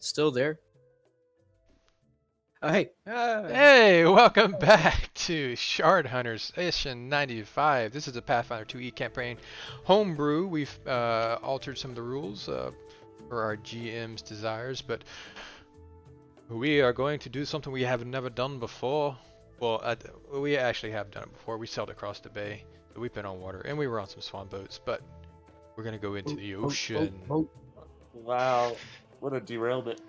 Still there? Oh, hey. Hey, welcome back to Shard Hunters Edition 95. This is a Pathfinder 2e campaign homebrew. We've altered some of the rules for our GM's desires, but we are going to do something we have never done before. Well, we actually have done it before. We sailed across the bay, so we've been on water, and we were on some swan boats, but we're going to go into the ocean. Wow, what a derailment.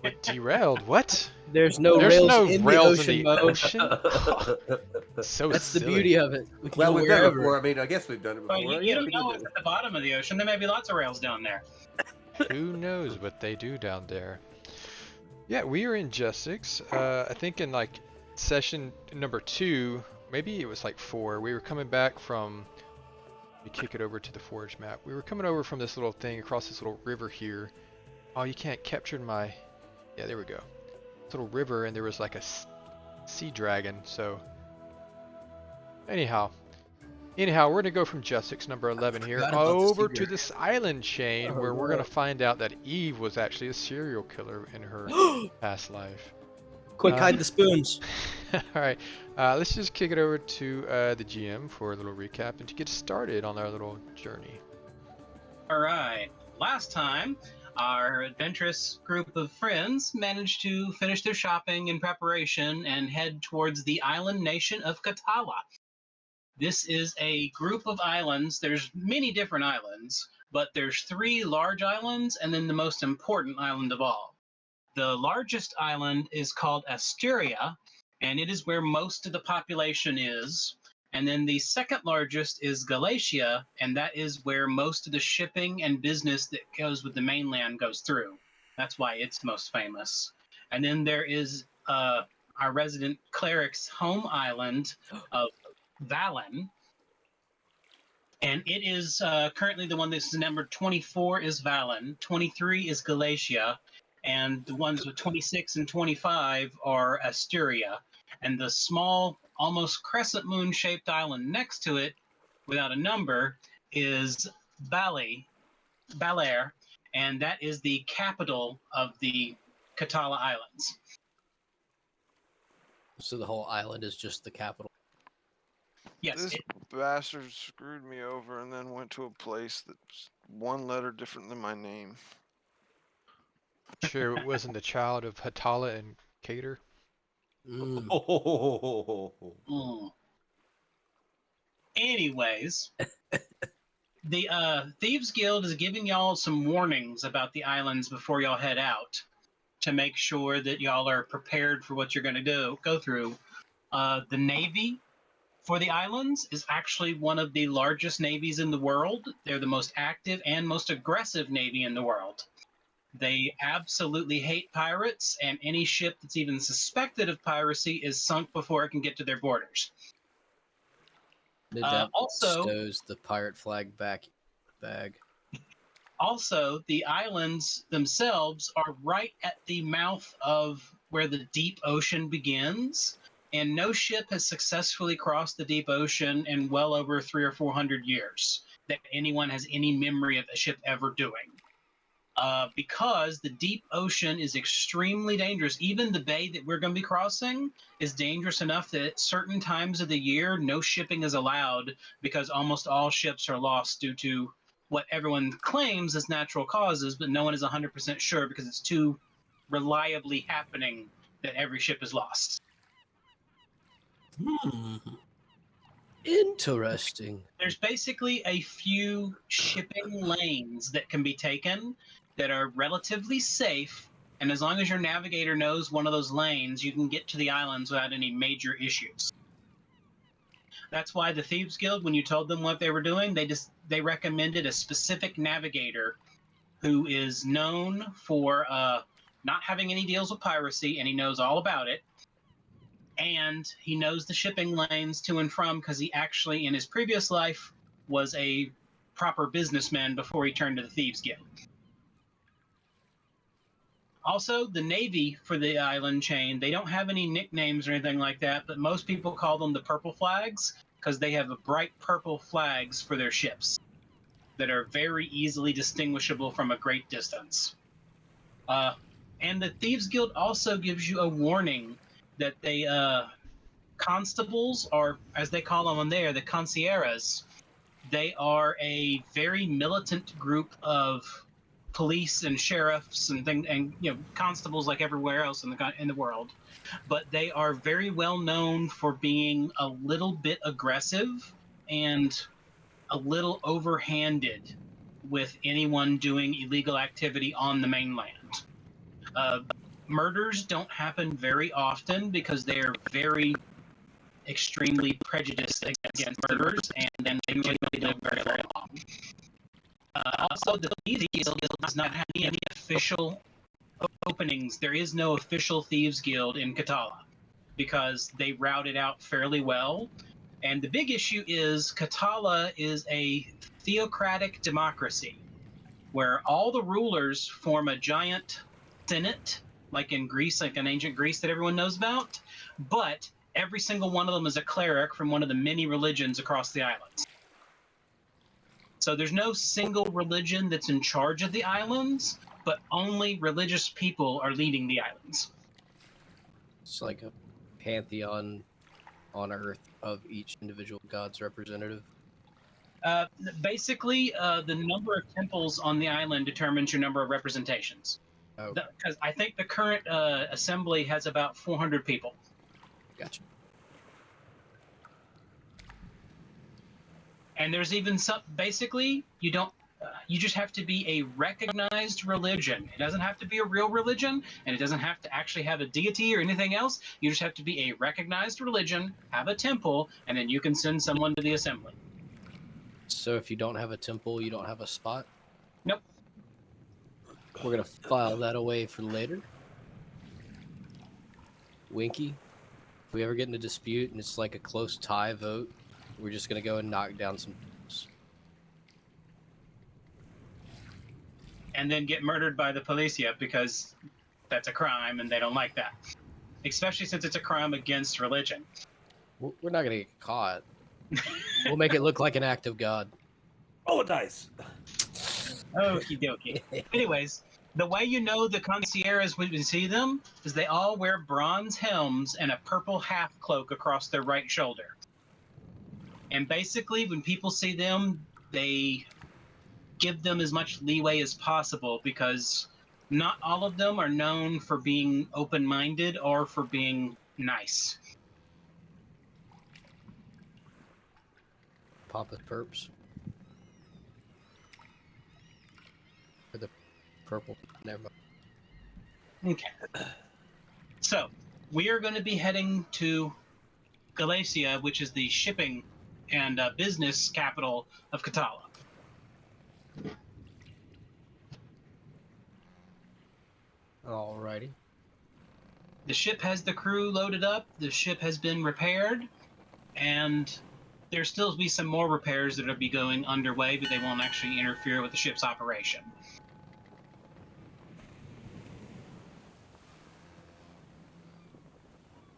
What derailed? What? There's no There's rails no in rails the in ocean, the Mo. ocean? So That's silly. the beauty of it. We can Well, go we've done it wherever. before. I mean, I guess we've done it before. Well, you don't know what's at the bottom of the ocean. There may be lots of rails down there. Who knows what they do down there? Yeah, we are in Jessex. I think in like session number 2, maybe it was like 4. We were coming back from. Let me kick it over to the forge map. We were coming over from this little thing across this little river here. Oh, you can't capture my. Yeah, there we go. This little river, and there was like a sea dragon. So anyhow, we're gonna go from Jessex number 11 here over to this island chain where we're gonna find out that Eve was actually a serial killer in her past life. Quick, hide the spoons. Alright, let's just kick it over to the GM for a little recap and to get started on our little journey. Alright, last time, our adventurous group of friends managed to finish their shopping and preparation and head towards the island nation of Hetala. This is a group of islands. There's many different islands, but there's 3 large islands and then the most important island of all. The largest island is called Asturia, and it is where most of the population is. And then the second largest is Galatia, and that is where most of the shipping and business that goes with the mainland goes through. That's why it's most famous. And then there is our resident cleric's home island of Valen, and it is currently the one that's numbered 24 is Valen, 23 is Galatia, and the ones with 26 and 25 are Asturia. And the small, almost crescent moon-shaped island next to it, without a number, is Balair, and that is the capital of the Hetala Islands. So the whole island is just the capital. Yes, This bastard screwed me over and then went to a place that's 1 letter different than my name. Sure, it wasn't the child of Hetala and Cater. Anyways, the Thieves Guild is giving y'all some warnings about the islands before y'all head out to make sure that y'all are prepared for what you're going to go through. The Navy for the islands is actually one of the largest navies in the world. They're the most active and most aggressive navy in the world. They absolutely hate pirates, and any ship that's even suspected of piracy is sunk before it can get to their borders. Also, stows the pirate flag bag. Also, the islands themselves are right at the mouth of where the deep ocean begins, and no ship has successfully crossed the deep ocean in well over 300 or 400 years that anyone has any memory of a ship ever doing. Because the deep ocean is extremely dangerous. Even the bay that we're going to be crossing is dangerous enough that at certain times of the year, no shipping is allowed because almost all ships are lost due to what everyone claims as natural causes, but no one is 100% sure because it's too reliably happening that every ship is lost. Interesting. There's basically a few shipping lanes that can be taken that are relatively safe, and as long as your navigator knows one of those lanes, you can get to the islands without any major issues. That's why the Thieves Guild, when you told them what they were doing, they recommended a specific navigator who is known for not having any deals with piracy, and he knows all about it. And he knows the shipping lanes to and from because he actually, in his previous life, was a proper businessman before he turned to the Thieves Guild. Also, the Navy for the island chain, they don't have any nicknames or anything like that, but most people call them the Purple Flags because they have bright purple flags for their ships that are very easily distinguishable from a great distance. And the Thieves Guild also gives you a warning that they constables, or as they call them on there, the concierges. They are a very militant group of police and sheriffs and constables like everywhere else in the world. But they are very well known for being a little bit aggressive and a little overhanded with anyone doing illegal activity on the mainland. Murders don't happen very often because they're very extremely prejudiced against murderers, and then they usually live very, very long. Also, the Thieves Guild does not have any official openings. There is no official Thieves Guild in Hetala because they route it out fairly well. And the big issue is Hetala is a theocratic democracy where all the rulers form a giant senate, like in Greece, like in ancient Greece that everyone knows about, but every single one of them is a cleric from one of the many religions across the islands. So there's no single religion that's in charge of the islands, but only religious people are leading the islands. It's like a pantheon on Earth of each individual god's representative. Basically, the number of temples on the island determines your number of representations. Oh, Because I think the current assembly has about 400 people. gotcha. And there's even some. Basically, you don't. You just have to be a recognized religion. It doesn't have to be a real religion, and it doesn't have to actually have a deity or anything else. You just have to be a recognized religion, have a temple, and then you can send someone to the assembly. So if you don't have a temple, you don't have a spot? Nope. We're going to file that away for later. Winky, if we ever get in a dispute and it's like a close tie vote, we're just going to go and knock down some temples. And then get murdered by the policia because that's a crime and they don't like that. Especially since it's a crime against religion. We're not going to get caught. We'll make it look like an act of God. Roll a dice. Okie dokie. Anyways, the way you know the concierges when you see them is they all wear bronze helms and a purple half cloak across their right shoulder. And basically, when people see them, they give them as much leeway as possible because not all of them are known for being open-minded or for being nice. Papa Perps. Or the purple. Never mind. Okay. So, we are going to be heading to Galacia, which is the shipping and business capital of Hetala. Alrighty. The ship has the crew loaded up, the ship has been repaired, and there'll still be some more repairs that will be going underway, but they won't actually interfere with the ship's operation.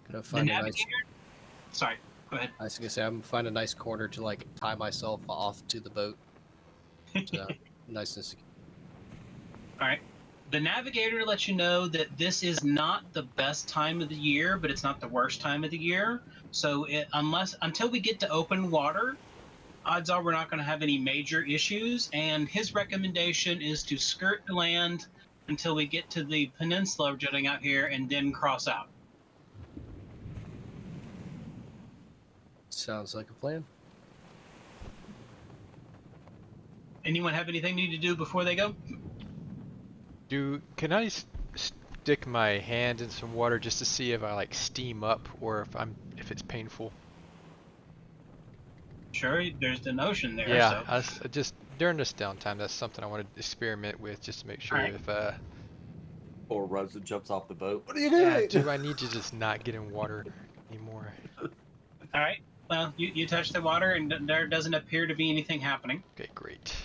Gonna The find a nice. navigator. Sorry, go ahead. I was gonna say I'm gonna find a nice corner to like tie myself off to the boat. So, nice and secure. All right. The navigator lets you know that this is not the best time of the year, but it's not the worst time of the year. So until we get to open water, odds are we're not going to have any major issues. And his recommendation is to skirt the land until we get to the peninsula jutting out here and then cross out. Sounds like a plan. Anyone have anything they need to do before they go? Can I stick my hand in some water just to see if I like steam up or if it's painful? Sure, there's the notion there. Yeah, So. just during this downtime, that's something I want to experiment with just to make sure Alright. if Or runs and jumps off the boat. What are you yeah, doing? do I need to just not get in water anymore? All right. Well, you touch the water, and there doesn't appear to be anything happening. Okay, great.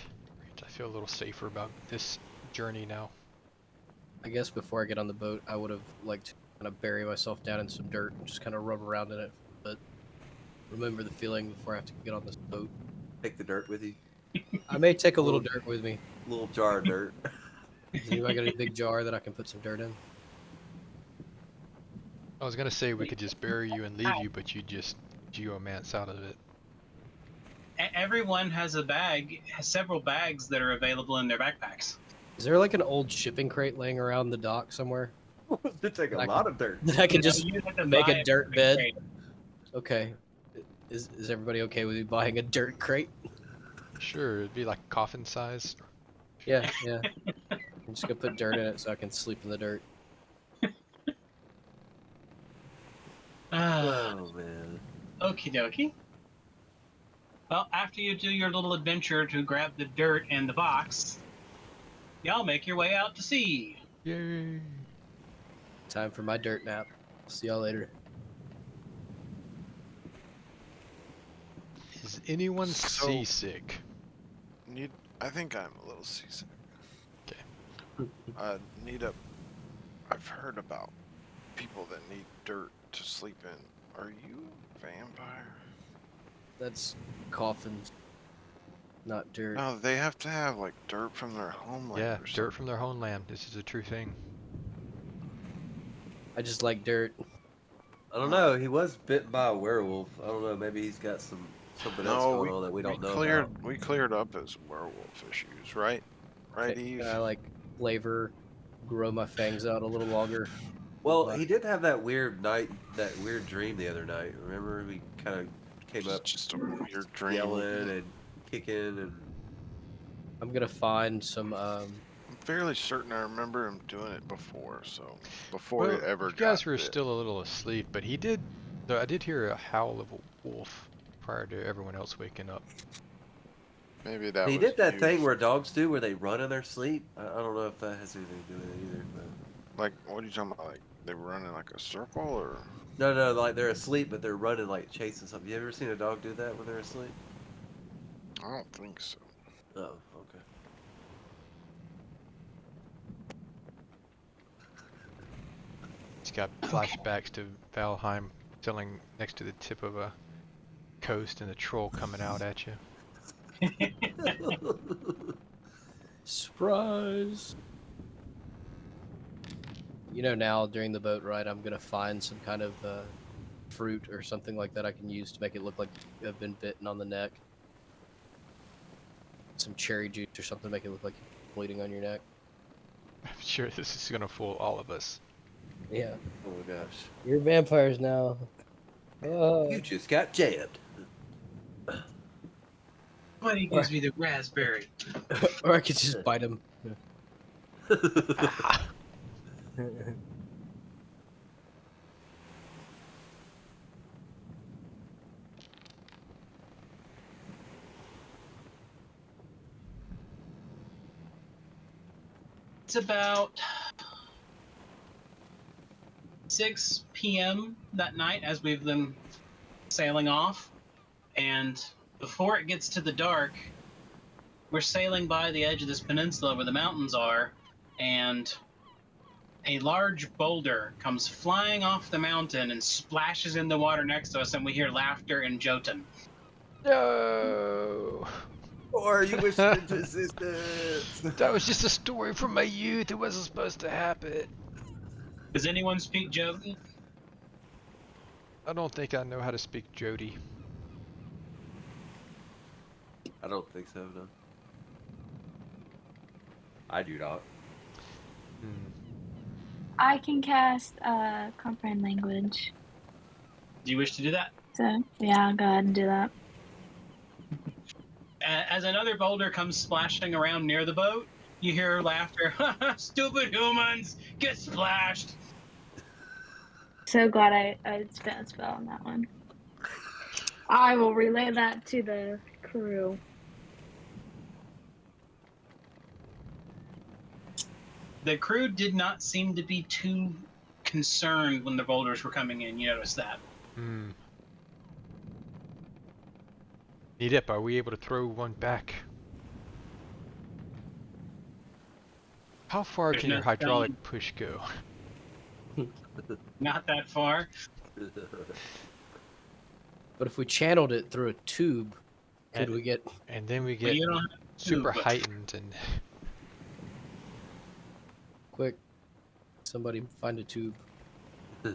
I feel a little safer about this journey now. I guess before I get on the boat, I would have liked to kind of bury myself down in some dirt and just kind of rub around in it. But remember the feeling before I have to get on this boat. Take the dirt with you. I may take a little dirt with me. Little jar of dirt. Has anybody got a big jar that I can put some dirt in? I was gonna say we could just bury you and leave you, but you just geomance out of it. Everyone has a bag, has several bags that are available in their backpacks. Is there like an old shipping crate laying around the dock somewhere? It'd take a I lot of dirt. That I could No, just you have to make buy a dirt shipping bed? crate. Okay. Is everybody okay with me buying a dirt crate? Sure, it'd be like coffin size. Yeah, yeah. I'm just gonna put dirt in it so I can sleep in the dirt. Oh man. Okie dokie. Well, after you do your little adventure to grab the dirt and the box, y'all make your way out to sea. Yay! Time for my dirt nap. See y'all later. Is anyone So- seasick? I think I'm a little seasick. Okay. I've heard about people that need dirt to sleep in. Are you a vampire? That's coffins, not dirt. No, they have to have like dirt from their homeland. Yeah, or dirt from their homeland. This is a true thing. I just like dirt. I don't know. He was bit by a werewolf. I don't know. Maybe he's got something else No, going on that we don't know cleared. about. We cleared up his werewolf issues, right? Right, Eve. Can I like flavor, grow my fangs out a little longer? Well, What? he did have that weird dream the other night. Remember, we kind of came It's up just a weird dream. yelling and kicking and. I'm gonna find some. I'm fairly certain I remember him doing it before. So before Well, he ever you guys got were bit. still a little asleep, but he did. I did hear a howl of a wolf prior to everyone else waking up. Maybe that He was did that you. thing where dogs do, where they run in their sleep. I don't know if that has anything to do with it either. But... Like, what are you talking about? Like they were running like a circle, or? No, like they're asleep, but they're running like chasing something. You ever seen a dog do that when they're asleep? I don't think so. Oh, okay. He's got flashbacks to Valheim sailing next to the tip of a coast and the troll coming out at you. Surprise! You know, now during the boat ride, I'm gonna find some kind of fruit or something like that I can use to make it look like you've been bitten on the neck. Some cherry juice or something to make it look like you're bleeding on your neck. I'm sure this is gonna fool all of us. Yeah. Oh my gosh. You're vampires now. You just got jabbed. Somebody gives me the raspberry. Or I could just bite him. It's about 6 p.m. that night as we've been sailing off. And before it gets to the dark, we're sailing by the edge of this peninsula where the mountains are, and a large boulder comes flying off the mountain and splashes in the water next to us, and we hear laughter and Jotun. No! Or you wish it into existence. That was just a story from my youth. It wasn't supposed to happen. Does anyone speak Jotun? I don't think I know how to speak Jody. I don't think so, no. I do not. I can cast comprehend language. Do you wish to do that? So yeah, I'll go ahead and do that. As another boulder comes splashing around near the boat, you hear laughter. Stupid humans, get splashed. So glad I spent a spell on that one. I will relay that to the crew. The crew did not seem to be too concerned when the boulders were coming in. You noticed that. Needip, are we able to throw one back? How far There's can your no hydraulic stone. push go? Not that far. But if we channeled it through a tube, could And- we get? And then we But get you don't have super to, but- heightened and Quick, somebody find a tube. All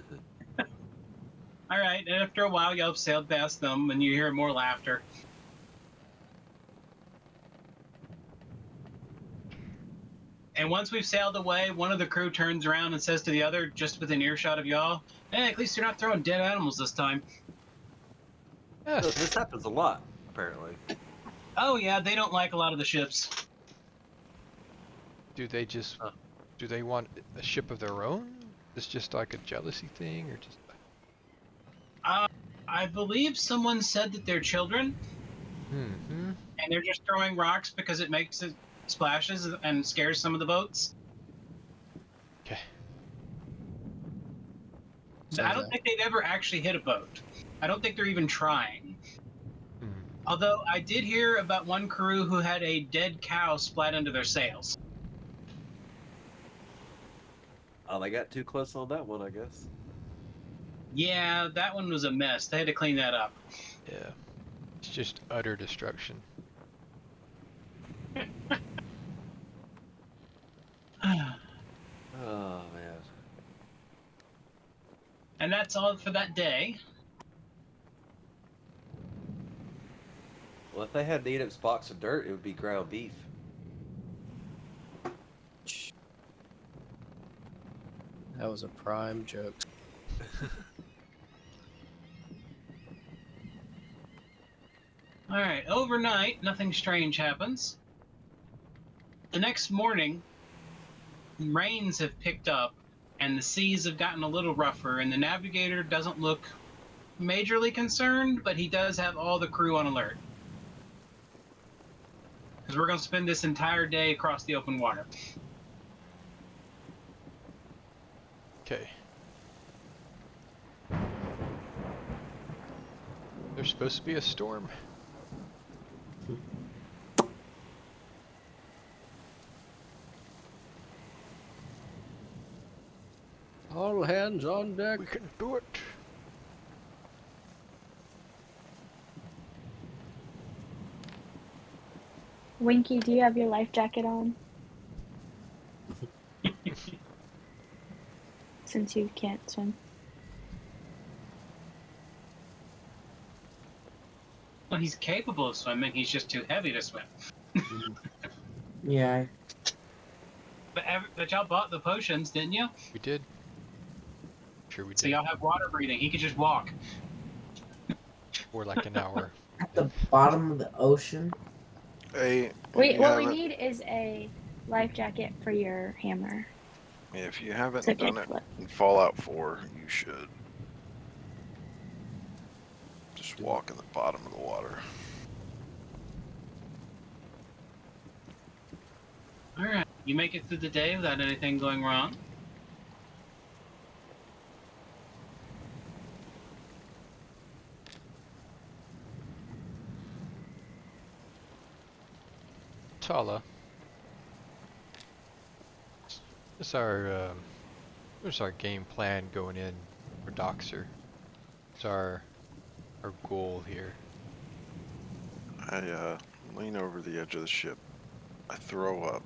right, and after a while, y'all sailed past them, and you hear more laughter. And once we've sailed away, one of the crew turns around and says to the other, just within earshot of y'all, "Hey, at least you're not throwing dead animals this time." So Yes. this happens a lot, apparently. Oh yeah, they don't like a lot of the ships. Do they just Huh. do they want a ship of their own? It's just like a jealousy thing, or just I believe someone said that they're children, hmm. and they're just throwing rocks because it makes it splashes and scares some of the boats. Okay. I Sounds don't like think they've ever actually hit a boat. I don't think they're even trying. Hmm. Although I did hear about one crew who had a dead cow splat into their sails. Oh, they got too close on that one, I guess. Yeah, that one was a mess. They had to clean that up. Yeah. It's just utter destruction. Oh man. And that's all for that day. Well, if they had to eat up box of dirt, it would be ground beef. that was a prime joke. All right, overnight, nothing strange happens. The next morning, rains have picked up and the seas have gotten a little rougher, and the navigator doesn't look majorly concerned, but he does have all the crew on alert. Because we're going to spend this entire day across the open water. Okay. There's supposed to be a storm. All hands on deck. We can do it. Winky, do you have your life jacket on? Since you can't swim. Well, he's capable of swimming, he's just too heavy to swim. Yeah. But y'all bought the potions, didn't you? We did. Sure we So did. y'all have water breathing. He could just walk. For like an hour. At the bottom of the ocean. Hey, Wait, what we need is a life jacket for your hammer. if you haven't So it done can't it flip. in Fallout 4, you should. Just walk in the bottom of the water. All right. You make it through the day without anything going wrong. Hetala. What's our game plan going in for Doxor? What's our goal here? I lean over the edge of the ship. I throw up,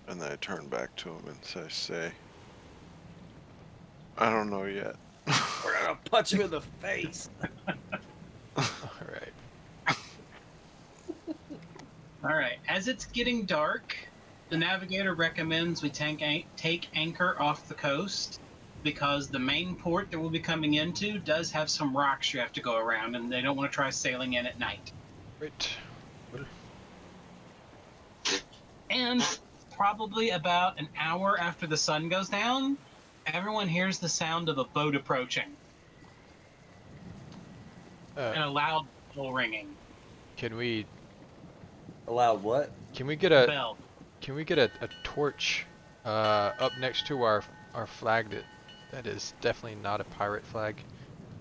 and then I turn back to him and say, I don't know yet. We're gonna punch him in the face. Alright. All right. As it's getting dark, the navigator recommends we take anchor off the coast because the main port that we'll be coming into does have some rocks you have to go around, and they don't want to try sailing in at night. Right. And probably about an hour after the sun goes down, everyone hears the sound of a boat approaching and a loud bell ringing. Can we Allowed what? can we get a Bell. can we get a torch up next to our flag that is definitely not a pirate flag?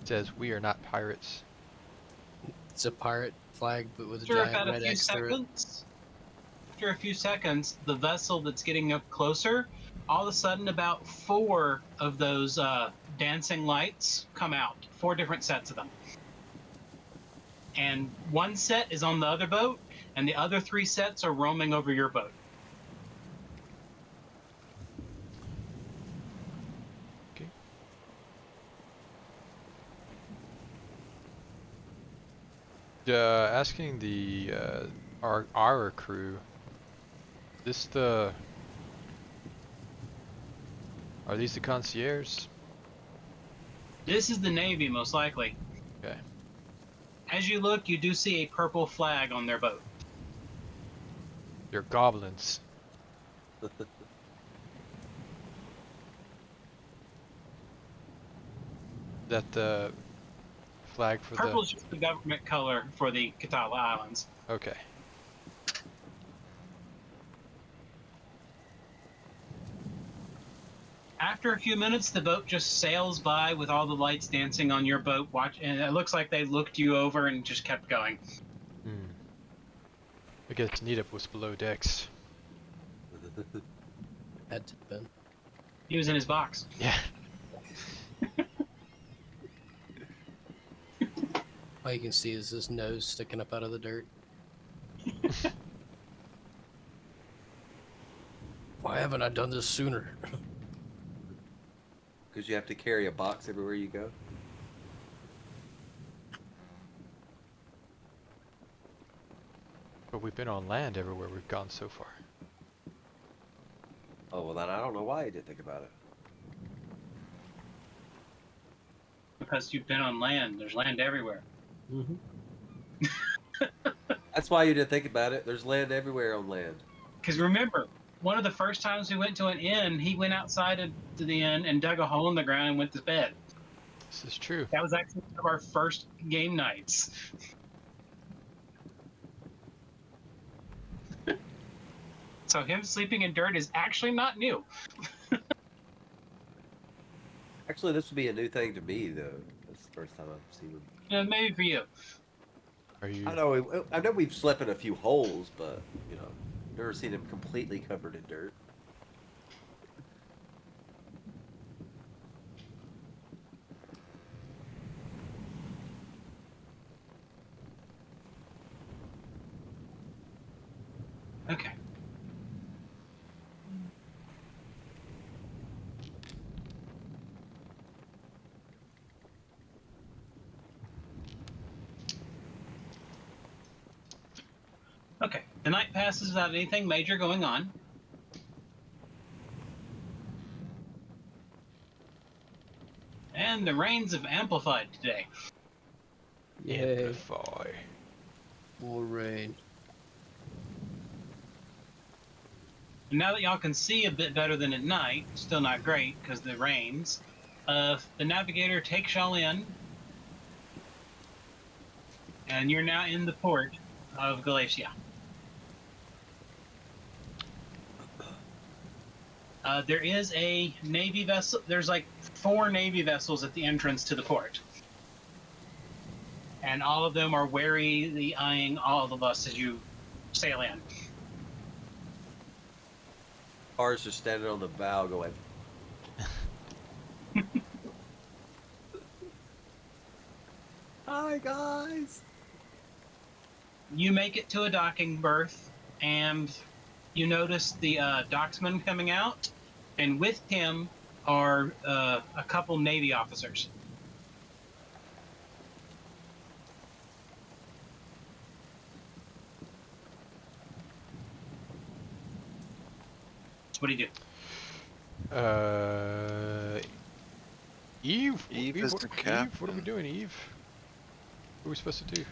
It says we are not pirates. It's a pirate flag, but with a After giant about a red few X through it. seconds, after a few seconds, the vessel that's getting up closer, all of a sudden about 4 of those dancing lights come out. 4 different sets of them. And one set is on the other boat, and the other 3 sets are roaming over your boat. asking the our crew. This the Are these the concierges? This is the Navy, most likely. Okay. As you look, you do see a purple flag on their boat. They're goblins. That the flag for Purple is just the government color for the Hetala Islands. the. Okay. After a few minutes, the boat just sails by with all the lights dancing on your boat. And it looks like they looked you over and just kept going. Hmm. I guess Neetup was below decks. Had to have been. He was in his box. Yeah. All you can see is his nose sticking up out of the dirt. Why haven't I done this sooner? Because you have to carry a box everywhere you go. But we've been on land everywhere we've gone so far. Oh, well, then I don't know why you didn't think about it. Because you've been on land. There's land everywhere. Mm-hmm. That's why you didn't think about it. There's land everywhere on land. Because remember, one of the first times we went to an inn, he went outside to the inn and dug a hole in the ground and went to bed. This is true. That was actually one of our first game nights. So him sleeping in dirt is actually not new. Actually, this would be a new thing to me, though. That's the first time I've seen him. Maybe for you. Are you? I know we've slept in a few holes, but you know, never seen him completely covered in dirt. Okay. Okay. The night passes without anything major going on. And the rains have amplified today. Yay. Amplify. More rain. And now that y'all can see a bit better than at night, still not great because the rains, the navigator takes y'all in, and you're now in the port of Galatia. There is a Navy vessel. There's like 4 Navy vessels at the entrance to the port. And all of them are warily eyeing all of us as you sail in. Cars just standing on the bow going. Hi, guys. You make it to a docking berth, and you notice the docksman coming out, and with him are a couple Navy officers. So what do you do? Eve. Eve is what, the Eve, what are we captain. doing, Eve? What are we supposed to do?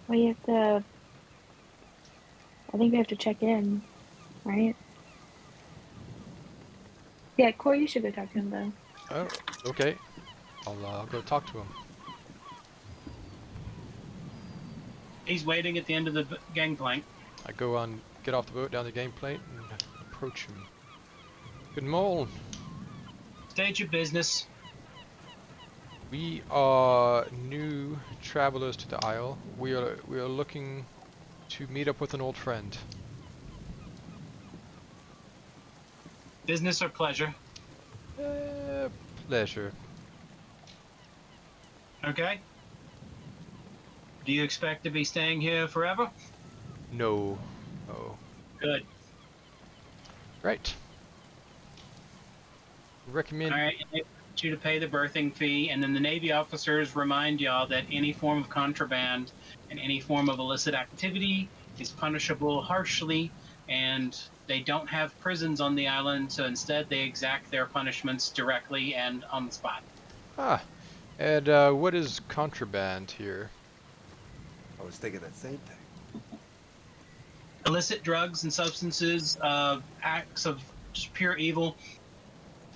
We have to. I think we have to check in, right? Yeah, Corey, you should go talk to him though. Oh, okay. I'll go talk to him. He's waiting at the end of the gangplank. I go on, get off the boat down the gangplank and approach him. Good morning. State your business. We are new travelers to the Isle. We are looking to meet up with an old friend. Business or pleasure? Pleasure. Okay. Do you expect to be staying here forever? No. Oh. Good. Right. Recommend. All right. you to pay the berthing fee, and then the Navy officers remind y'all that any form of contraband and any form of illicit activity is punishable harshly, and they don't have prisons on the island, so instead they exact their punishments directly and on the spot. Ah, and what is contraband here? I was thinking that same thing. Illicit drugs and substances, acts of just pure evil,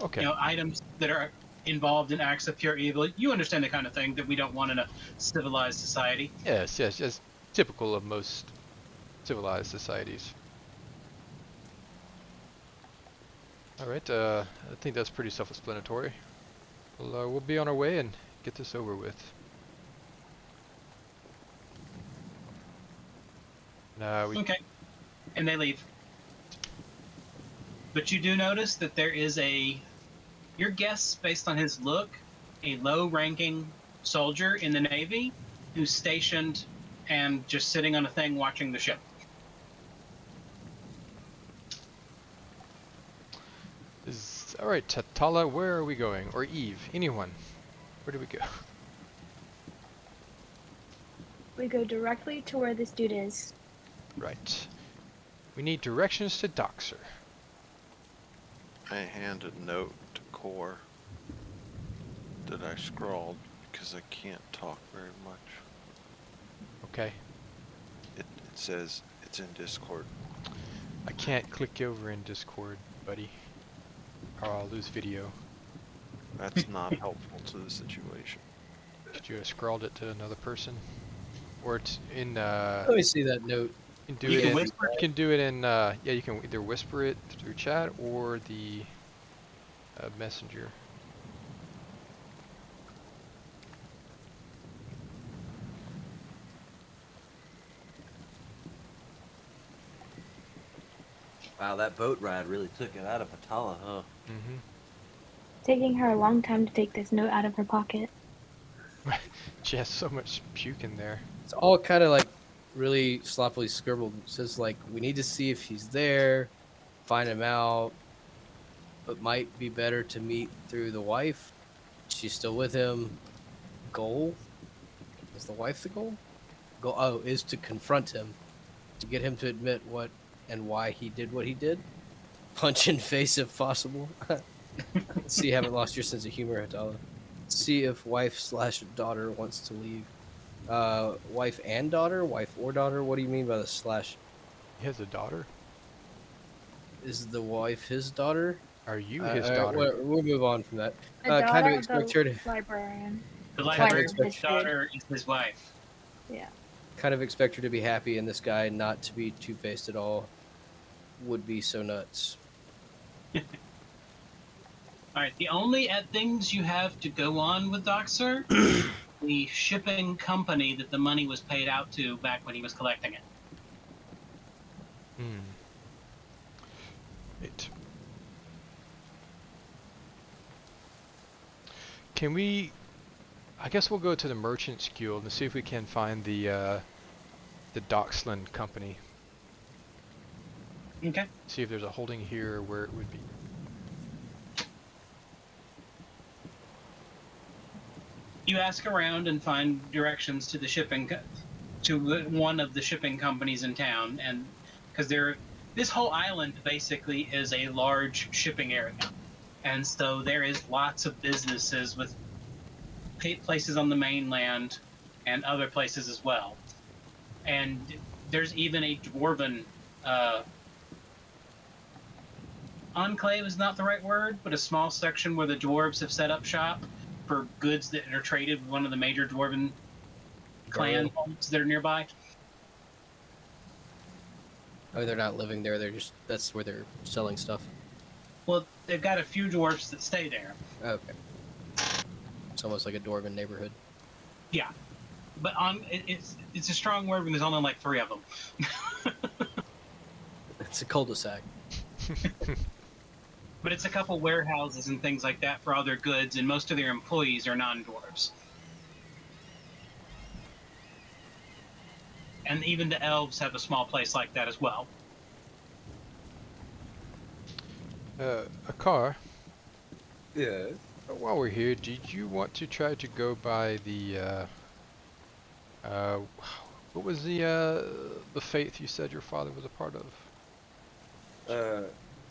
Okay. items that are involved in acts of pure evil. You understand the kind of thing that we don't want in a civilized society. Yes, yes, yes. Typical of most civilized societies. All right. I think that's pretty self-explanatory. We'll be on our way and get this over with. Okay. And they leave. But you do notice that there is your guess, based on his look, a low-ranking soldier in the Navy who's stationed and just sitting on a thing watching the ship. All right, Hetala, where are we going? Or Eve? Anyone? Where do we go? We go directly to where this dude is. Right. We need directions to Doxor. I hand a note to Core that I scrawled because I can't talk very much. Okay. It says it's in Discord. I can't click over in Discord, buddy. Or I'll lose video. That's not helpful to the situation. Could you have scrawled it to another person? Or it's in Let me see that note. you can do You it can in whisper you can do it in yeah, you can either whisper it through chat or the messenger. Wow, that boat ride really took it out of Hetala, huh? Mm-hmm. Taking her a long time to take this note out of her pocket. She has so much puke in there. It's all kind of like really sloppily scribbled. It says like, we need to see if he's there, find him out, but might be better to meet through the wife. She's still with him. Goal? Is the wife the goal? Goal, oh, is to confront him, to get him to admit what and why he did what he did. Punch in face if possible. See, you haven't lost your sense of humor, Hetala. See if wife/daughter wants to leave. Wife and daughter? Wife or daughter? What do you mean by the slash? He has a daughter? Is the wife his daughter? Are you his Alright, daughter? we'll move on from that. The Kind of daughter of expect her to the librarian. The Kind of librarian's expect- daughter is his wife. Yeah. kind of expect her to be happy, and this guy not to be two-faced at all would be so nuts. All right. The only things you have to go on with Doxor, the shipping company that the money was paid out to back when he was collecting it. Hmm. Wait. Can we? I guess we'll go to the Merchants Guild and see if we can find the Doxland company. Okay. See if there's a holding here or where it would be. You ask around and find directions to the to one of the shipping companies in town, and because this whole island basically is a large shipping area, and so there is lots of businesses with places on the mainland and other places as well, and there's even a dwarven enclave is not the right word, but a small section where the dwarves have set up shop for goods that are traded with one of the major dwarven clan homes that are nearby. Oh, they're not living there. That's where they're selling stuff. Well, they've got a few dwarves that stay there. Okay. It's almost like a dwarven neighborhood. Yeah, but it's a strong word when there's only like 3 of them. It's a cul-de-sac. But it's a couple warehouses and things like that for all their goods, and most of their employees are non-dwarves. And even the elves have a small place like that as well. A car. Yes. While we're here, did you want to try to go by the what was the faith you said your father was a part of?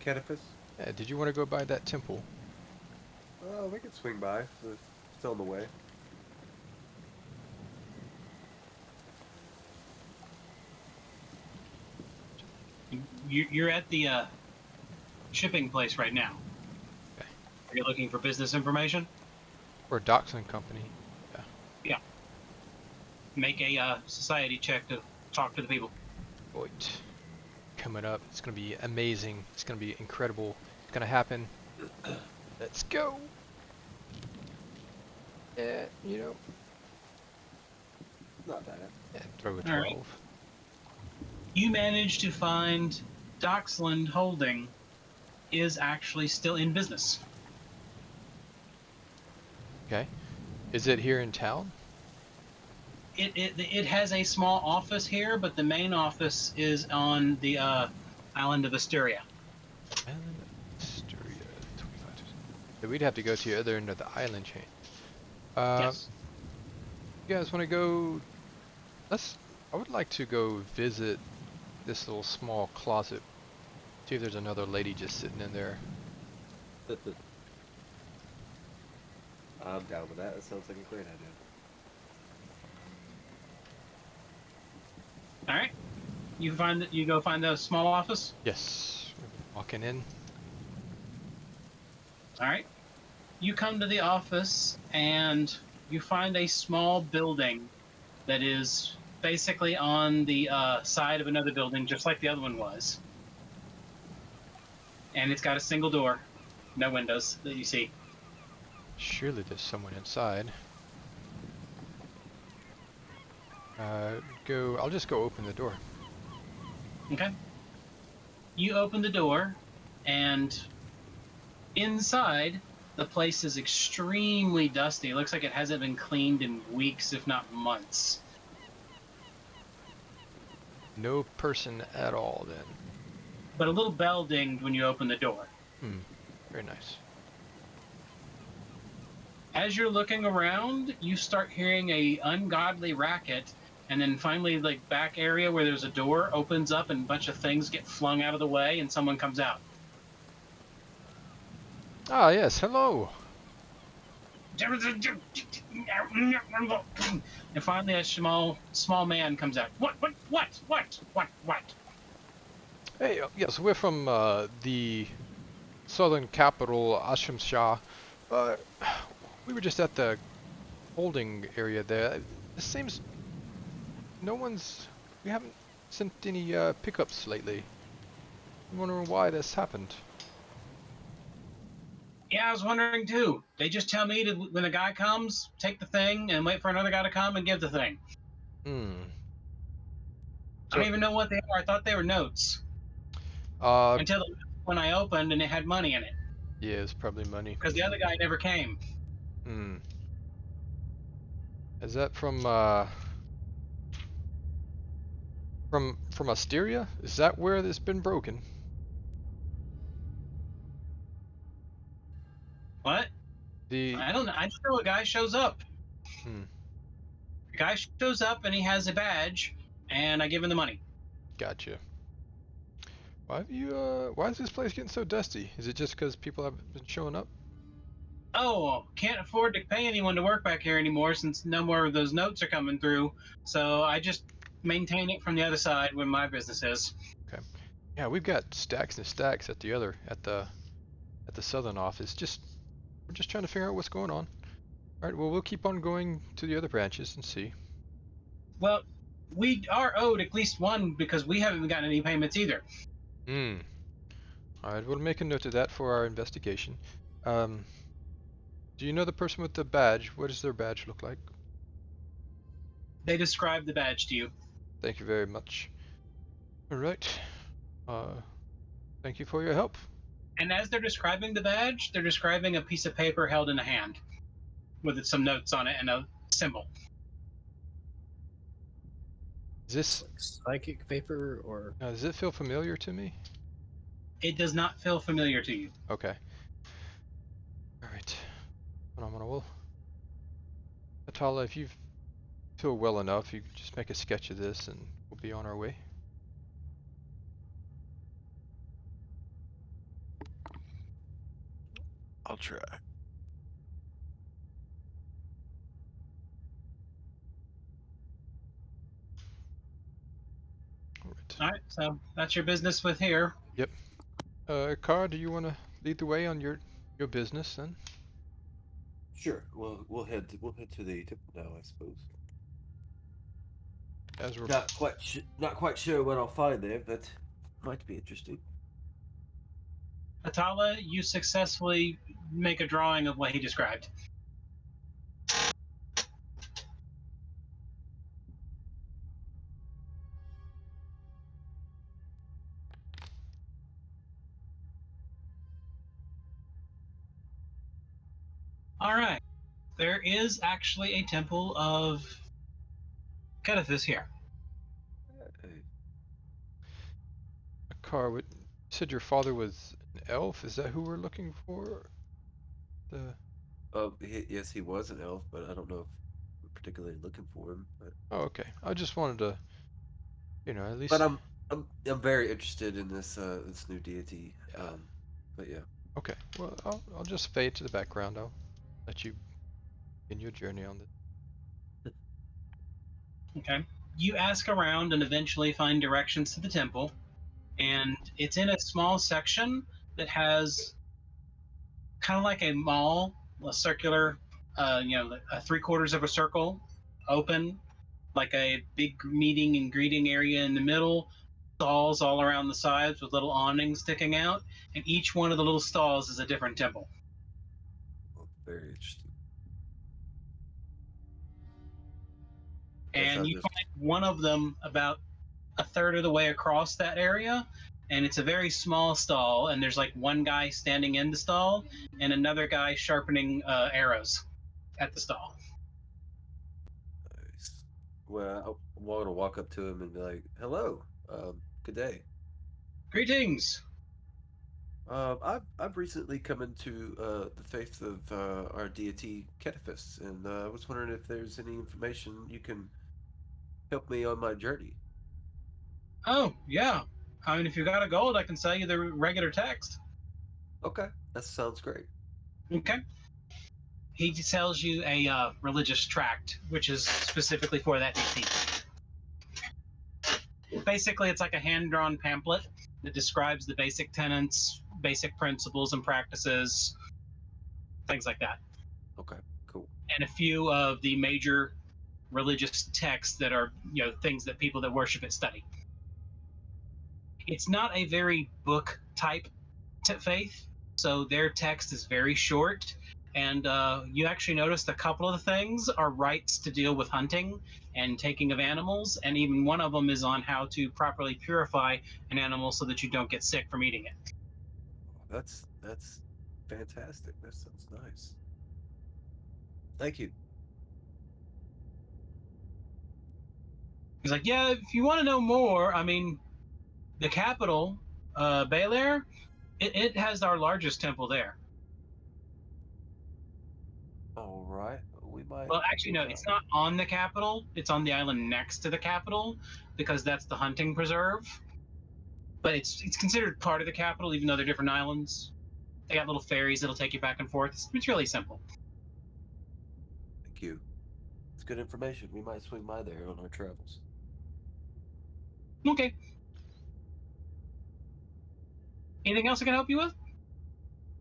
Cataphys? Yeah, did you want to go by that temple? We could swing by if it's on the way. You're at the shipping place right now. Okay. Are you looking for business information? Or Doxon Company? Yeah. Make a society check to talk to the people. Right. Coming up, it's gonna be amazing. It's gonna be incredible. It's gonna happen. Let's go. Yeah, you know. Not bad. Yeah, throw a All 12. right. You manage to find Doxland Holding is actually still in business. Okay. Is it here in town? It has a small office here, but the main office is on the island of Asteria. Island of Asteria, 25. So we'd have to go to the other end of the island chain. Yes. You guys want to go? I would like to go visit this little small closet. See if there's another lady just sitting in there. I'm down with that. That sounds like a great idea. All right. You go find the small office. Yes. Walking in. All right. You come to the office and you find a small building that is basically on the side of another building, just like the other one was. And it's got a single door, no windows that you see. Surely there's someone inside. I'll just go open the door. Okay. You open the door, and inside, the place is extremely dusty. It looks like it hasn't been cleaned in weeks, if not months. No person at all then. But a little bell dinged when you open the door. Very nice. As you're looking around, you start hearing a ungodly racket, and then finally, like, back area where there's a door opens up and a bunch of things get flung out of the way, and someone comes out. Ah, yes, hello. And finally, a small man comes out. What? Hey, yes, we're from the southern capital, Ashamshah. We were just at the holding area there. It seems we haven't sent any pickups lately. I'm wondering why this happened. Yeah, I was wondering too. They just tell me to, when a guy comes, take the thing and wait for another guy to come and give the thing. I don't even know what they are. I thought they were notes Uh, until when I opened and it had money in it. yeah, it's probably money. Because the other guy never came. Is that from Asteria? Is that where it's been broken? What? I don't know. I just know a guy shows up. A guy shows up and he has a badge, and I give him the money. Gotcha. Why is this place getting so dusty? Is it just because people haven't been showing up? Oh, can't afford to pay anyone to work back here anymore since no more of those notes are coming through. So I just maintain it from the other side when my business is. Okay. Yeah, we've got stacks and stacks at the southern office. We're just trying to figure out what's going on. All right. Well, we'll keep on going to the other branches and see. Well, we are owed at least one because we haven't gotten any payments either. All right. We'll make a note of that for our investigation. Do you know the person with the badge? What does their badge look like? They describe the badge to you. Thank you very much. All right. Thank you for your help. And as they're describing the badge, they're describing a piece of paper held in a hand with some notes on it and a symbol. Is this Like psychic paper or does it feel familiar to me? It does not feel familiar to you. Okay. All right. Phenomenal. Hetala, if you feel well enough, you can just make a sketch of this and we'll be on our way. I'll try. Alright. All right, so that's your business with here. Yep. Car, do you want to lead the way on your business then? Sure. Well, we'll head to the temple now, I suppose. As we're Not quite sure what I'll find there, but might be interesting. Atala, you successfully make a drawing of what he described. All right. There is actually a temple of Cetaphis here. Hey. Car, you said your father was an elf. Is that who we're looking for? The Yes, he was an elf, but I don't know if we're particularly looking for him. Oh, okay. I just wanted to, at least. But I'm very interested in this new deity. Yeah. But yeah. Okay. Well, I'll just fade to the background. I'll let you begin your journey on this. Okay. You ask around and eventually find directions to the temple, and it's in a small section that has kind of like a mall, a circular, a 3/4 of a circle, open, like a big meeting and greeting area in the middle, stalls all around the sides with little awnings sticking out, and each one of the little stalls is a different temple. Well, very interesting. Guess And I'll you just. find one of them about a third of the way across that area, and it's a very small stall, and there's like one guy standing in the stall and another guy sharpening arrows at the stall. Nice. Well, I'm gonna walk up to him and be like, "Hello, good day. Greetings. I've recently come into the faith of our deity Cetaphis, and I was wondering if there's any information you can help me on my journey." Oh, yeah. I mean, if you got a gold, I can sell you the regular text. Okay, that sounds great. Okay. He sells you a religious tract, which is specifically for that deity. Basically, it's like a hand-drawn pamphlet that describes the basic tenets, basic principles and practices, things like that, Okay, cool. and a few of the major religious texts that are, things that people that worship it study. It's not a very book type faith, so their text is very short. And you actually noticed a couple of the things are rites to deal with hunting and taking of animals, and even one of them is on how to properly purify an animal so that you don't get sick from eating it. Oh, that's fantastic. That sounds nice. Thank you. He's like, yeah, if you want to know more, I mean, the capital, Belair, it has our largest temple there. All right, we might Well, actually, no, it's not on the capital. It's on the island next to the capital because that's the hunting preserve. But it's considered part of the capital, even though they're different islands. They got little ferries that'll take you back and forth. It's really simple. Thank you. It's good information. We might swing by there on our travels. Okay. Anything else I can help you with?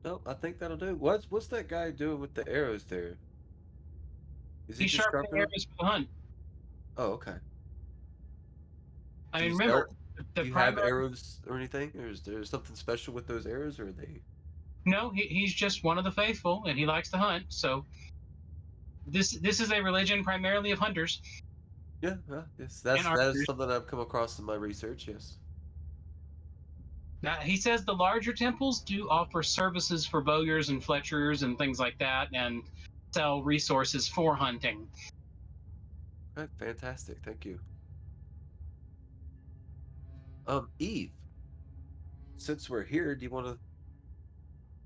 No, I think that'll do. What's that guy doing with the arrows there? Is he He's just sharpening sharpening them? arrows for the hunt. Oh, okay. I Do mean, you remember, sell? the Do you have primary. arrows or anything, or is there something special with those arrows, or are they? No, he's just one of the faithful, and he likes to hunt. So this is a religion primarily of hunters Yeah, yes. and That is archers. something I've come across in my research. Yes. Now, he says the larger temples do offer services for bowyers and fletchers and things like that, and sell resources for hunting. Right, fantastic. Thank you. Eve, since we're here, do you want to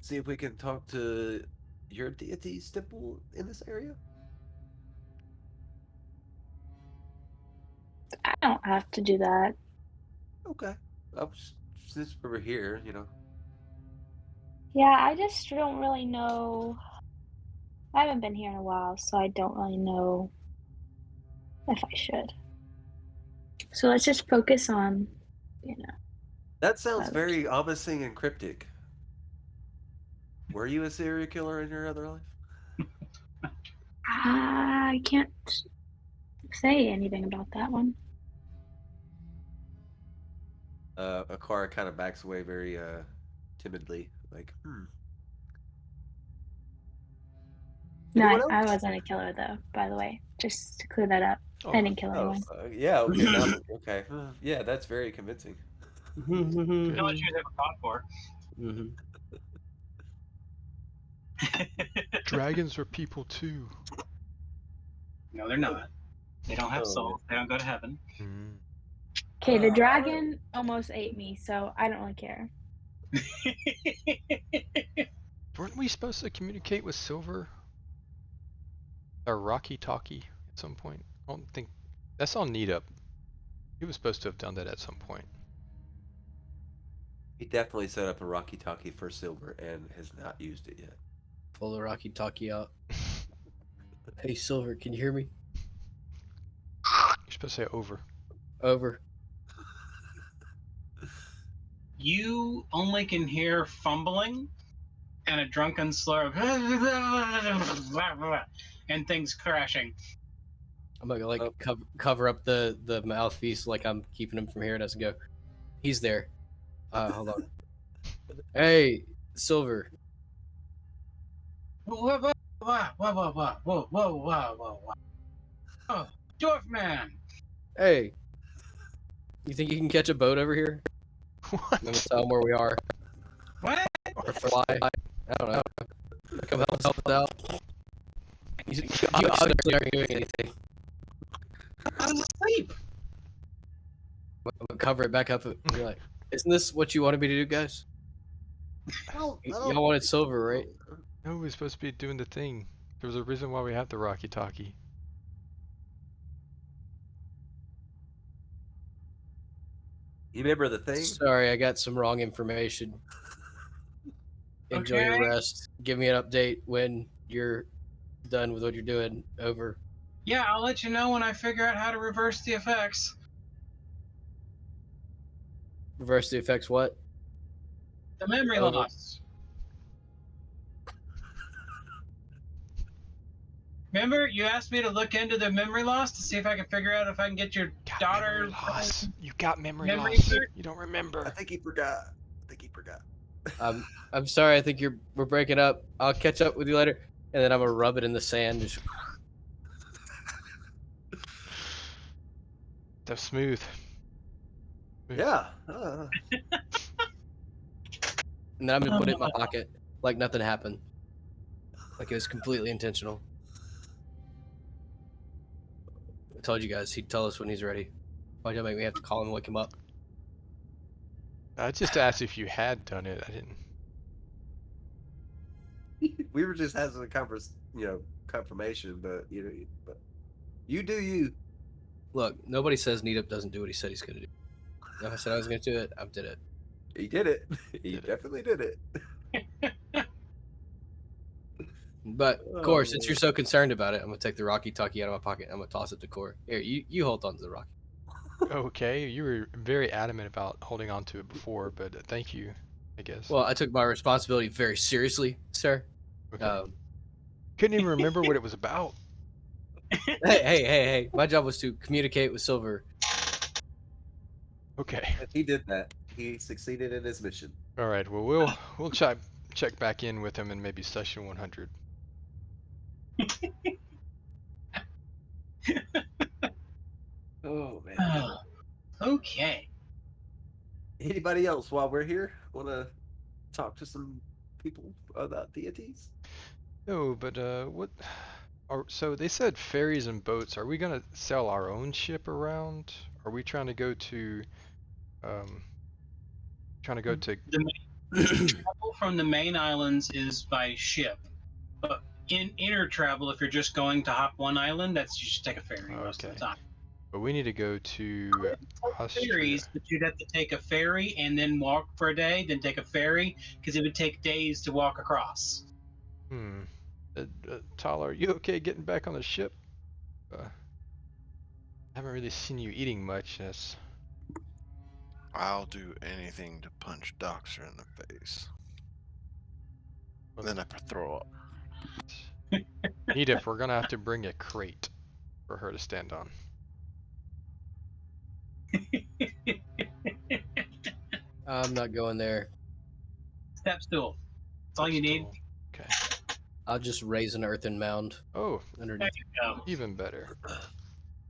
see if we can talk to your deity's temple in this area? I don't have to do that. Okay. Since we were here, Yeah, I just don't really know. I haven't been here in a while, so I don't really know if I should. So let's just focus on, you know, That sounds others. very ominous and cryptic. Were you a serial killer in your other life? I can't say anything about that one. Akara kind of backs away very timidly, like, No, Anyone I else? wasn't a killer though, by the way. Just to clear that up. Oh, I didn't kill Oh, anyone. yeah, okay, now, okay. Yeah, that's very convincing. How much you was ever caught for? Mm-hmm. dragons are people too. No, they're not. They don't have Oh, souls. They don't go to heaven. Mm. Okay, the all right. dragon almost ate me, so I don't really care. Weren't we supposed to communicate with Silver or Rocky Talkie at some point? I don't think that's on Need Up. He was supposed to have done that at some point. He definitely set up a Rocky Talkie for Silver and has not used it yet. Pull the Rocky Talkie out. Hey, Silver, can you hear me? You're supposed to say over. Over. You only can hear fumbling and a drunken slur of and things crashing. I'm gonna like cover up the mouthpiece like I'm keeping him from hearing us and go. He's there. Hold on. Hey, Silver. Whoa, whoa, whoa, whoa, whoa, whoa, whoa, whoa, whoa, whoa. Oh, dwarf man. Hey. You think you can catch a boat over here? I'm gonna What? tell him where we are. What? Or fly. I don't know. Come help us out. You obviously aren't doing anything. I was asleep. I'm gonna cover it back up and be like, isn't this what you wanted me to do, guys? Y'all wanted Silver, right? No, we're supposed to be doing the thing. There was a reason why we have the Rocky Talkie. You remember the thing? Sorry, I got some wrong information. Enjoy your Okay. rest. Give me an update when you're done with what you're doing. Over. Yeah, I'll let you know when I figure out how to reverse the effects. Reverse the effects. What? The memory Over. loss. Remember, you asked me to look into the memory loss to see if I can figure out if I can get your Got daughter. memory loss. You got memory Memory loss. card? You don't I remember. think he forgot. I'm sorry. I think we're breaking up. I'll catch up with you later. And then I'm gonna rub it in the sand. Just That's smooth. Yeah. and then I'm gonna put it in my pocket like nothing happened. Like it was completely intentional. I told you guys he'd tell us when he's ready. Why'd you make me have to call him and wake him up? I just asked if you had done it. I didn't. We were just having a confirmation, but but you do you. Look, nobody says Neetup doesn't do what he said he's gonna do. If I said I was gonna do it, I did it. He did it. He Did it. definitely did it. But Core, since you're so concerned about it, I'm gonna take the Rocky Talkie out of my pocket. I'm gonna toss it to Core. Here, you hold on to the Rocky. Okay, you were very adamant about holding on to it before, but thank you, I guess. Well, I took my responsibility very seriously, sir. Okay. Couldn't even remember what it was about. Hey! My job was to communicate with Silver. Okay. And he did that. He succeeded in his mission. All right. Well, we'll check back in with him in maybe session 100. Oh man. Okay. Anybody else while we're here want to talk to some people about deities? No, but what? So they said ferries and boats. Are we gonna sell our own ship around? Are we trying to go to, um, The travel from the main islands is by ship, But in inner travel, if you're just going to hop one island, that's you should take a ferry most of Okay. the time. But we need to go to Austria. Ferries, but you'd have to take a ferry and then walk for a day, then take a ferry because it would take days to walk across. Tyler, are you okay getting back on the ship? I haven't really seen you eating much. I'll do anything to punch Doxor in the face. Well, Then I throw up. Edith, we're gonna have to bring a crate for her to stand on. I'm not going there. Step stool. That's all you need. Okay. I'll just raise an earthen mound Oh, There underneath. you go. even better.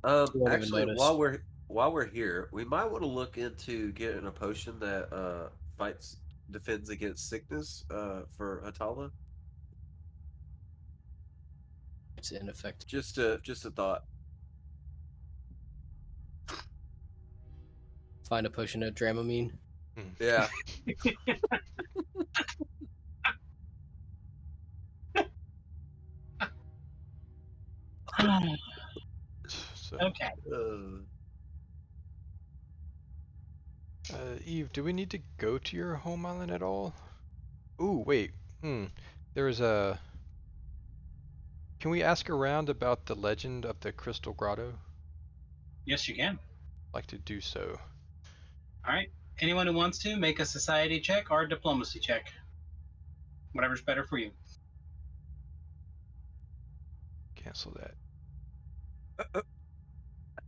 won't even Actually, notice. while we're here, we might want to look into getting a potion that defends against sickness for Hetala. It's ineffective. Just a thought. Find a potion of Dramamine. Yeah. So, Okay. Eve, do we need to go to your home island at all? Ooh, wait. There's a. Can we ask around about the legend of the Crystal Grotto? Yes, you can. I'd like to do so. All right. Anyone who wants to make a society check or a diplomacy check. Whatever's better for you. Cancel that.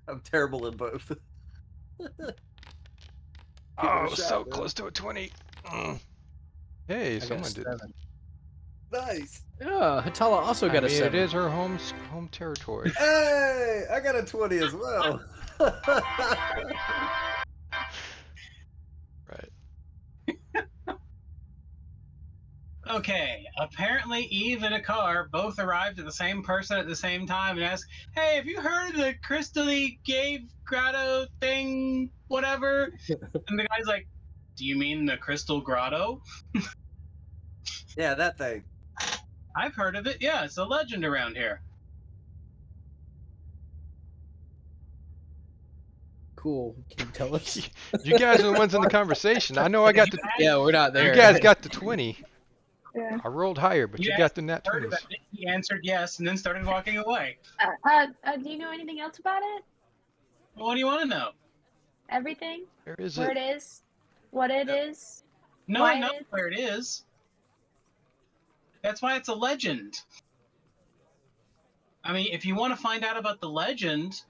I'm terrible in both. Oh, shot, so man. close to a 20. Hey, I got someone did. 7. Nice. Yeah, Hetala also got I a mean, 7. it is her home territory. Hey, I got a 20 as well. Right. Okay. Apparently, Eve and Akar both arrived at the same person at the same time and asked, "Hey, have you heard of the crystally cave grotto thing? Whatever." And the guy's like, "Do you mean the crystal grotto?" Yeah, that thing. I've heard of it. Yeah, it's a legend around here. Cool. Can you tell us? You guys are the ones in the conversation. I know I got the. Yeah, we're not there. You guys got the 20. Yeah. I rolled higher, but you got the nat Heard 20s. about it. He answered yes and then started walking away. Do you know anything else about it? Well, what do you want to know? Everything? Where is Where it? it is? What it is? No, Why I know it is? where it is. That's why it's a legend. I mean, if you want to find out about the legend,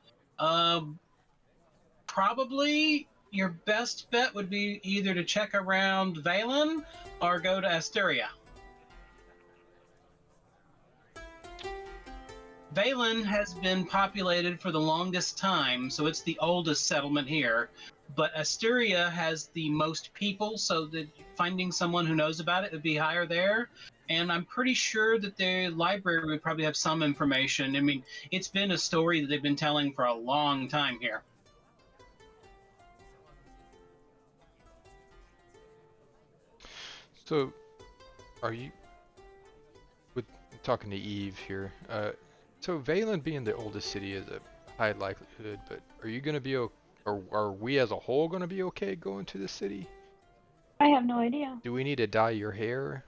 probably your best bet would be either to check around Valen or go to Asteria. Valen has been populated for the longest time, so it's the oldest settlement here. But Asteria has the most people, so that finding someone who knows about it would be higher there. And I'm pretty sure that the library would probably have some information. I mean, it's been a story that they've been telling for a long time here. So, are you with talking to Eve here? So Valen being the oldest city is a high likelihood, but are you gonna be or are we as a whole gonna be okay going to the city? I have no idea. Do we need to dye your hair?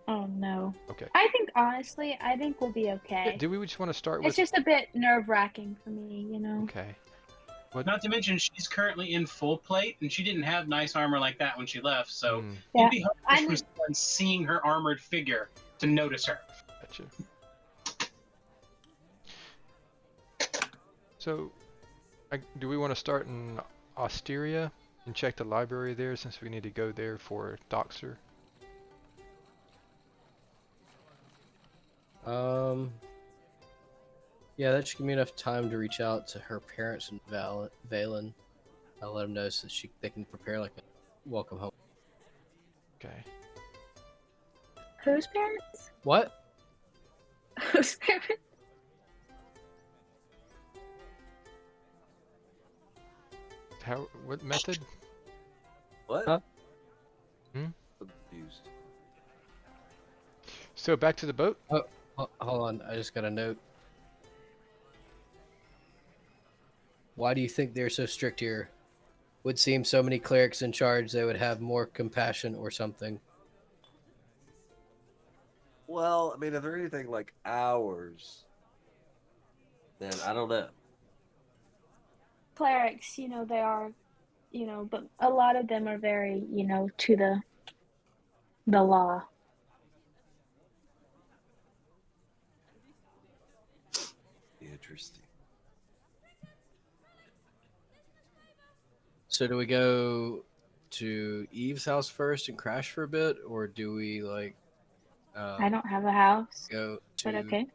Oh no. Okay. I think honestly, I think we'll be okay. Do we just want to start It's with? just a bit nerve-wracking for me, you know. Okay. Not to mention, she's currently in full plate, and she didn't have nice armor like that when she left, so Yeah, it'd be hard I'm- for someone seeing her armored figure to notice her. Gotcha. So, do we want to start in Osteria and check the library there since we need to go there for Doxor? Yeah, that should give me enough time to reach out to her parents in Valen. I'll let them know so they can prepare like a welcome home. Okay. Whose parents? What? Whose parents? What method? What? Huh? Confused. So back to the boat. Oh, hold on. I just got a note. Why do you think they're so strict here? Would seem so many clerics in charge, they would have more compassion or something. Well, I mean, if they're anything like ours, then I don't know. Clerics, they are, but a lot of them are very, to the law. Interesting. So do we go to Eve's house first and crash for a bit, or do we I don't have a house, go but to? okay.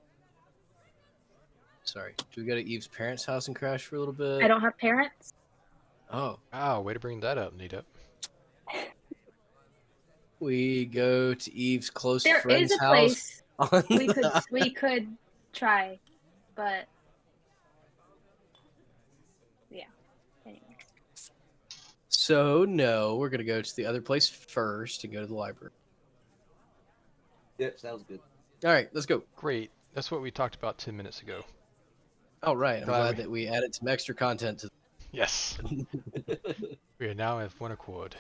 Sorry, do we go to Eve's parents' house and crash for a little bit? I don't have parents. Oh, Wow, way to bring that up, Nita. we go to Eve's close There friend's is a house. place On we could try, but yeah. Anyway. So no, we're gonna go to the other place first and go to the library. Yep, sounds good. All right, let's go. Great. That's what we talked about 10 minutes ago. All right, I'm Glad glad we- that we added some extra content to. Yes. We are now of one accord.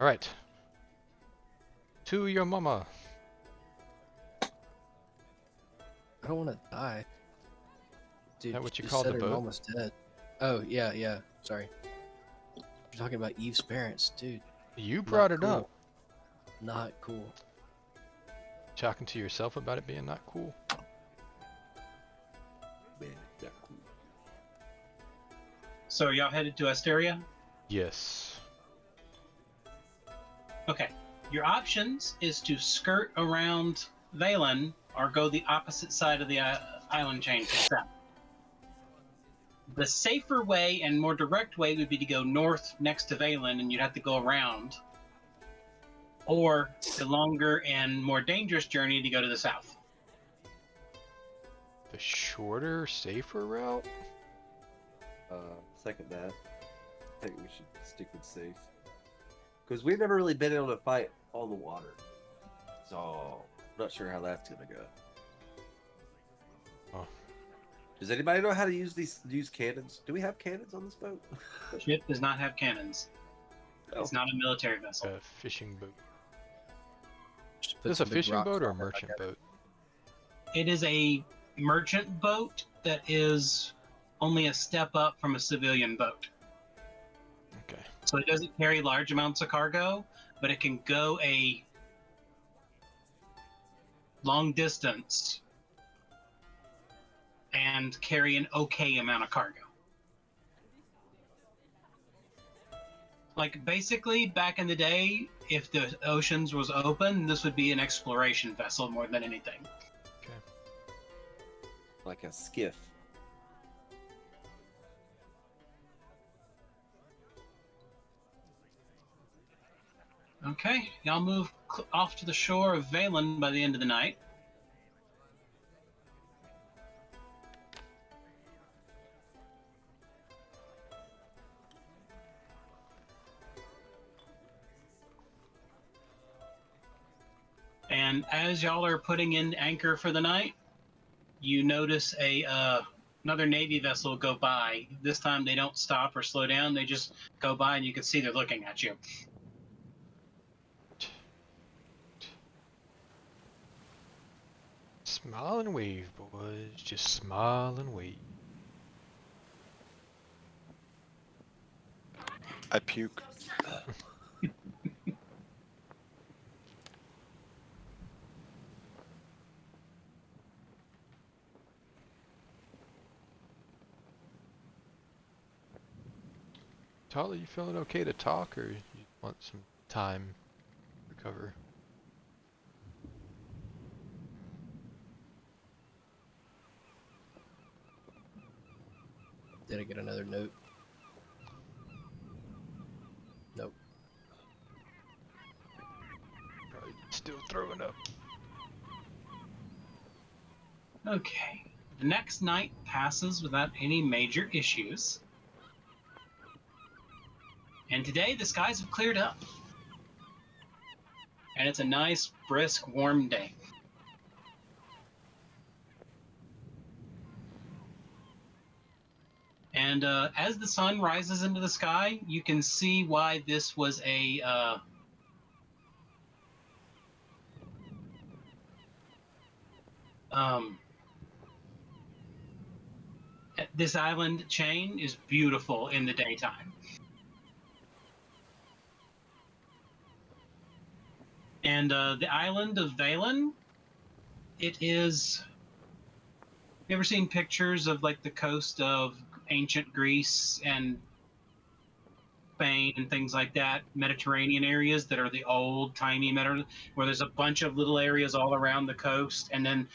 All right. To your mama. I don't want to die. Dude, That what you just called said the her boat? mom was dead. Oh yeah. Sorry. You're talking about Eve's parents, dude. You brought it cool. up. Not cool. Talking to yourself about it being not cool. Man, yeah, cool. So are y'all headed to Asteria? Yes. Okay. Your options is to skirt around Valen or go the opposite side of the island chain to the south. The safer way and more direct way would be to go north next to Valen, and you'd have to go around. Or the longer and more dangerous journey to go to the south. The shorter, safer route? Second that. I think we should stick with safe. Because we've never really been able to fight on the water. So, I'm not sure how that's going to go. Oh. Does anybody know how to use cannons? Do we have cannons on this boat? The ship does not have cannons. No. It's not a military vessel. A fishing boat. Just put Is this a some big fishing rocks boat or a on it, I merchant guess. boat? It is a merchant boat that is only a step up from a civilian boat. Okay. So it doesn't carry large amounts of cargo, but it can go a long distance and carry an okay amount of cargo. Like, basically, back in the day, if the oceans was open, this would be an exploration vessel more than anything. Like a skiff. Okay, y'all move off to the shore of Valen by the end of the night. And as y'all are putting in anchor for the night, you notice another Navy vessel go by. This time they don't stop or slow down, they just go by and you can see they're looking at you. Smile and wave, boys. Just smile and wave. I puke. Tala, you feeling okay to talk, or you want some time to recover? Did I get another note? Nope. Probably still throwing up. Okay. The next night passes without any major issues. And today the skies have cleared up. and it's a nice, brisk, warm day. And as the sun rises into the sky, you can see why this was this island chain is beautiful in the daytime. And the island of Valen, it is. You ever seen pictures of like the coast of ancient Greece and Spain and things like that, Mediterranean areas that are the old timey where there's a bunch of little areas all around the coast, and then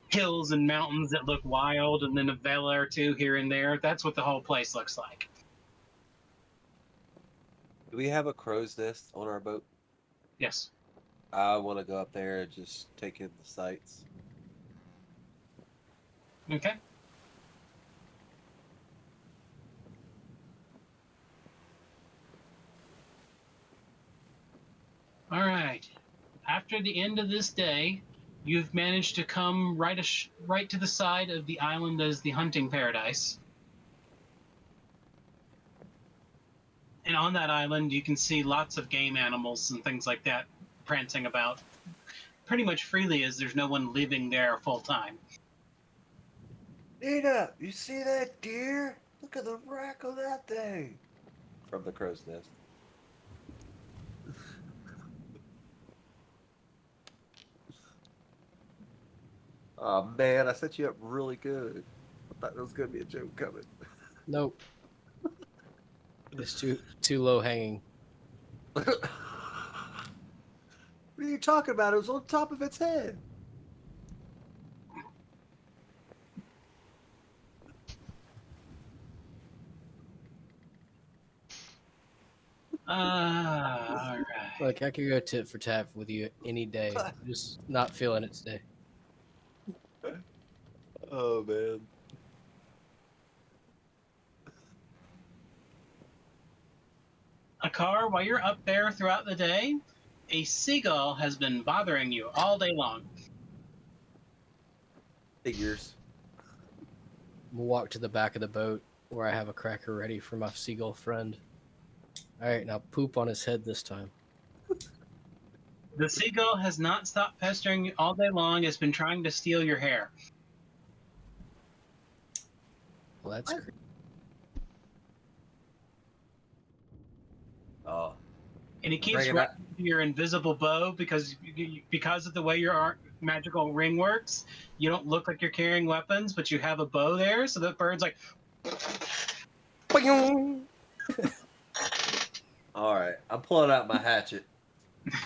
hills and mountains that look wild, and then a villa or two here and there. That's what the whole place looks like. Do we have a crow's nest on our boat? Yes. I want to go up there and just take in the sights. Okay. All right. After the end of this day, you've managed to come right to the side of the island as the hunting paradise. And on that island, you can see lots of game animals and things like that prancing about pretty much freely, as there's no one living there full time. Nina, you see that deer? Look at the rack on that thing. From the crow's nest. Oh man, I set you up really good. I thought there was gonna be a joke coming. Nope. It's too low hanging. What are you talking about? It was on top of its head. All right. Look, I could go tit for tat with you any day. I'm just not feeling it today. Oh man. Akar, while you're up there throughout the day, a seagull has been bothering you all day long. Figures. We'll walk to the back of the boat where I have a cracker ready for my seagull friend. All right, now poop on his head this time. The seagull has not stopped pestering you all day long. It's been trying to steal your hair. Well, that's creepy. Oh. And he keeps Bring it running up. to your invisible bow because of the way your magical ring works. You don't look like you're carrying weapons, but you have a bow there, so the bird's like. All right, I'm pulling out my hatchet.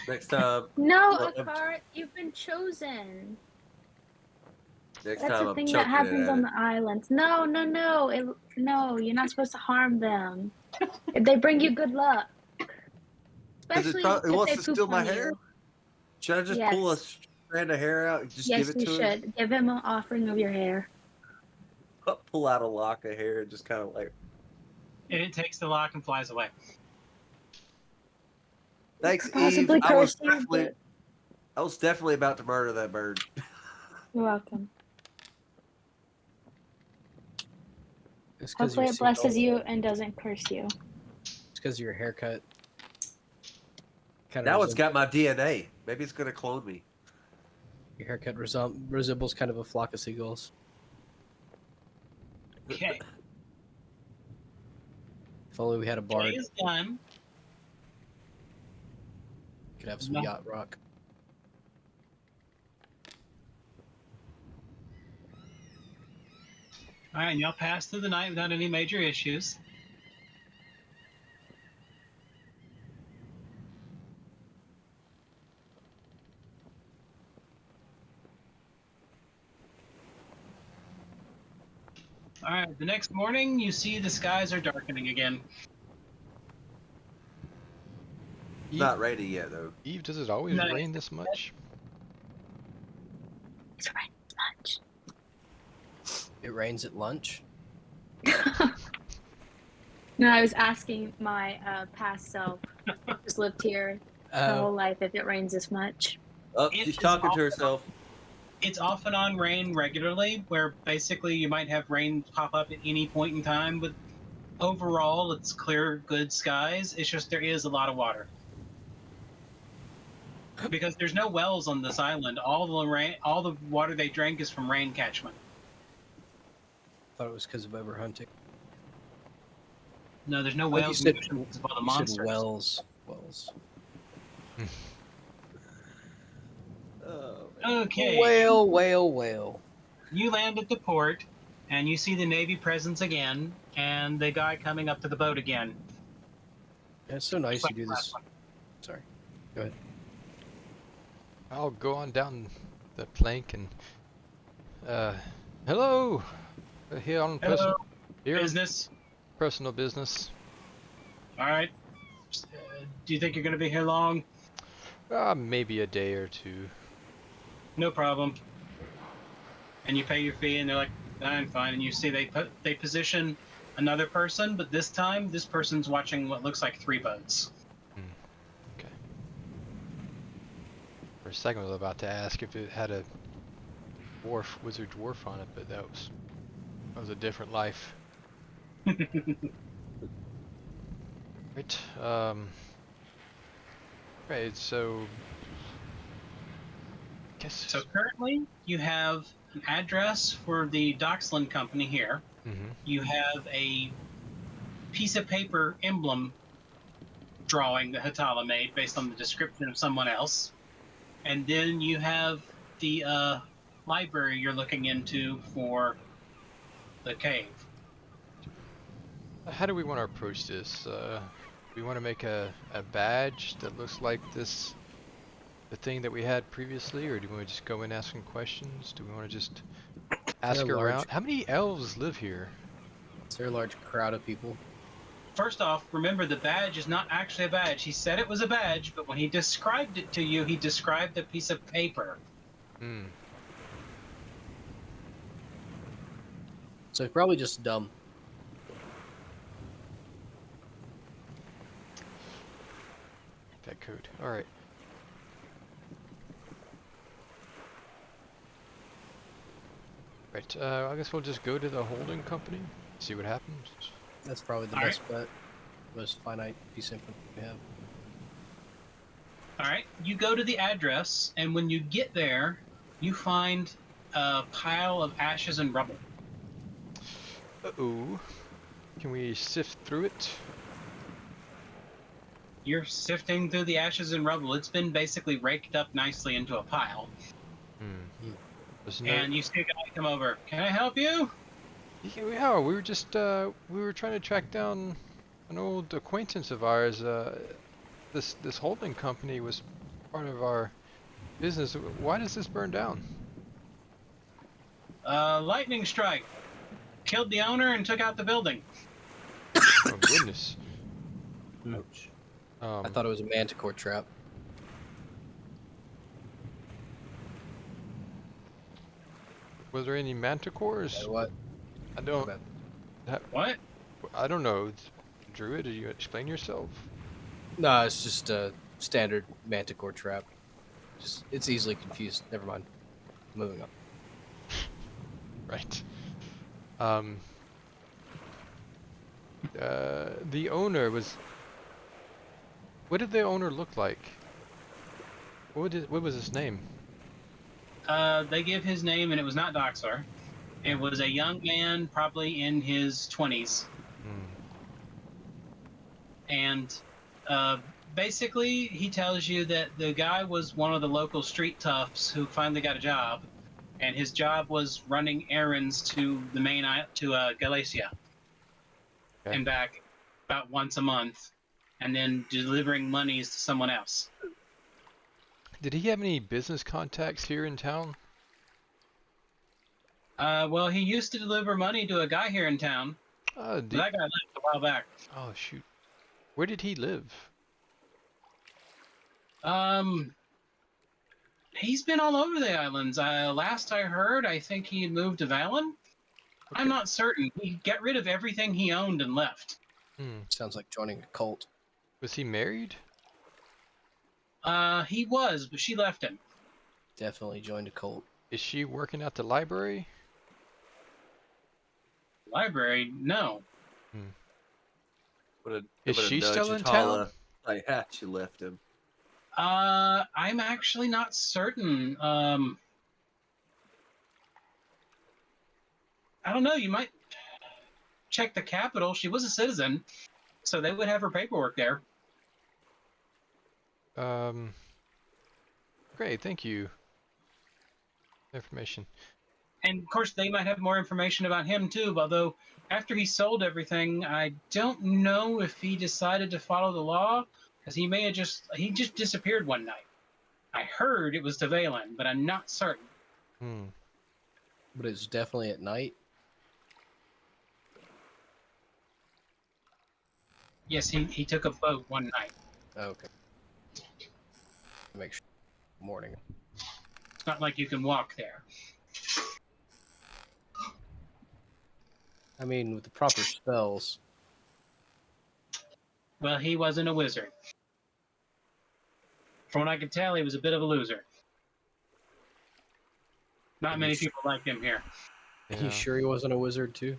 Next time. No, Well, Akar, you've been chosen. Next That's time a I'm thing that choking happens it on at the islands. No, you're not supposed to harm them. They bring you good luck. it. Especially It if wants they to poop steal my on hair? you. Should I just Yes. pull a strand of hair out and just Yes, give it you to him? should. Give him an offering of your hair. Pull out a lock of hair and just kind of like. And it takes the lock and flies away. Thanks, Possibly Eve. curse you, but I was definitely about to murder that bird. you're welcome. It's because Hopefully it blesses you and doesn't curse you. It's because your haircut. Kind Now of it's got my DNA. Maybe it's gonna clone me. your haircut resembles kind of a flock of seagulls. Okay. If only we had a Day bard, is done. could have some No. yacht rock. All right, and y'all pass through the night without any major issues. All right, the next morning, you see the skies are darkening again. Eve, Not ready yet though. Eve, does it always Nice. rain this much? It's right much. It rains at lunch. No, I was asking my past self, who's lived here her whole life if it rains this much. Oh, It she's is talking to awful. herself. It's off and on rain regularly, where basically you might have rain pop up at any point in time, but overall it's clear, good skies. It's just there is a lot of water. Because there's no wells on this island. All the water they drink is from rain catchment. Thought it was because of overhunting. No, there's no Oh, you whales in the said, ocean because of all the you said monsters. wells. Wells. Oh, Okay, Whale. you land at the port, and you see the Navy presence again, and the guy coming up to the boat again. Yeah, it's so nice Just you do like the last this. one. Sorry. Go ahead. I'll go on down the plank and hello. Here on Hello, here on business. personal business. All right. Do you think you're going to be here long? Maybe a day or two. No problem. And you pay your fee, and they're like, "I'm fine." And you see they position another person, but this time this person's watching what looks like 3 boats. Okay. For a second, I was about to ask if it had a wizard dwarf on it, but that was a different life. Right. Right. So. Guess. So currently, you have an address for the Doxland company here. Mm-hmm. You have a piece of paper emblem drawing that Hetala made based on the description of someone else. And then you have the library you're looking into for the cave. How do we want to approach this? We want to make a badge that looks like the thing that we had previously, or do we want to just go in asking questions? Do we want to just ask They're around? large. How many elves live here? Is there a large crowd of people? First off, remember the badge is not actually a badge. He said it was a badge, but when he described it to you, he described a piece of paper. Hmm. So probably just dumb. That code. All right. Right. I guess we'll just go to the holding company, see what happens. That's probably the All best bet. Most finite piece of information we have. All right, you go to the address, and when you get there, you find a pile of ashes and rubble. Uh-oh. Can we sift through it? You're sifting through the ashes and rubble. It's been basically raked up nicely into a pile. There's no. And you see a guy come over. Can I help you? Yeah, we were just we were trying to track down an old acquaintance of ours. This holding company was part of our business. Why does this burn down? Lightning strike. Killed the owner and took out the building. Oh goodness. ouch. I thought it was a manticore trap. Was there any manticores? You know what? I don't. What? I don't know. Druid, did you explain yourself? No, it's just a standard manticore trap. It's easily confused. Never mind. Moving on. Right. The owner was. What did the owner look like? What was his name? They give his name, and it was not Doxor. It was a young man, probably in his 20s. And basically, he tells you that the guy was one of the local street toughs who finally got a job, and his job was running errands to the main to Galicia Okay. and back about once a month, and then delivering monies to someone else. Did he have any business contacts here in town? Well, he used to deliver money to a guy here in town, but that guy left a while back. Oh shoot. Where did he live? He's been all over the islands. Last I heard, I think he had moved to Valen. Okay. I'm not certain. He got rid of everything he owned and left. Sounds like joining a cult. Was he married? He was, but she left him. Definitely joined a cult. Is she working at the library? Library? No. Is she nudge still in town? Hetala, like, she left him. I'm actually not certain. I don't know. You might check the Capitol. She was a citizen, so they would have her paperwork there. Great, thank you. Information. And of course, they might have more information about him too. Although after he sold everything, I don't know if he decided to follow the law, because he just disappeared one night. I heard it was to Valen, but I'm not certain. But it's definitely at night. Yes, he took a boat one night. Okay. Make sure morning. It's not like you can walk there. I mean, with the proper spells. Well, he wasn't a wizard. From what I can tell, he was a bit of a loser. Not many people like him here. Are you sure he wasn't a wizard too?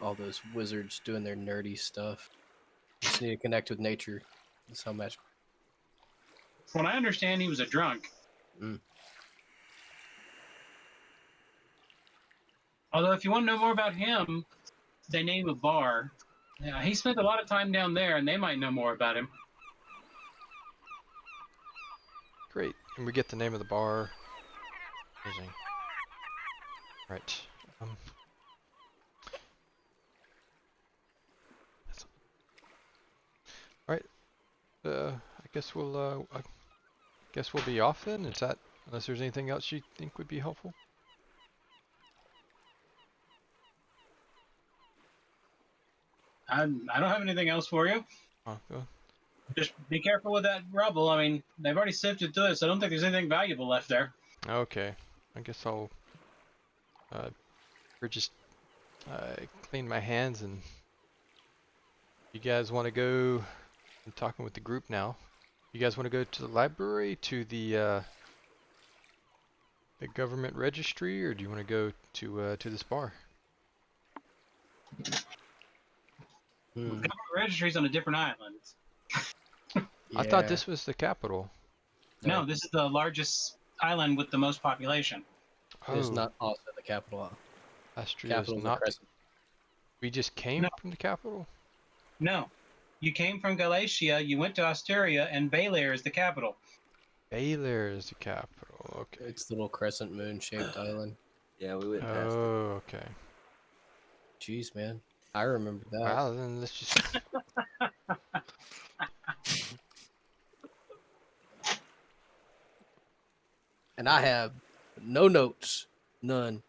All those wizards doing their nerdy stuff. Just need to connect with nature. That's how magic. From what I understand, he was a drunk. Although, if you want to know more about him, they name a bar. Yeah, he spent a lot of time down there, and they might know more about him. Great. And we get the name of the bar. Amazing. Right. Alright. I guess we'll be off then. Is that, unless there's anything else you think would be helpful? I don't have anything else for you. Well, Just be careful with that rubble. I mean, they've already sifted through it, so I don't think there's anything valuable left there. okay. I guess I'll just clean my hands, and you guys want to go? I'm talking with the group now. You guys want to go to the library, to the government registry, or do you want to go to this bar? Government registry's on a different island. I thought this was the capital. No, this is the largest island with the most population. It's not also the capital. Astria is not. We just came from the capital? No. You came from Galatia, you went to Asturia, and Belair is the capital. Belair is the capital, okay. It's the little crescent moon-shaped island. Yeah, we went past it. Oh, okay. Jeez, man. I remember that. Wow, then let's just... And I have no notes. None.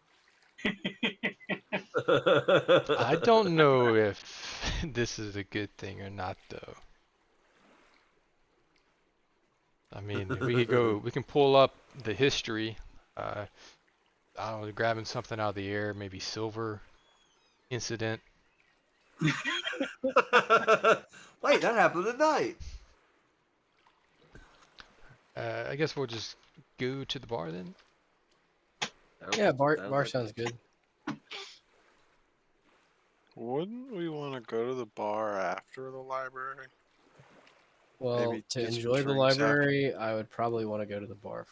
I don't know if this is a good thing or not, though. I mean, we can pull up the history. I don't know, grabbing something out of the air, maybe silver incident. Wait, that happened at night. I guess we'll just go to the bar then. Yeah, bar sounds good. Wouldn't we want to go to the bar after the library? Well, Maybe to get some enjoy the drinks library, I would probably want to go to the bar.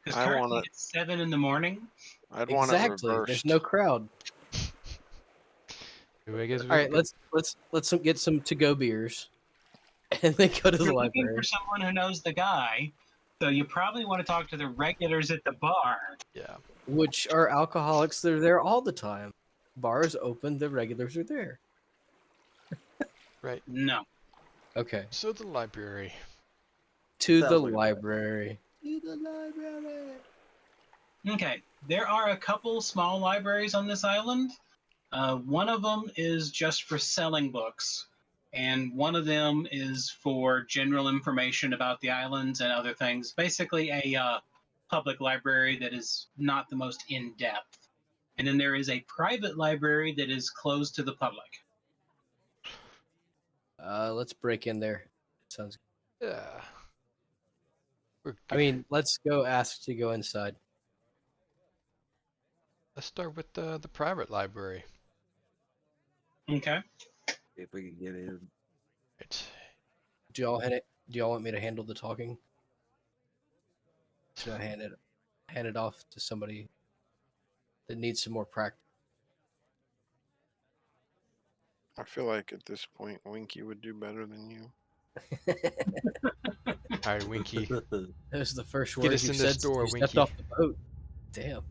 Because I currently wanna- it's 7 in the morning. I'd want it Exactly. reversed. There's no crowd. I guess All right, let's get some to-go beers, and then go to the You're looking library. for someone who knows the guy, so you probably want to talk to the regulars at the bar. Yeah. Which are alcoholics. They're there all the time. Bars open. The regulars are there. Right. No. Okay. So the library. To Sounds the like a plan. library. To the library. Okay. There are a couple small libraries on this island. One of them is just for selling books, and one of them is for general information about the islands and other things. Basically, a public library that is not the most in-depth. And then there is a private library that is closed to the public. Let's break in there. Sounds good. Yeah. I mean, let's go ask to go inside. Let's start with the private library. Okay. If we can get in. Right. Do y'all want me to handle the talking? Should I hand it off to somebody that needs some more practice? I feel like at this point, Winky would do better than you. All right, Winky. Those are the first Get words us you in this said since door, you stepped Winky. off the boat. Damn.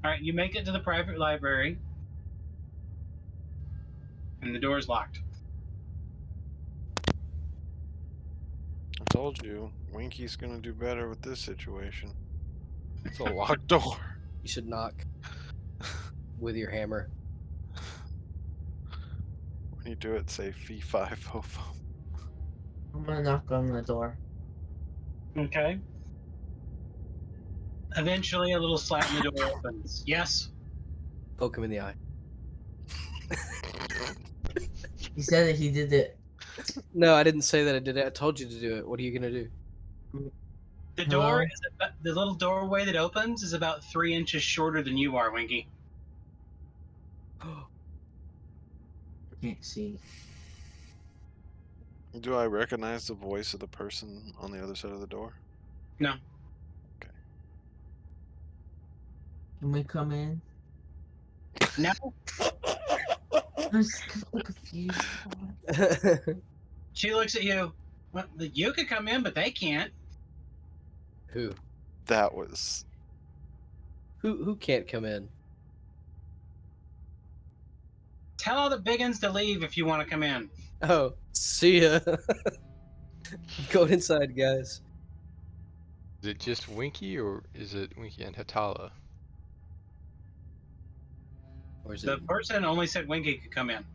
All right, you make it to the private library, and the door is locked. I told you, Winky's gonna do better with this situation. It's a locked door. You should knock with your hammer. When you do it, say fee fi fo fo. I'm gonna knock on the door. Okay. Eventually, a little slat in the door opens. Yes. Poke him in the eye. He said that he did it. No, I didn't say that I did it. I told you to do it. What are you gonna do? The Hello? door is the little doorway that opens is about 3 inches shorter than you are, Winky. Can't see. Do I recognize the voice of the person on the other side of the door? No. Can we come in? No. I'm so confused. She looks at you. Well, you could come in, but they can't. Who? That was. Who can't come in? Tell all the biggins to leave if you want to come in. Oh, see ya. Going inside, guys. Is it just Winky, or is it Winky and Hetala? Or is The it? person only said Winky could come in.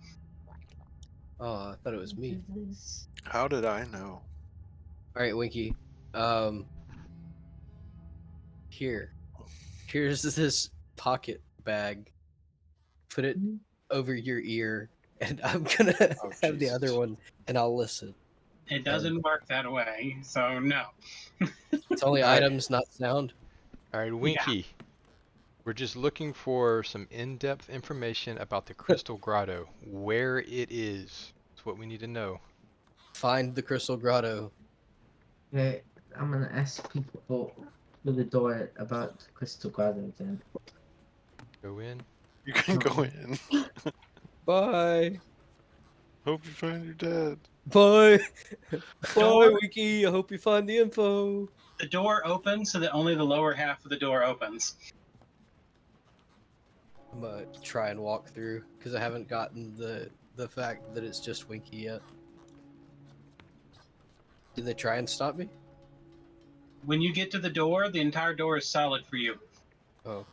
Oh, I thought it was me. How did I know? All right, Winky. Here's this pocket bag. Put it over your ear, and I'm gonna Oh, have the other Jesus. one, and I'll listen. It doesn't work that way, so no. It's only All right. items, not sound. All right, Winky. We're just looking for some in-depth information about the Crystal Grotto. Where it is. That's what we need to know. Find the Crystal Grotto. Okay, I'm gonna ask people through the door about the Crystal Grotto then. Go in. You can go in. Bye. Hope you find your dad. Bye. Bye, Door- Winky. I hope you find the info. The door opens so that only the lower half of the door opens. I'm gonna try and walk through because I haven't gotten the fact that it's just Winky yet. Did they try and stop me? When you get to the door, the entire door is solid for you. Oh,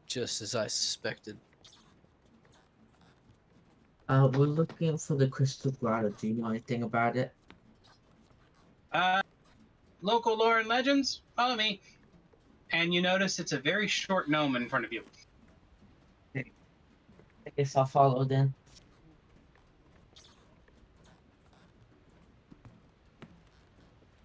just as I suspected. We're looking for the Crystal Grotto. Do you know anything about it? Local lore and legends, follow me. And you notice it's a very short gnome in front of you. I guess I'll follow then.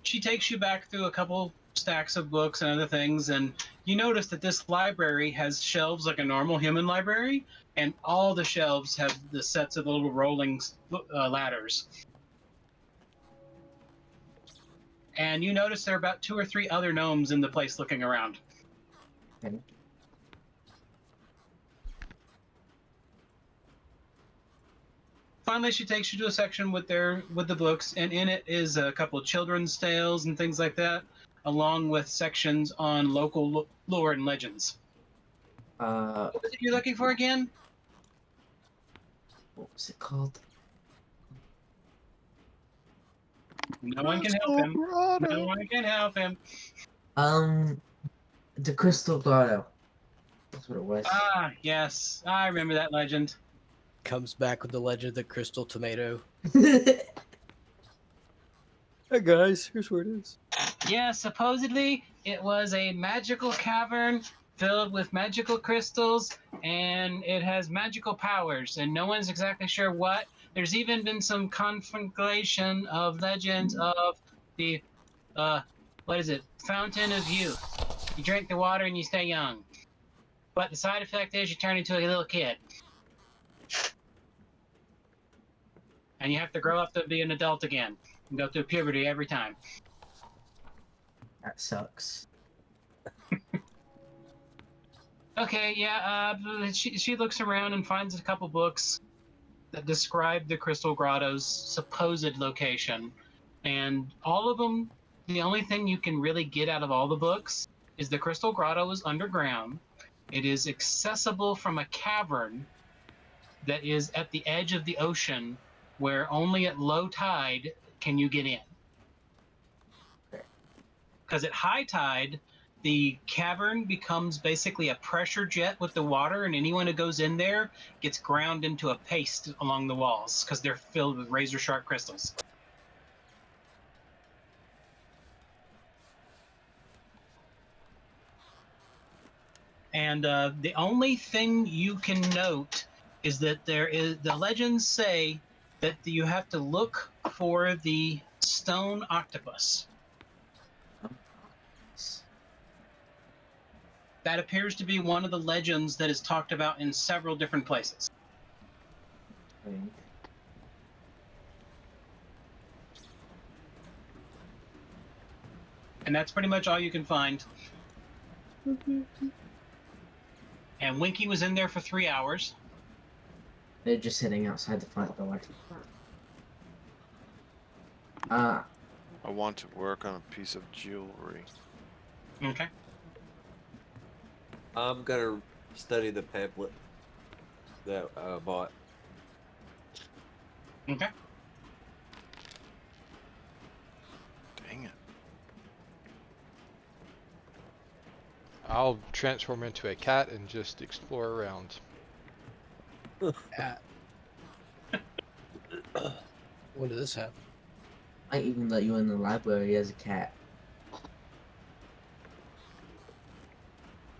She takes you back through a couple stacks of books and other things, and you notice that this library has shelves like a normal human library, and all the shelves have the sets of little rolling ladders. And you notice there are about 2 or 3 other gnomes in the place looking around. Okay. Finally, she takes you to a section with the books, and in it is a couple of children's tales and things like that, along with sections on local lore and legends. What was it you're looking for again? What was it called? No one can help him. No one can help him. The Crystal Grotto. That's what it was. Ah, yes, I remember that legend. Comes back with the legend of the crystal tomato. That's Hey guys, here's where it is. Yeah, supposedly it was a magical cavern filled with magical crystals, and it has magical powers, and no one's exactly sure what. There's even been some conflagration of legends of the, what is it, Fountain of Youth. You drink the water and you stay young. But the side effect is you turn into a little kid. And you have to grow up to be an adult again and go through puberty every time. That sucks. Okay, yeah, she looks around and finds a couple books that describe the Crystal Grotto's supposed location. And all of them, the only thing you can really get out of all the books is the Crystal Grotto is underground. It is accessible from a cavern that is at the edge of the ocean where only at low tide can you get in. Because at high tide, the cavern becomes basically a pressure jet with the water, and anyone who goes in there gets ground into a paste along the walls because they're filled with razor sharp crystals. And the only thing you can note is that the legends say that you have to look for the stone octopus. That appears to be one of the legends that is talked about in several different places. And that's pretty much all you can find. And Winky was in there for 3 hours. They're just sitting outside the front door. I want to work on a piece of jewelry. Okay. I'm gonna study the pamphlet that I bought. Okay. Dang it. I'll transform into a cat and just explore around. Cat. When did this happen? I even let you in the library as a cat.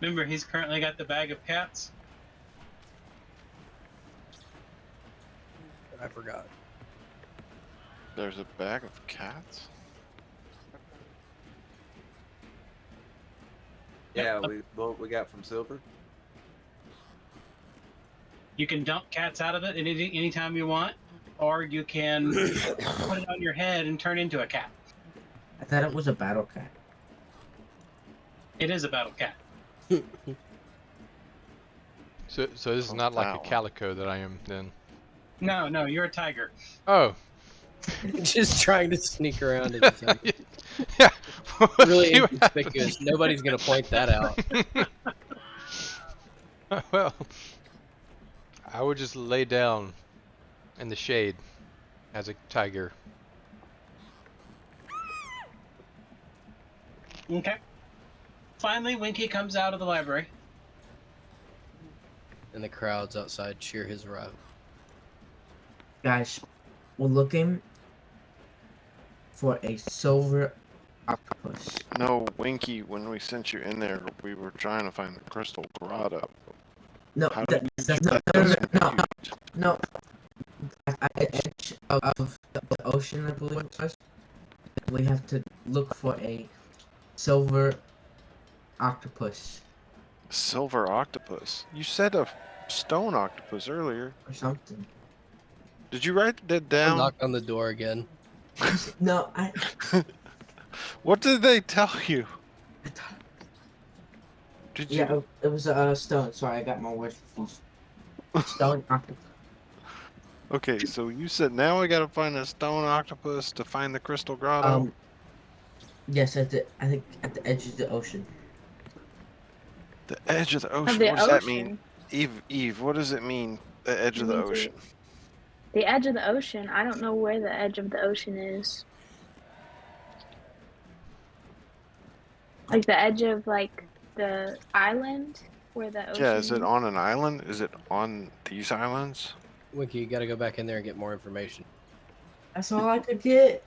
Remember, he's currently got the bag of cats. I forgot. There's a bag of cats? Yeah, we got from Silver. You can dump cats out of it anytime you want, or you can put it on your head and turn into a cat. I thought it was a battle cat. It is a battle cat. So this is not like a calico that I am then. No, you're a tiger. Oh. Just trying to sneak around in the time. Yeah. Really inconspicuous. Nobody's gonna point that out. Well, I would just lay down in the shade as a tiger. Okay. Finally, Winky comes out of the library. And the crowds outside cheer his arrival. Guys, we're looking for a silver octopus. No, Winky, when we sent you in there, we were trying to find the Crystal Grotto. No, How did you that's get no. At the edge of the ocean, I believe it was. We have to look for a silver octopus Silver octopus? You said a stone octopus earlier. or something. Did you write that I'll down? knock on the door again. No, What did they tell you? I thought, Did you? yeah, it was a stone. Sorry, I got my words confused. Stone octopus. Okay, so you said now we gotta find a stone octopus to find the Crystal Grotto? Yes, I think at the edge of the ocean. The edge of the ocean? Of the What does that mean? ocean. Eve, what does it mean? The edge of the means ocean. The edge of the ocean. I don't know where the edge of the ocean is. Like the edge of like the island where the ocean. Yeah, is it on an island? Is it on these islands? Winky, you gotta go back in there and get more information. That's all I could get.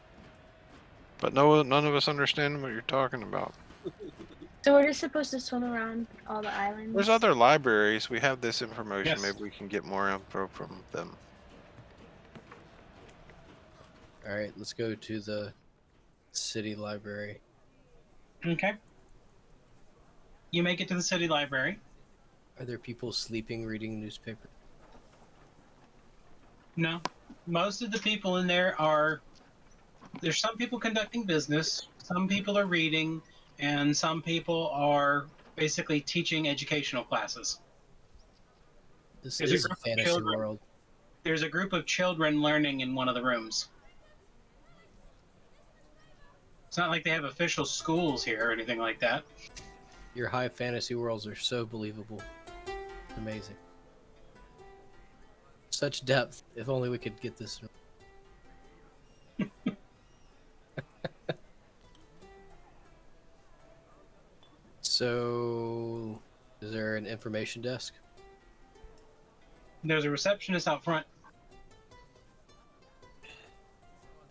But no, none of us understand what you're talking about. So we're just supposed to swim around all the islands? There's other libraries. We have this information. Yes. Maybe we can get more info from them. All right, let's go to the city library. Okay. You make it to the city library. Are there people sleeping reading newspaper? No. Most of the people in there there's some people conducting business, some people are reading, and some people are basically teaching educational classes. This There's a is a group of fantasy children. world. There's a group of children learning in one of the rooms. It's not like they have official schools here or anything like that. Your high fantasy worlds are so believable. Amazing. Such depth. If only we could get this. So, is there an information desk? There's a receptionist out front.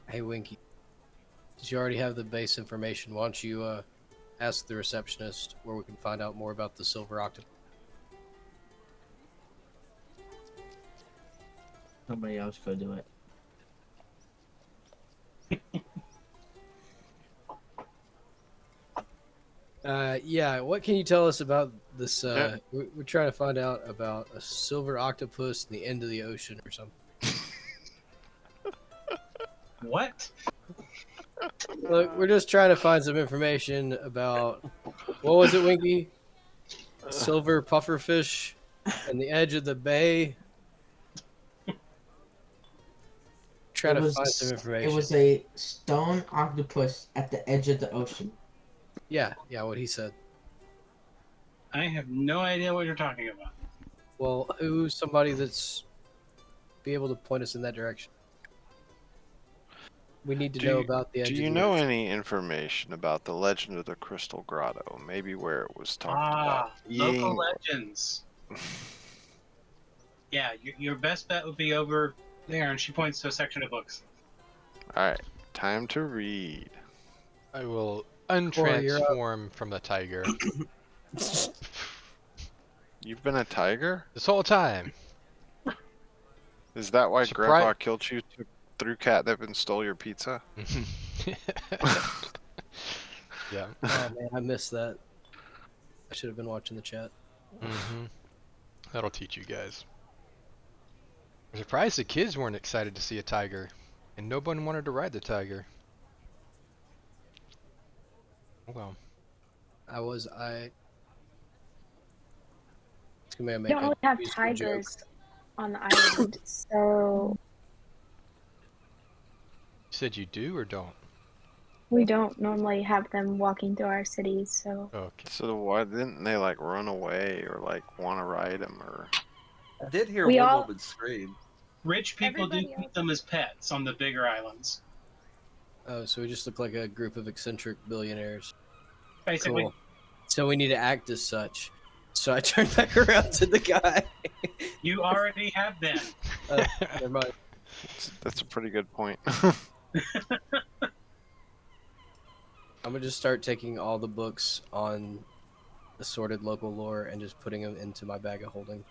Hey, Winky. Did you already have the base information? Why don't you ask the receptionist where we can find out more about the silver octopus? Somebody else go do it. Yeah, what can you tell us about this? We're trying to find out about a silver octopus in the end of the ocean or something. What? Look, we're just trying to find some information about, what was it, Winky? Silver pufferfish and the edge of the bay. Trying to find some information. It was a stone octopus at the edge of the ocean. Yeah, what he said. I have no idea what you're talking about. Well, who's somebody that's be able to point us in that direction? We need to know about the edge Do of you the know ocean. any information about the legend of the Crystal Grotto? Maybe where it was talked about. Local legends. Yeah, your best bet would be over there, and she points to a section of books. Alright, time to read. I will Corey, you're up. untransform from the tiger. You've been a tiger? This whole time. Is that why Surprise- Grandpa killed you, threw catnip, and stole your pizza? Yeah. Oh man, I missed that. I should have been watching the chat. Mm-hmm. That'll teach you guys. I'm surprised the kids weren't excited to see a tiger, and no one wanted to ride the tiger. Oh well. It's gonna We make don't a really have useful tigers joke. on the island, so You said you do or don't? we don't normally have them walking through our cities, so Okay. So why didn't they like run away or like want to ride him or? I did hear We one all- woman scream. Rich people do Everybody keep else- them as pets on the bigger islands. Oh, so we just look like a group of eccentric billionaires. Basically, Cool. So we need to act as such. So I turned back around to the guy. you already have them. Never mind. That's a pretty good point. I'm gonna just start taking all the books on assorted local lore and just putting them into my bag of holding.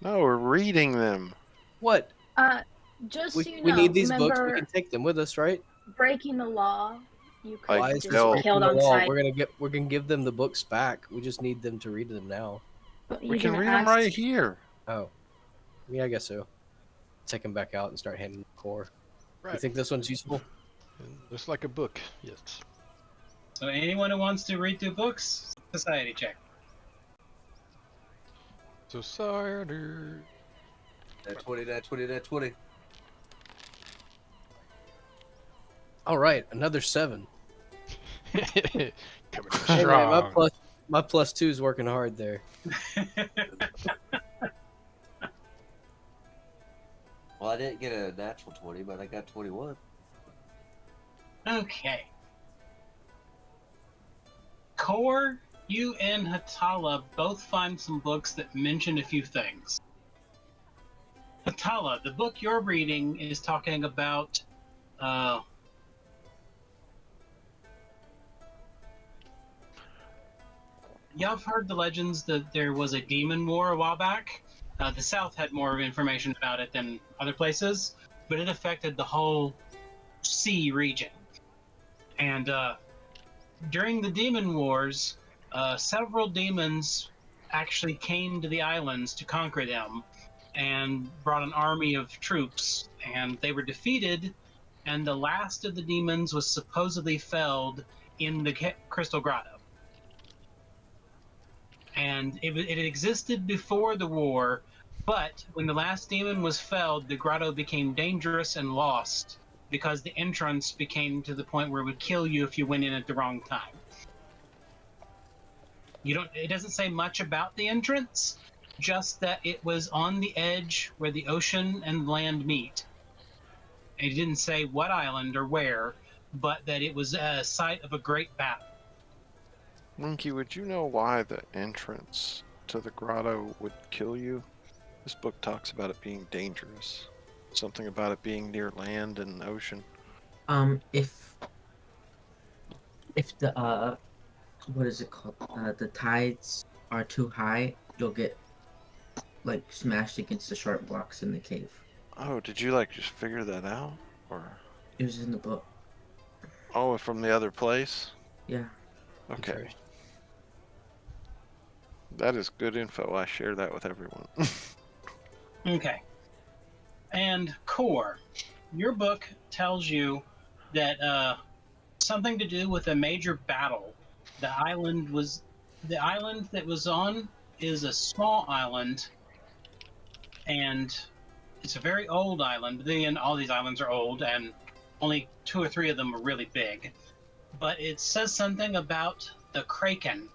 No, we're reading them. What? just We, so you know, we need these books. remember We can take them with us, right? breaking the law, you could Like, Why is just this they'll- be breaking killed the on law? sight. We're gonna give them the books back. We just need them to read them now. But We you can didn't read them ask- right here. Oh, yeah, I guess so. Take them back out and start handing them the core. You Right. think this one's useful? Looks like a book. Yes. So anyone who wants to read through books, society check. So cider. That 20, that 20, that 20. All right, another 7. Coming in Hey, man, strong. my plus 2 is working hard there. Well, I didn't get a natural 20, but I got 21. Okay. Core, you and Hetala both find some books that mention a few things. Hetala, the book you're reading is talking about y'all have heard the legends that there was a demon war a while back. The South had more information about it than other places, but it affected the whole sea region. And during the demon wars, several demons actually came to the islands to conquer them and brought an army of troops, and they were defeated, and the last of the demons was supposedly felled in the Crystal Grotto. And it existed before the war, but when the last demon was felled, the grotto became dangerous and lost because the entrance became to the point where it would kill you if you went in at the wrong time. It doesn't say much about the entrance, just that it was on the edge where the ocean and land meet. And it didn't say what island or where, but that it was a site of a great battle. Monkey, would you know why the entrance to the grotto would kill you? This book talks about it being dangerous. Something about it being near land and ocean. If the what is it called? The tides are too high, you'll get like smashed against the sharp blocks in the cave. Oh, did you like just figure that out? Or It was in the book. oh, from the other place? Yeah. Okay. That is good info. I share that with everyone. Okay. And Core, your book tells you that something to do with a major battle. The island that was on is a small island, and it's a very old island. Then all these islands are old, and only 2 or 3 of them are really big. But it says something about the Kraken.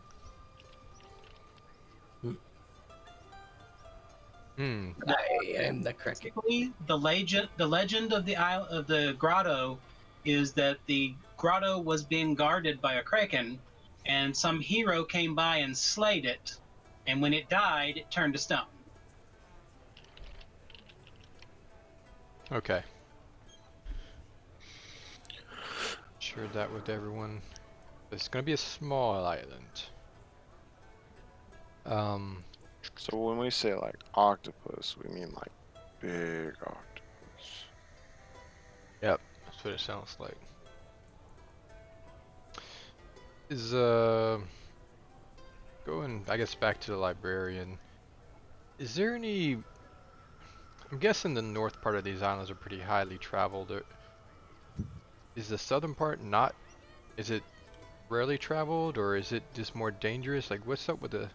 Hmm. I am the Kraken. Basically, the legend of the grotto is that the grotto was being guarded by a kraken, and some hero came by and slayed it, and when it died, it turned to stone. Okay. Shared that with everyone. It's gonna be a small island. So when we say like octopus, we mean like big octopus. Yep, that's what it sounds like. Is going, I guess, back to the librarian. Is there any? I'm guessing the north part of these islands are pretty highly traveled. Is the southern part not? Is it rarely traveled, or is it just more dangerous? Like, what's up with the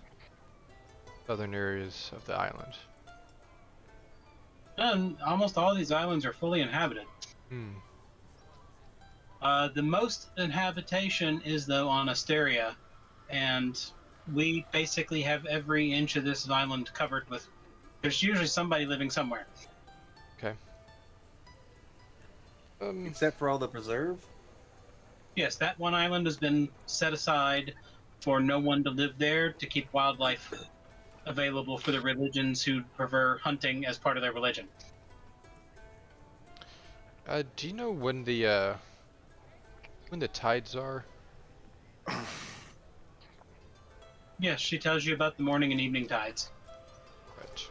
southern areas of the island? And almost all these islands are fully inhabited. Hmm. The most inhabitation is though on Asteria, and we basically have every inch of this island covered with. There's usually somebody living somewhere. Okay. Except for on the preserve? Yes, that one island has been set aside for no one to live there to keep wildlife available for the religions who prefer hunting as part of their religion. Do you know when the tides are? Yes, she tells you about the morning and evening tides. Right.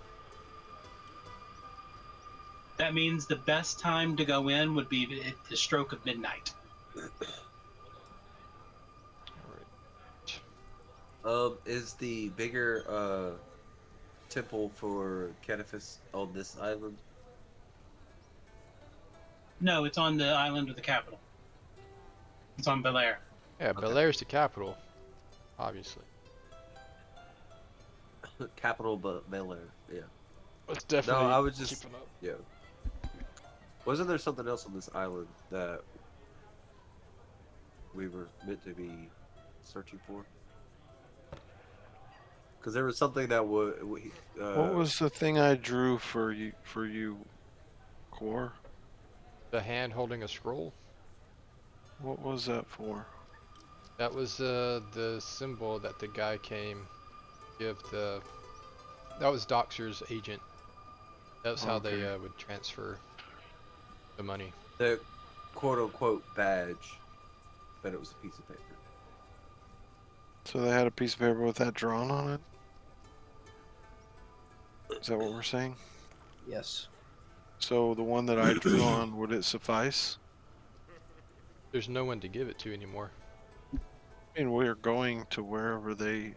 That means the best time to go in would be at the stroke of midnight. Alright. Is the bigger temple for Cataphys on this island? No, it's on the island of the capital. It's on Bel Air. Yeah, Okay. Bel Air's the capital, obviously. Capital, but Bel Air. Yeah. It's definitely. I was just- keeping up. Yeah. Wasn't there something else on this island that we were meant to be searching for? Because there was something that would. What was the thing I drew for you, Core? The hand holding a scroll. What was that for? That was the symbol that the guy came give the. That was Doxor's agent. That's how they Okay. would transfer the money. the quote unquote badge, but it was a piece of paper. So they had a piece of paper with that drawn on it? Is that what we're saying? Yes. So the one that I drew on, would it suffice? There's no one to give it to anymore. I mean, we're going to wherever they,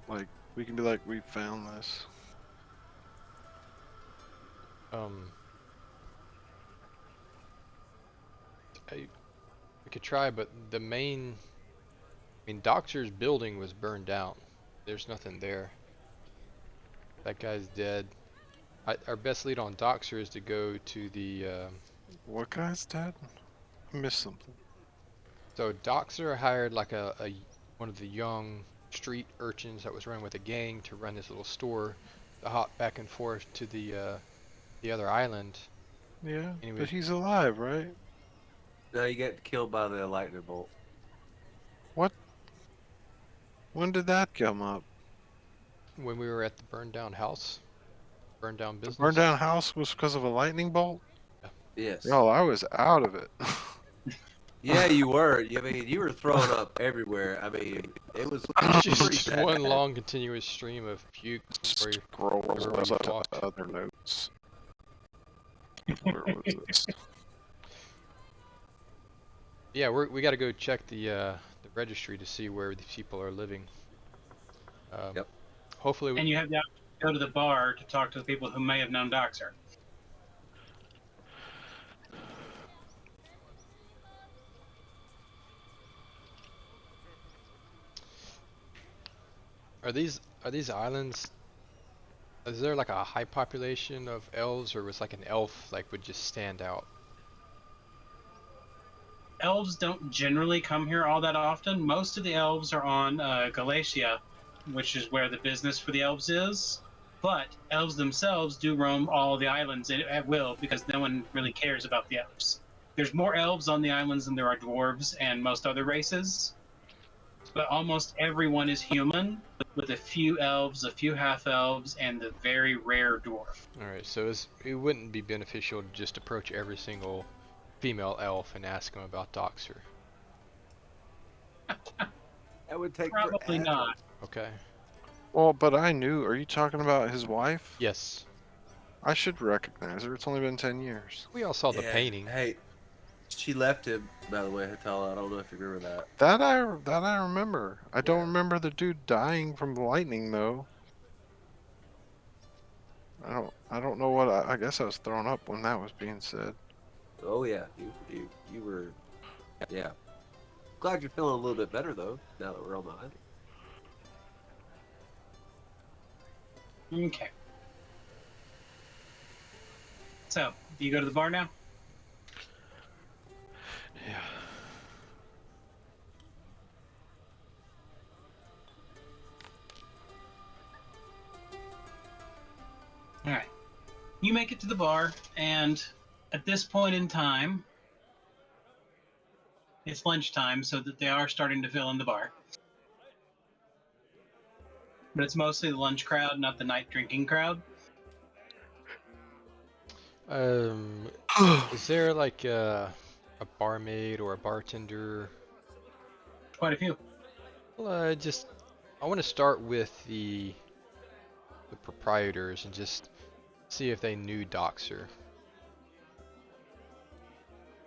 like, we can be like, we found this. We could try, but the main, I mean, Doxor's building was burned down. There's nothing there. That guy's dead. Our best lead on Doxor is to go to the, What guy's dead? I missed something. so Doxor hired like a one of the young street urchins that was running with a gang to run this little store to hop back and forth to the other island. Yeah, Anyway. but he's alive, right? No, you get killed by the lightning bolt. What? When did that come up? When we were at the burned down house, burned down The business. burned down house was because of a lightning bolt? Yes. Yo, I was out of it. Yeah, you were. I mean, you were throwing up everywhere. I mean, it was pretty Just bad. one long continuous stream of puke where Scrolls everywhere you up to walked. other notes. Where was this? Yeah, we got to go check the registry to see where these people are living. Yep. Hopefully, And you have the option to go to the bar to talk to the people who may have known Doxor. are these islands? Is there like a high population of elves, or was like an elf like would just stand out? Elves don't generally come here all that often. Most of the elves are on Galatia, which is where the business for the elves is. But elves themselves do roam all the islands at will because no one really cares about the elves. There's more elves on the islands than there are dwarves and most other races. But almost everyone is human, with a few elves, a few half-elves, and the very rare dwarf. Alright, so it wouldn't be beneficial to just approach every single female elf and ask them about Doxor. That would take Probably forever. not. Okay. Well, but I knew. Are you talking about his wife? Yes. I should recognize her. It's only been 10 years. We all saw the Yeah, painting. Hey, she left him, by the way, Hetala. I don't know if you remember that. That I remember. I don't remember the dude dying from the lightning though. I don't know what I guess I was thrown up when that was being said. Oh yeah, you were. Yeah. Glad you're feeling a little bit better though. Now that we're on the island. Okay. So, do you go to the bar now? Yeah. All right. You make it to the bar, and at this point in time, it's lunchtime, so that they are starting to fill in the bar. But it's mostly the lunch crowd, not the night drinking crowd. Is there like a barmaid or a bartender? Quite a few. Well, I want to start with the proprietors and just see if they knew Doxor.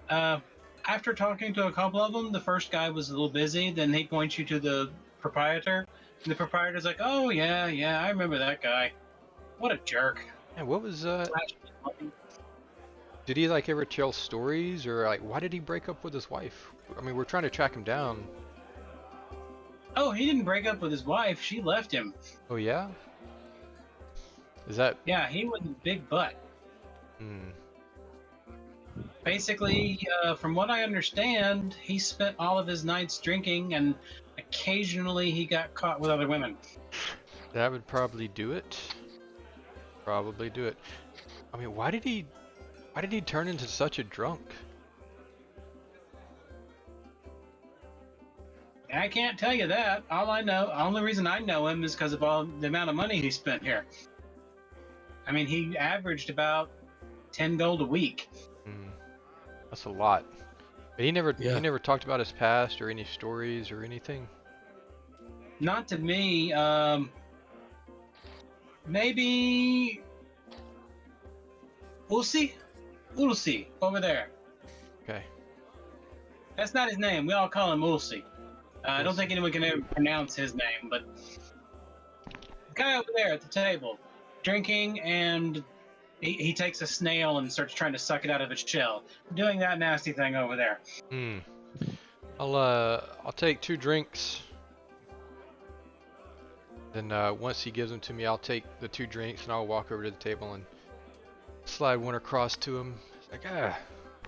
After talking to a couple of them, the first guy was a little busy. Then he points you to the proprietor. And the proprietor's like, "Oh yeah, I remember that guy. What a jerk." And what was did he like ever tell stories, or like why did he break up with his wife? I mean, we're trying to track him down. Oh, he didn't break up with his wife. She left him. Oh yeah? Is that Yeah, he was a big butt. Basically, from what I understand, he spent all of his nights drinking, and occasionally he got caught with other women. That would probably do it. Probably do it. I mean, why did he turn into such a drunk? I can't tell you that. Only reason I know him is because of all the amount of money he spent here. I mean, he averaged about 10 gold a week. That's a lot. But he never Yeah. talked about his past or any stories or anything. Not to me. Maybe Ulsi? Ulsi, over there. Okay. That's not his name. We all call him Ulsi. I don't think anyone can ever pronounce his name, but the guy over there at the table, drinking, and he takes a snail and starts trying to suck it out of its shell. Doing that nasty thing over there. Hmm. I'll take 2 drinks. Then once he gives them to me, I'll take the 2 drinks and I'll walk over to the table and slide one across to him. It's like,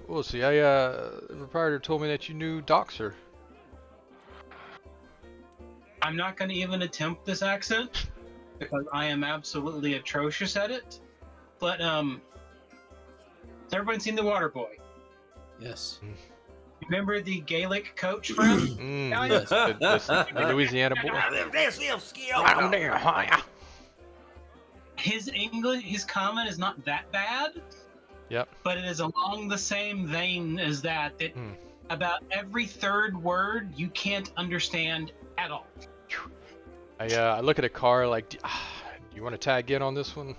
we'll see. The proprietor told me that you knew Doxor. I'm not going to even attempt this accent because I am absolutely atrocious at it. But everybody's seen The Water Boy. Yes. Remember the Gaelic coach friend? Yes, the Louisiana boy. His English, his comment is not that bad. Yep. But it is along the same vein as that. About every third word you can't understand at all. I look at a car like, do you want to tag in on this one?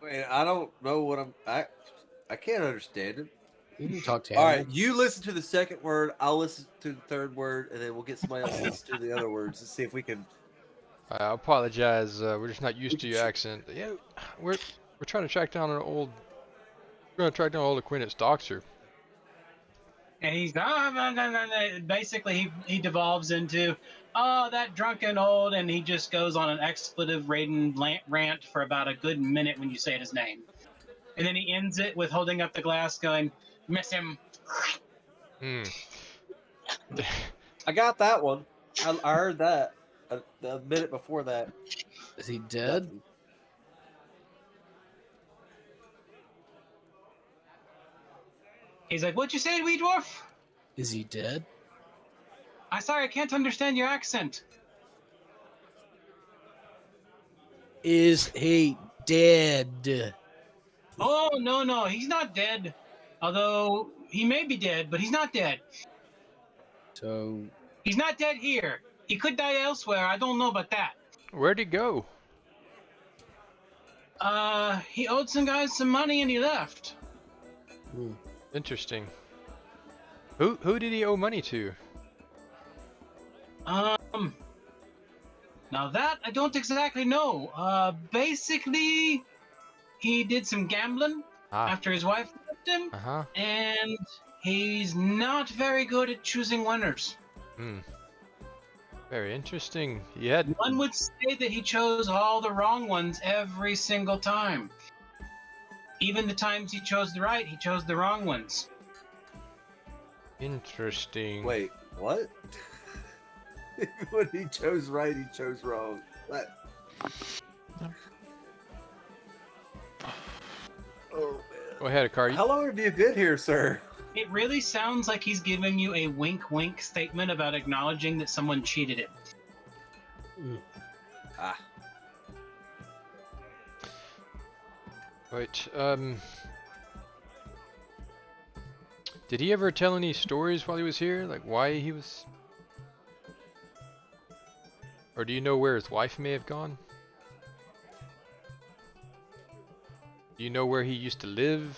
Wait, I don't know what I can't understand it. You can talk to All him. right, you listen to the second word. I'll listen to the third word, and then we'll get somebody else to listen to the other words and see if we can. I apologize. We're just not used to your accent. Yeah, we're trying to track down We're gonna track down old acquaintance Doxor. And he's basically he devolves into that drunken old, and he just goes on an expletive-laden rant for about a good minute when you say his name, and then he ends it with holding up the glass, going, "Miss him." I got that one. I heard that a minute before that. Is he dead? Nothing. He's like, "What'd you say, wee dwarf?" Is he dead? I'm sorry, I can't understand your accent. Is he dead? Oh, no, he's not dead. Although he may be dead, but he's not dead. So He's not dead here. He could die elsewhere. I don't know about that. Where'd he go? He owed some guys some money and he left. Interesting. Who did he owe money to? Now that I don't exactly know. Basically, he did some gambling after his wife left him, and he's not very good at choosing winners. Very interesting. One would say that he chose all the wrong ones every single time. Even the times he chose the right, he chose the wrong ones. Interesting. Wait, what? When he chose right, he chose wrong. What? Oh man. Go ahead, Akari. How long have you been here, sir? It really sounds like he's giving you a wink-wink statement about acknowledging that someone cheated him. Right. Did he ever tell any stories while he was here? Like why he was... Or do you know where his wife may have gone? Do you know where he used to live?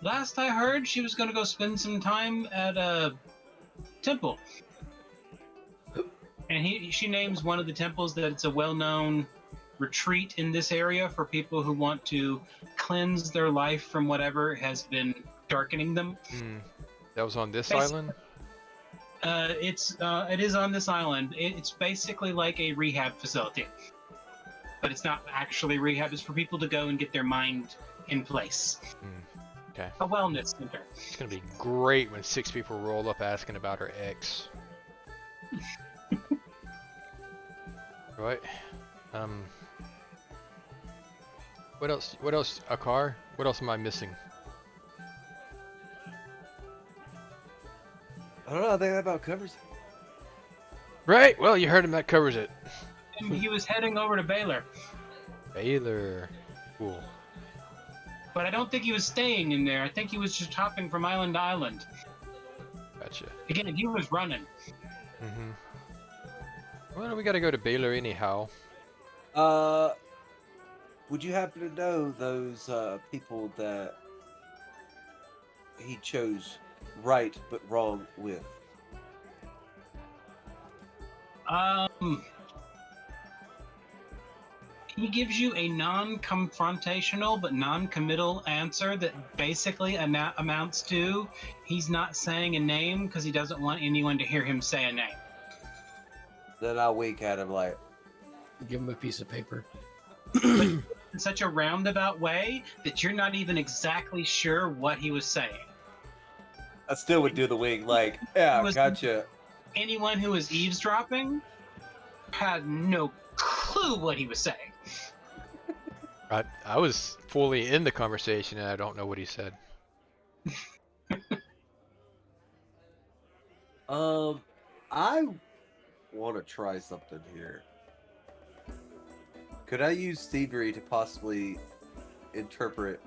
Last I heard, she was going to go spend some time at a temple. And she names one of the temples that it's a well-known retreat in this area for people who want to cleanse their life from whatever has been darkening them. That was on this island? It is on this island. It's basically like a rehab facility. But it's not actually rehab. It's for people to go and get their mind in place. Okay. A wellness center. It's gonna be great when 6 people roll up asking about her ex. Right. What else? What else? A car? What else am I missing? I don't know. I think that about covers it. Right. Well, you heard him. That covers it. And he was heading over to Baylor. Baylor. Cool. But I don't think he was staying in there. I think he was just hopping from island to island. Gotcha. Again, he was running. Mm-hmm. Well, we gotta go to Baylor anyhow. Would you happen to know those people that he chose right but wrong with? He gives you a non-confrontational but non-committal answer that basically amounts to he's not saying a name because he doesn't want anyone to hear him say a name. Then I'll wink at him like, Give him a piece of paper. In such a roundabout way that you're not even exactly sure what he was saying. I still would do the wink like, yeah, was- gotcha. Anyone who was eavesdropping had no clue what he was saying. I was fully in the conversation and I don't know what he said. I want to try something here. Could I use thievery to possibly interpret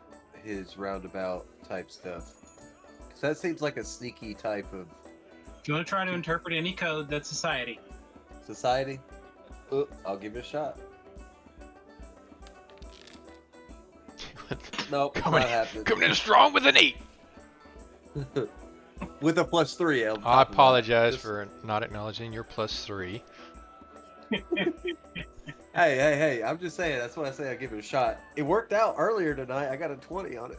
his roundabout type stuff? Because that seems like a sneaky type of If you want to try to interpret any code, that's society. society. I'll give it a shot. Nope, Coming, not happening. coming in strong with an 8. With a +3. on I top of that. apologize Just- for not acknowledging your +3. Hey! I'm just saying. That's why I say I give it a shot. It worked out earlier tonight. I got a 20 on it.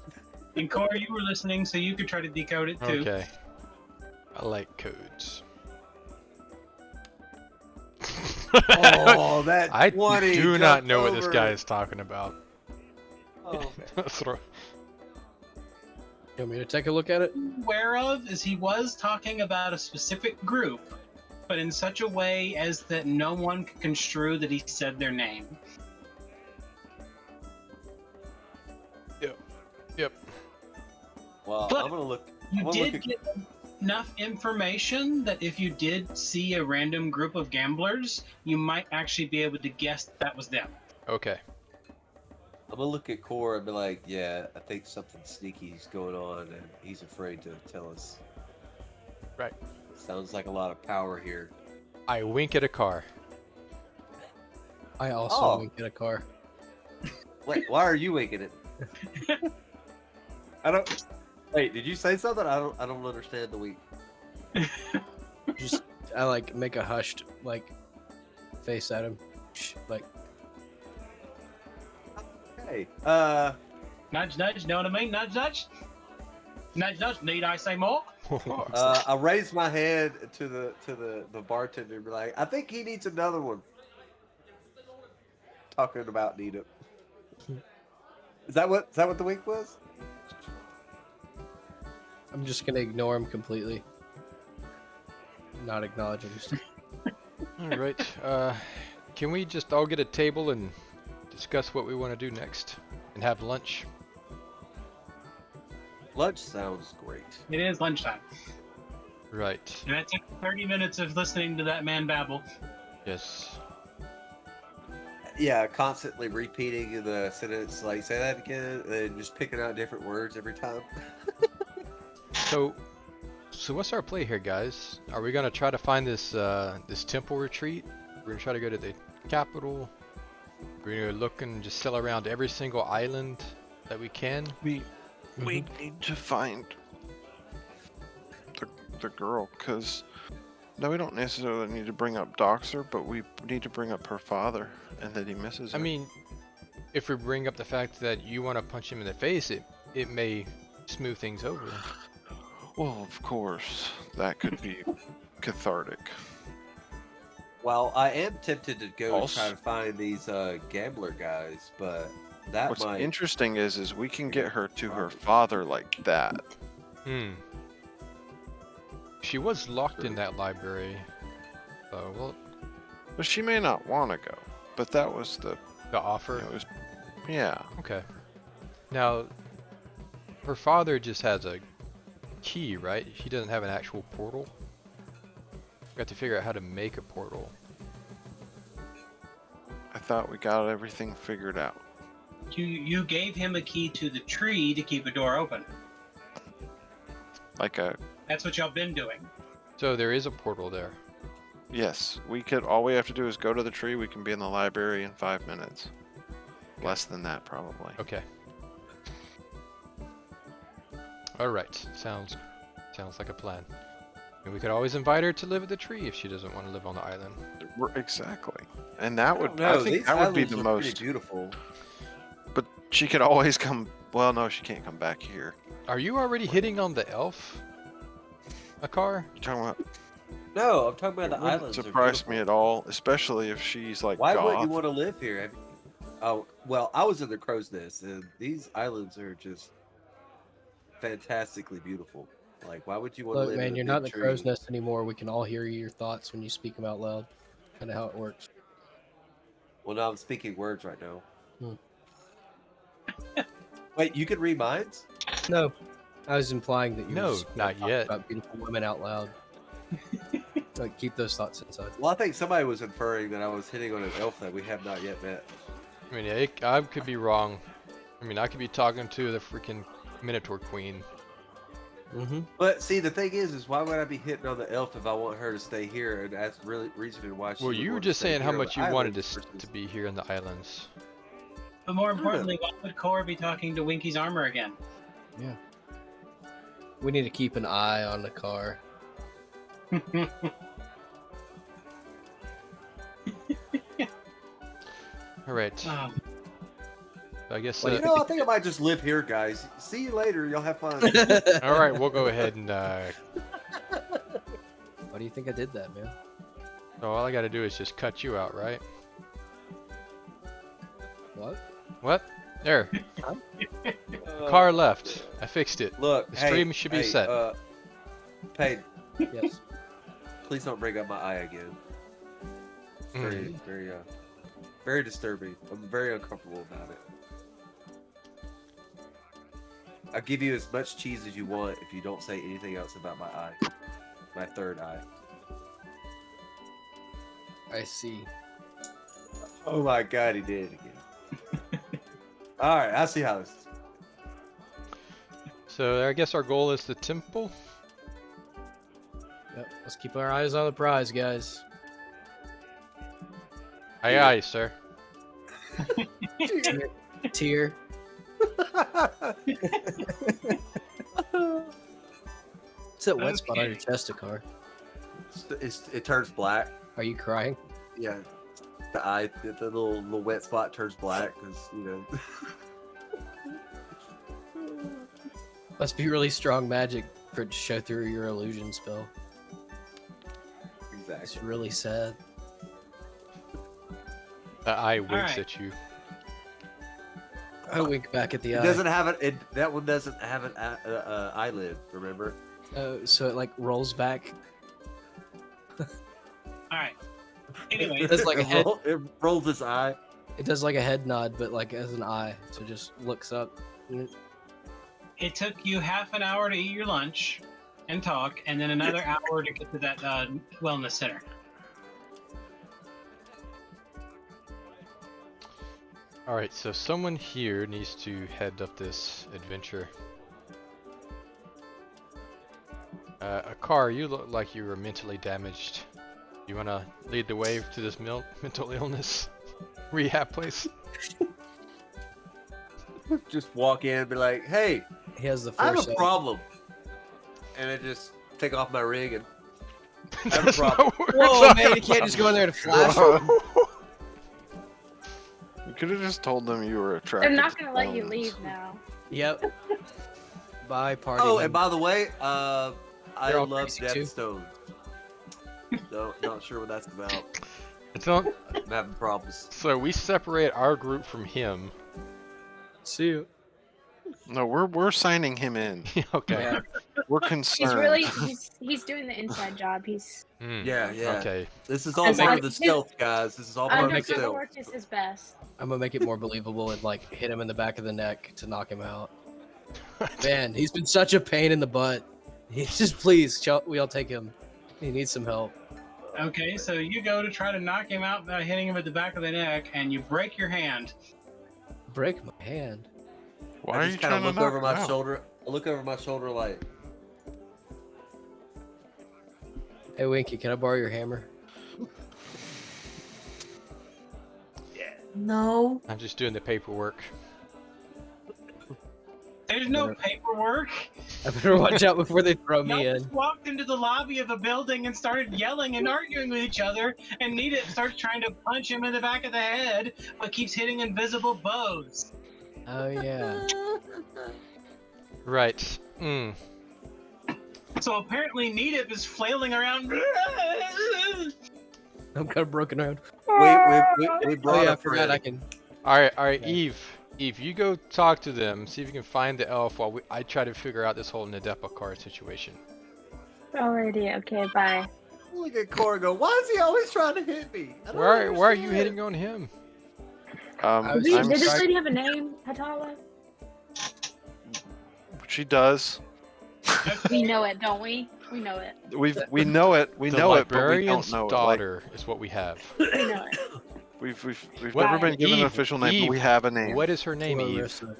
And Corey, you were listening, so you could try to decode it too. Okay. I like codes. Oh, that I 20 do not jumped know what this over. guy is talking about. Oh, man. Throw- You want me to take a look at it? Aware of is he was talking about a specific group, but in such a way as that no one could construe that he said their name. Yep. Well, But I'm gonna look. You I'm gonna did look at- get enough information that if you did see a random group of gamblers, you might actually be able to guess that was them. Okay. I'm gonna look at Core and be like, yeah, I think something sneaky's going on, and he's afraid to tell us. Right. Sounds like a lot of power here. I wink at a car. I also Oh. wink at a car. Wait, why are you winking it? I don't. Wait, did you say something? I don't understand the wink. Just I like make a hushed like face at him. Shh, like Hey, Nudge, nudge, know what I mean? Nudge, nudge. Nudge, nudge. Need I say more? I raised my hand to the bartender and be like, I think he needs another one. Talking about need it. Is that what the wink was? I'm just gonna ignore him completely. Not acknowledging him. All right. Can we just all get a table and discuss what we want to do next and have lunch? Lunch sounds great. It is lunchtime. Right. And that took 30 minutes of listening to that man babble. Yes. Yeah, constantly repeating the sentence, like say that again, and just picking out different words every time. So what's our play here, guys? Are we gonna try to find this this temple retreat? We're gonna try to go to the capital. We're gonna look and just sail around every single island that we can. We need to find the girl, because no, we don't necessarily need to bring up Doxor, but we need to bring up her father and that he misses her. I mean, if we bring up the fact that you want to punch him in the face, it may smooth things over. well, of course, that could be cathartic. Well, I am tempted to go and Also- try to find these gambler guys, but that What's might. interesting is we can get her to her father like that. She was locked in that library. So, well, But she may not want to go. But that was the, the offer. it was, yeah. Okay. Now, her father just has a key, right? He doesn't have an actual portal. We have to figure out how to make a portal. I thought we got everything figured out. You gave him a key to the tree to keep a door open. Like a, That's what y'all been doing. So there is a portal there. Yes, we could. All we have to do is go to the tree. We can be in the library in 5 minutes. Less than that, probably. Okay. All right. Sounds like a plan. And we could always invite her to live at the tree if she doesn't want to live on the island. Exactly. And that would, No, I think these that would be islands the are most. pretty beautiful. But she could always come. Well, no, she can't come back here. Are you already hitting on the elf? A car? You talking about? No, I'm talking about the It wouldn't islands. surprise me at all, especially if she's like Why goth. wouldn't you want to live here? Oh, well, I was in the crow's nest, and these islands are just fantastically beautiful. Like, why would you want to Look, live man, in a you're big not in the tree? crow's nest anymore. We can all hear your thoughts when you speak them out loud. Kind of how it works. Well, no, I'm speaking words right now. Hmm. Wait, you can read minds? No, I was implying that you No, were just not talking yet. about beautiful women out loud. Like, keep those thoughts inside. Well, I think somebody was inferring that I was hitting on an elf that we have not yet met. I mean, I could be wrong. I mean, I could be talking to the freaking Minotaur Queen. Mm-hmm. But see, the thing is why would I be hitting on the elf if I want her to stay here? And that's really reasoning why she. Well, would you were want just to stay saying how here on much the you wanted islands to versus- be here in the islands. But more importantly, why would Core be talking to Winky's armor again? Yeah. We need to keep an eye on the car. All right. Um, I guess. Well, I think I might just live here, guys. See you later. Y'all have fun. All right, we'll go ahead and. Why do you think I did that, man? So all I got to do is just cut you out, right? What? What? There. Uh, Car left. I fixed it. Look, The stream should be set. Payne, Yes. please don't bring up my eye again. It's very, very disturbing. I'm very uncomfortable about it. I'll give you as much cheese as you want if you don't say anything else about my eye. My third eye. I see. Oh my god, he did it again. Alright, I'll see how this is. So I guess our goal is the temple. Yep. Let's keep our eyes on the prize, guys. Aye, aye, sir. Tear. What's that wet spot on your chest, car? It turns black. Are you crying? Yeah. The eye, the little wet spot turns black because, Must be really strong magic for it to show through your illusion spell. It's Exactly. really sad. The eye winks Alright. at you. I wink back at the It eye. doesn't have that one doesn't have an eyelid, remember? So it like rolls back. all right. Anyway, It does like a head. It rolls its eye. It does like a head nod, but like as an eye. So it just looks up. it took you half an hour to eat your lunch and talk, and then another hour to get to that wellness center. Alright, so someone here needs to head up this adventure. A car, you look like you were mentally damaged. You want to lead the way to this mental illness rehab place? Just walk in and be like, hey, He has the I have a foresight. problem. And I just take off my ring and have a That's not problem. what we're Whoa, talking man! You can't just go in there to flash. You could have just told them you were attracted. They're not to gonna let you bones. leave now. Yep. Bye, party. Oh, member. and by the way, I They're all love crazy, too. Deathstone. No, not sure what that's about. It's not. I'm having problems. So we separate our group from him. See you. No, we're signing him in. Okay. Yeah. We're He's concerned. really he's doing the inside job. He's Hmm, Yeah, yeah. Okay. This is all As part long of the as- stealth, guys. This is all part of the undercover stealth. work is his best. I'm gonna make it more believable and like hit him in the back of the neck to knock him out. Man, he's been such a pain in the butt. He's just please, we all take him. He needs some help. Okay, so you go to try to knock him out by hitting him at the back of the neck, and you break your hand. Break my hand. Why I are you just kind trying of to look knock over him my out? shoulder. I look over my shoulder like, Hey, Winky, can I borrow your hammer? No. I'm just doing the paperwork. There's no paperwork. I better watch out before they throw me Y'all in. just walked into the lobby of a building and started yelling and arguing with each other, and Nita starts trying to punch him in the back of the head, but keeps hitting invisible bows. Oh yeah. Right. So apparently Nita is flailing around. I'm kind of broken around. We Oh brought yeah, I a forgot friend. I can. All right, Okay. Eve. Eve, you go talk to them. See if you can find the elf while I try to figure out this whole Nadepa card situation. Alrighty, okay, bye. Look at Cora go. Why is he always trying to hit me? I don't Why are you understand." hitting on him? I was Did I'm this trying- lady have a name, Hetala? She does. We know it, don't we? We know it. We know it. We The know it, but we librarian's don't know it. Like, daughter is what we have. We know it. we've What- never been given an Eve, official name, Eve, but we have a name. What is her name, Eve? Clarissa.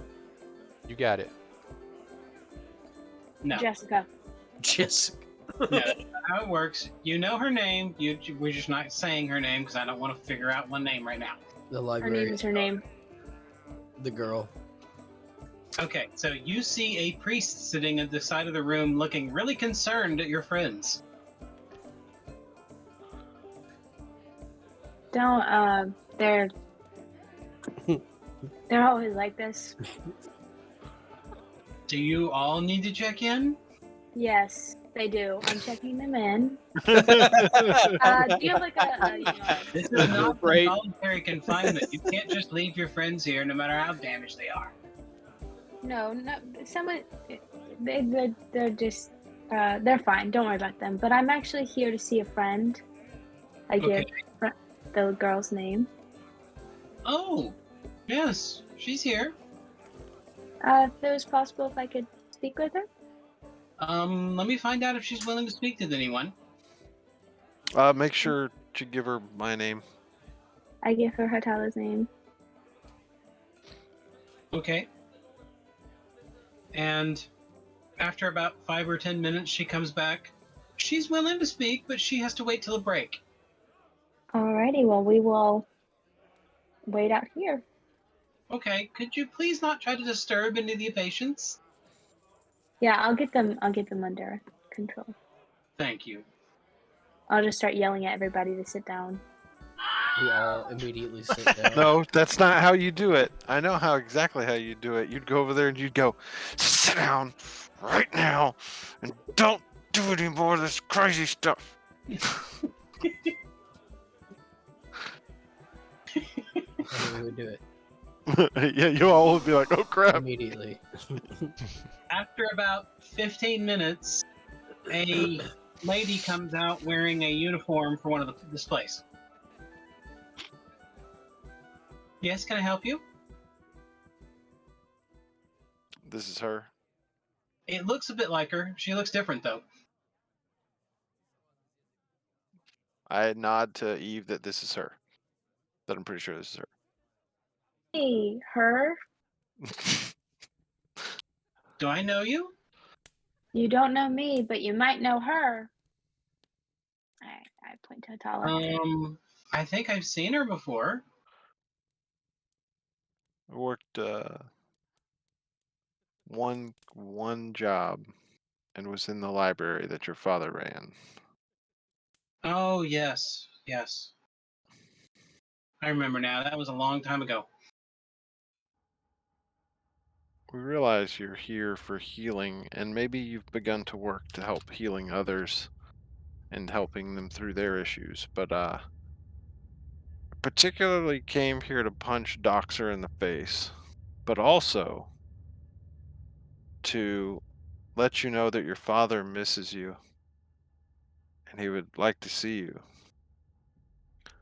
You got it. No, Jessica. Jessica. no, that's not how it works. You know her name. We're just not saying her name because I don't want to figure out one name right now. The Her name librarian. is her name. The girl. Okay, so you see a priest sitting at the side of the room looking really concerned at your friends. Don't, they're always like this. Do you all need to check in? Yes, they do. I'm checking them in. Do you have like a This is not Right. voluntary confinement. You can't just leave your friends here no matter how damaged they are. no, someone, they're just, they're fine. Don't worry about them. But I'm actually here to see a friend. I give the girl's name. Oh, yes, she's here. If it was possible, if I could speak with her. Let me find out if she's willing to speak to anyone. Make sure to give her my name. I give her Hetala's name. Okay. And after about 5 or 10 minutes, she comes back. She's willing to speak, but she has to wait till a break. Alrighty, well, we will wait out here. Okay, could you please not try to disturb any of the patients? Yeah, I'll get them under control. Thank you. I'll just start yelling at everybody to sit down. We all immediately sit down. No, that's not how you do it. I know exactly how you do it. You'd go over there and you'd go, sit down right now and don't do any more of this crazy stuff. And we would do it Yeah, you all would be like, oh crap. immediately. After about 15 minutes, a lady comes out wearing a uniform for one of this place. Yes, can I help you? This is her. It looks a bit like her. She looks different, though. I nod to Eve that this is her. That I'm pretty sure this is Hey, her? her. Do I know you? You don't know me, but you might know her. I point to Hetala. I think I've seen her before. I worked one job and was in the library that your father ran. Oh, yes. Yes. I remember now. That was a long time ago. We realize you're here for healing, and maybe you've begun to work to help healing others and helping them through their issues, but particularly came here to punch Doxor in the face, but also to let you know that your father misses you and he would like to see you.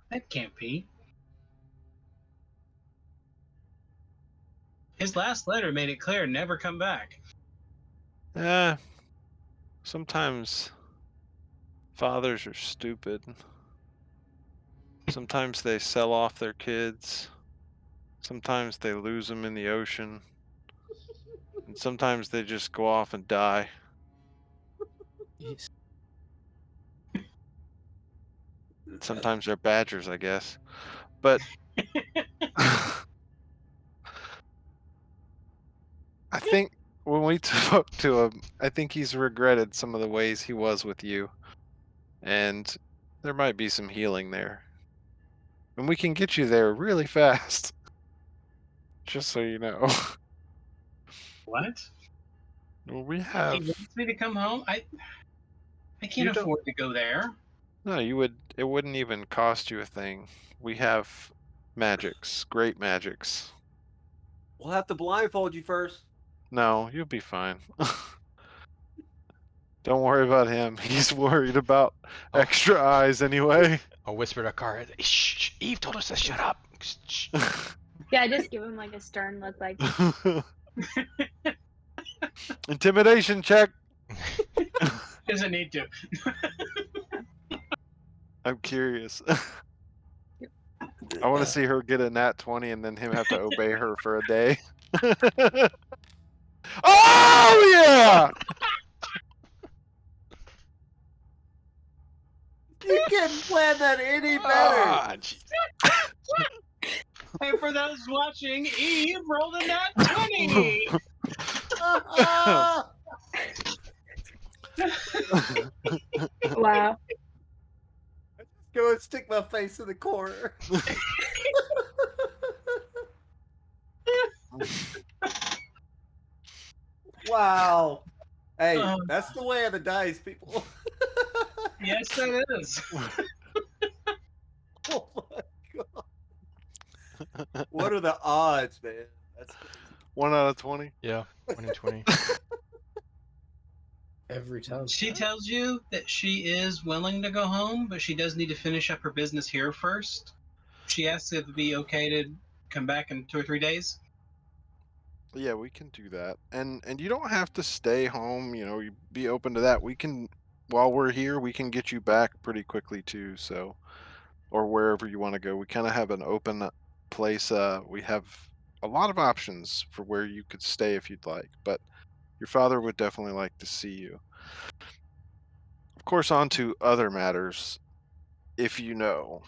That can't be. His last letter made it clear never come back. Sometimes fathers are stupid. Sometimes they sell off their kids. Sometimes they lose them in the ocean. And sometimes they just go off and die. Yes. Sometimes they're badgers, I guess. But I think when we talk to him, I think he's regretted some of the ways he was with you, and there might be some healing there. And we can get you there really fast, just so you know. What? We He have wants me to come home? I can't you don't afford to go there. no, you would it wouldn't even cost you a thing. We have magics, great magics. We'll have to blindfold you first. No, you'll be fine. Don't worry about him. He's worried about Oh. extra eyes anyway. I'll whisper to Car. Shh, Eve told us to shut up. Shh. Yeah, just give him like a stern look, like Intimidation check. Doesn't need to. I'm curious. I want to see her get a nat 20 and then him have to obey her for a day. Oh yeah! You couldn't plan that any better. Ah, gee. And for those watching, Eve rolled a nat 20. wow. Go and stick my face in the corner. Wow. Hey, that's the way of the dice, people. Yes, that is. Oh my god. What are the odds, man? That's crazy. 1 out of 20. Yeah, 1 in 20. Every time. She tells you that she is willing to go home, but she does need to finish up her business here first. She asks if it'd be okay to come back in 2 or 3 days. Yeah, we can do that. And you don't have to stay home, you be open to that. We can while we're here, we can get you back pretty quickly too, so or wherever you want to go. We kind of have an open place. We have a lot of options for where you could stay if you'd like, but your father would definitely like to see you. Of course, on to other matters. If you know,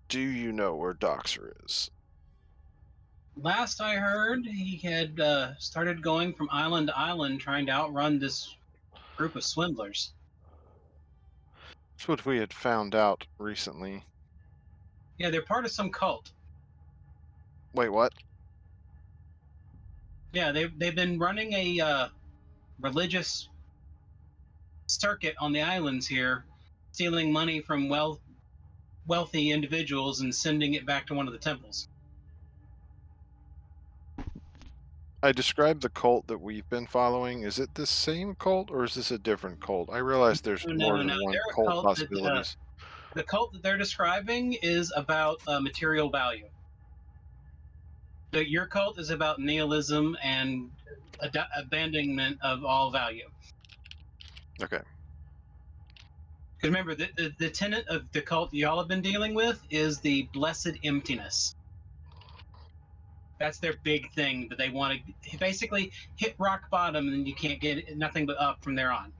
do you know where Doxor is? Last I heard, he had started going from island to island trying to outrun this group of swindlers. That's what we had found out recently. Yeah, they're part of some cult. Wait, what? Yeah, they've been running a religious circuit on the islands here, stealing money from wealthy individuals and sending it back to one of the temples. I described the cult that we've been following. Is it the same cult or is this a different cult? I realize there's more than one They're a cult cult that, possibilities. the cult that they're describing is about material value. Your cult is about nihilism and abandonment of all value. Okay. Because remember, the tenet of the cult y'all have been dealing with is the blessed emptiness. That's their big thing that they want to basically hit rock bottom, and you can't get nothing but up from there on.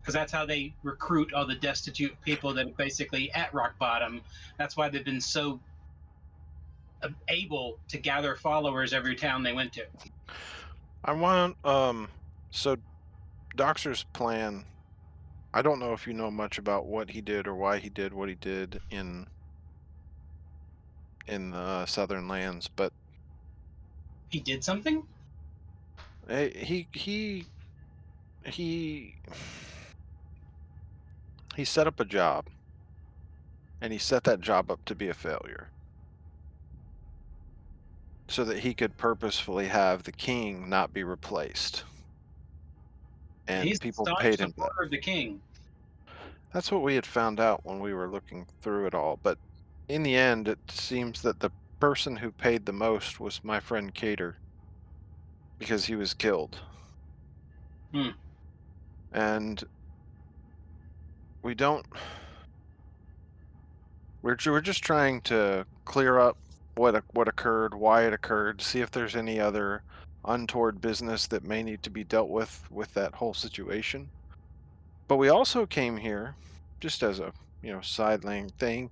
Because that's how they recruit all the destitute people that are basically at rock bottom. That's why they've been so able to gather followers every town they went to. I want so Doxor's plan, I don't know if you know much about what he did or why he did what he did in the southern lands, but He did something? he set up a job and he set that job up to be a failure so that he could purposefully have the king not be replaced. And He's people a paid staunch him that. supporter of the king. That's what we had found out when we were looking through it all. But in the end, it seems that the person who paid the most was my friend Cater because he was killed. Hmm. And we don't. We're just trying to clear up what occurred, why it occurred, see if there's any other untoward business that may need to be dealt with that whole situation. But we also came here just as a sidling thing,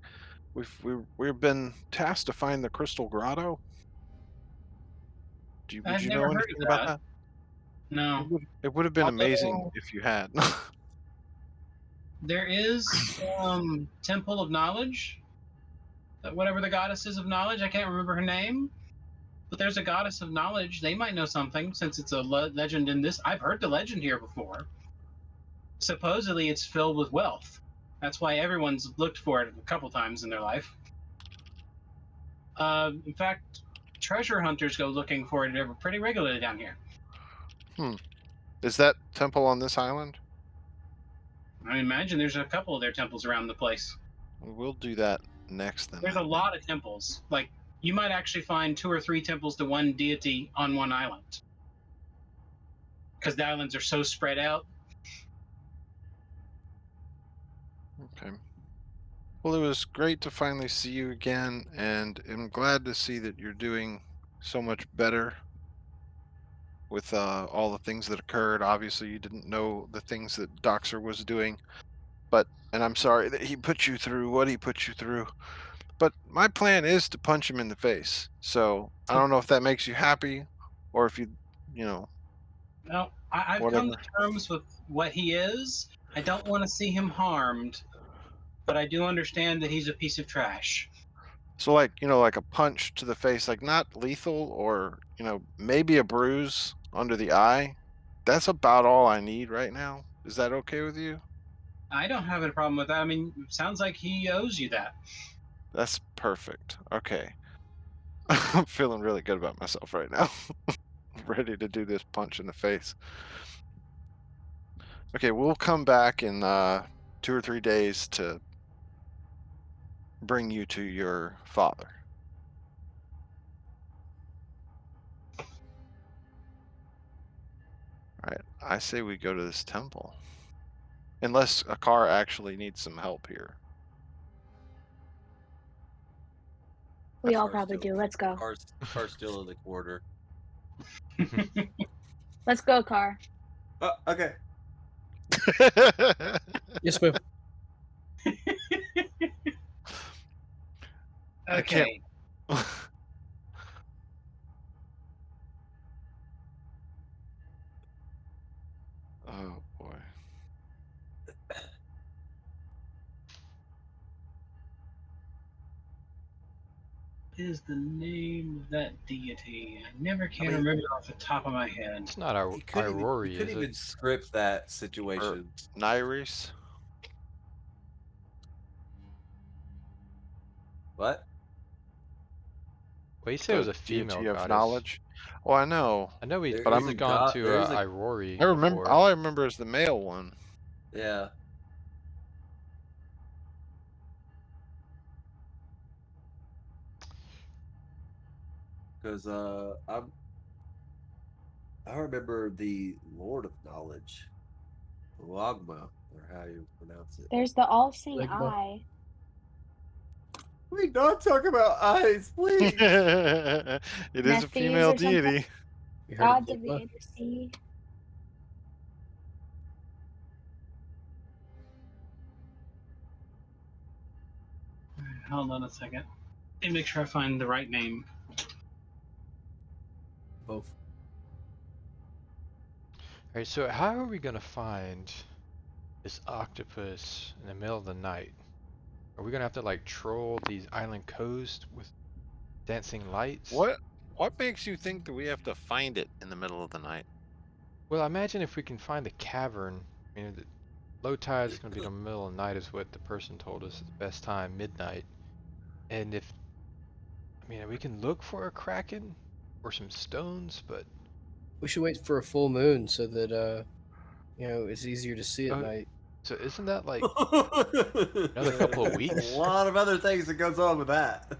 we've been tasked to find the Crystal Grotto. Would I've you never know heard of anything about that. that? No. It would have been amazing Although if you had. there is Temple of Knowledge, whatever the goddess is of knowledge. I can't remember her name, but there's a goddess of knowledge. They might know something since it's a legend in this. I've heard the legend here before. Supposedly, it's filled with wealth. That's why everyone's looked for it a couple times in their life. In fact, treasure hunters go looking for it pretty regularly down here. Is that temple on this island? I imagine there's a couple of their temples around the place. We'll do that next then, There's I a think. lot of temples. Like, you might actually find 2 or 3 temples to one deity on one island. Because the islands are so spread out. Okay. Well, it was great to finally see you again, and I'm glad to see that you're doing so much better with all the things that occurred. Obviously, you didn't know the things that Doxor was doing, and I'm sorry that he put you through what he put you through. But my plan is to punch him in the face. So I don't know if that makes you happy, or if you know, Well, I've come to whatever. terms with what he is. I don't want to see him harmed, but I do understand that he's a piece of trash. So like, like a punch to the face, like not lethal or, maybe a bruise under the eye. That's about all I need right now. Is that okay with you? I don't have a problem with that. I mean, it sounds like he owes you that. That's perfect. Okay. I'm feeling really good about myself right now. Ready to do this punch in the face. Okay, we'll come back in 2 or 3 days to bring you to your father. All right. I say we go to this temple. Unless a car actually needs some help here. We all Car's probably still do. Let's go. car's still in the corner. Let's go, car. Okay. Yes, ma'am. I can't. Okay. Oh boy. What is the name of that deity? I never I can mean, remember off the top of my head. It's not he Aurori, couldn't is it? even script that Or situation. Nairis. What? Well, he said it was The a female deity of goddess. knowledge. Oh, I know. I know There But is we've a gone god. to There's a Aurori I remember. before. All I remember is the male one. yeah. Because I remember the Lord of Knowledge, Logma, or how you pronounce it. There's the all-seeing Ligma. eye. We not talk about eyes, please. It is a Nephthys female or something. deity. You heard of Gods of the Ligma? inner sea. Hold on a second. Let me make sure I find the right name. Both. Alright, so how are we gonna find this octopus in the middle of the night? Are we gonna have to like troll these island coast with dancing lights? What makes you think that we have to find it in the middle of the night? Well, imagine if we can find the cavern. I mean, the low tide is gonna be the middle of the night, is what the person told us. The best time, midnight. And we can look for a kraken or some stones, but We should wait for a full moon so that it's easier to see at oh, night. so isn't that like Another couple of A weeks? lot of other things that goes on with that.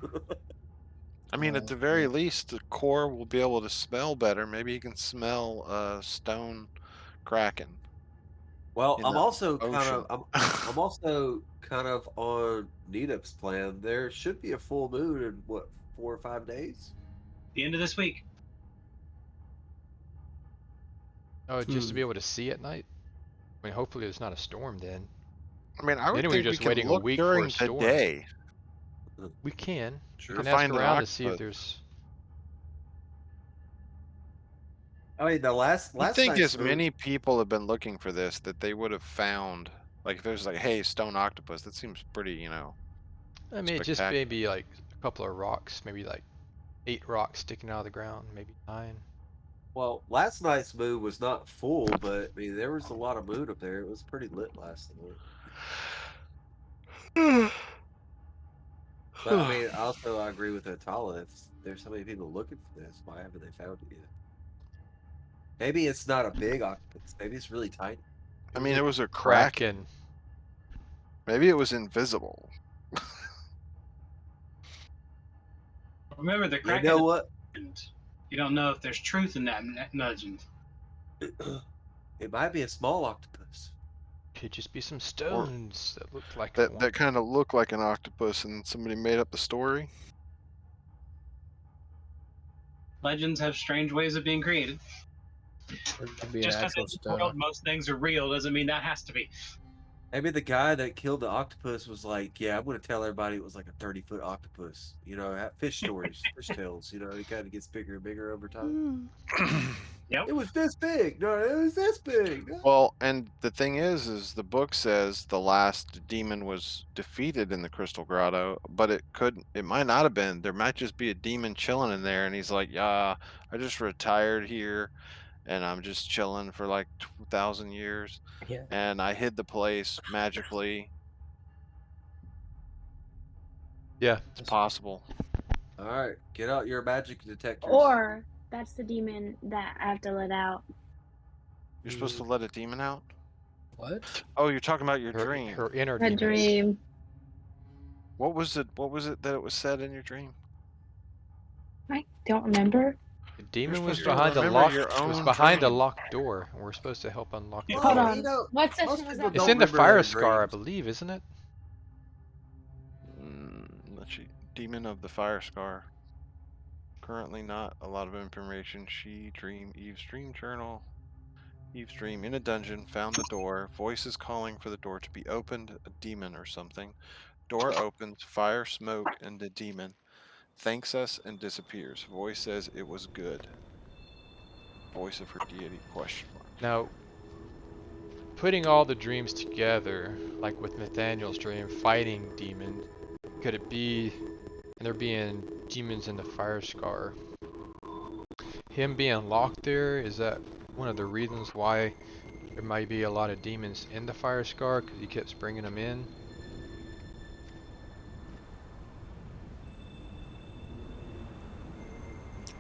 I mean, at the very least, the core will be able to smell better. Maybe he can smell a stone kraken Well, in I'm the also kind ocean. of I'm also kind of on Needup's plan. There should be a full moon in what 4 or 5 days. The end of this week. Oh, just to be able to see at night? I mean, hopefully it's not a storm then. I mean, I would Then we're think we just can waiting a look week for during a the storm. day We can. Sure. We can to ask find an around to see if octopus. there's. I mean, the last I think night's as move. many people have been looking for this that they would have found, like, if there's like, hey, stone octopus, that seems pretty, I mean, it just spectacular. maybe like a couple of rocks, maybe like 8 rocks sticking out of the ground, maybe 9. Well, last night's moon was not full, but I mean, there was a lot of moon up there. It was pretty lit last night. But I mean, also I agree with Hetala. If there's so many people looking for this, why haven't they found it yet? Maybe it's not a big octopus. Maybe it's really tiny. I mean, it was a crack. Kraken. Maybe it was invisible. Remember, the You Kraken. know what? You don't know if there's truth in that legend. It might be a small octopus. Could just be some stones that look like That kind of looked like an octopus, and somebody made up the story. Legends have strange ways of being created. Or it could be an Just because actual in this stone. world most things are real doesn't mean that has to be. Maybe the guy that killed the octopus was like, "Yeah, I'm going to tell everybody it was like a 30-foot octopus." You know, fish stories, fish tales. You know, it kind of gets bigger and bigger over time. Yep. It was this big. No, it was this big. No. Well, and the thing is the book says the last demon was defeated in the Crystal Grotto, but it might not have been. There might just be a demon chilling in there, and he's like, "Yeah, I just retired here, and I'm just chilling for like 2,000 years, Yeah. and I hid the place magically." Yeah. It's possible. All right, get out your magic detectors. Or that's the demon that I have to let out. You're supposed to let a demon out? What? Oh, you're talking about your Her, dream. her inner A demons. dream. What was it that it was said in your dream? I don't remember. The demon was supposed to behind a remember your was own behind a dream. locked door, and we're supposed to help unlock the Well, Hold door. on. you know, What session most was people that? It's don't in the remember fire their scar, I dreams. believe, isn't it? Let's see. Demon of the Fire Scar. Currently not a lot of information. Eve's dream journal. Eve's dream in a dungeon, found the door. Voices calling for the door to be opened. A demon or something. Door opens, fire, smoke, and the demon thanks us and disappears. Voice says it was good. Voice of her deity, question mark. Now, putting all the dreams together, like with Nathaniel's dream, fighting demons, could it be, and there being demons in the fire scar, him being locked there, is that one of the reasons why there might be a lot of demons in the fire scar, because he keeps bringing them in?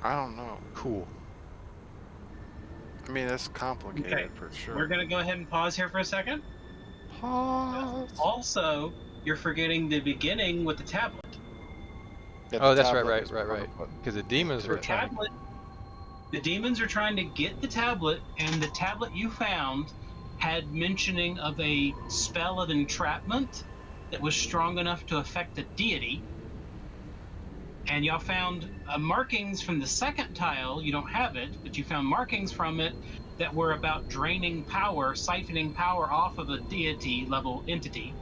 I don't know. Cool. I mean, it's complicated Okay, for sure. We're going to go ahead and pause here for a second. Pause. Also, you're forgetting the beginning with the tablet. Yeah, Oh, the that's tablet right. was part of it. Because the demons The were trying. tablet. The demons are trying to get the tablet, and the tablet you found had mentioning of a spell of entrapment that was strong enough to affect a deity. And y'all found markings from the second tile. You don't have it, but you found markings from it that were about draining power, siphoning power off of a deity level entity.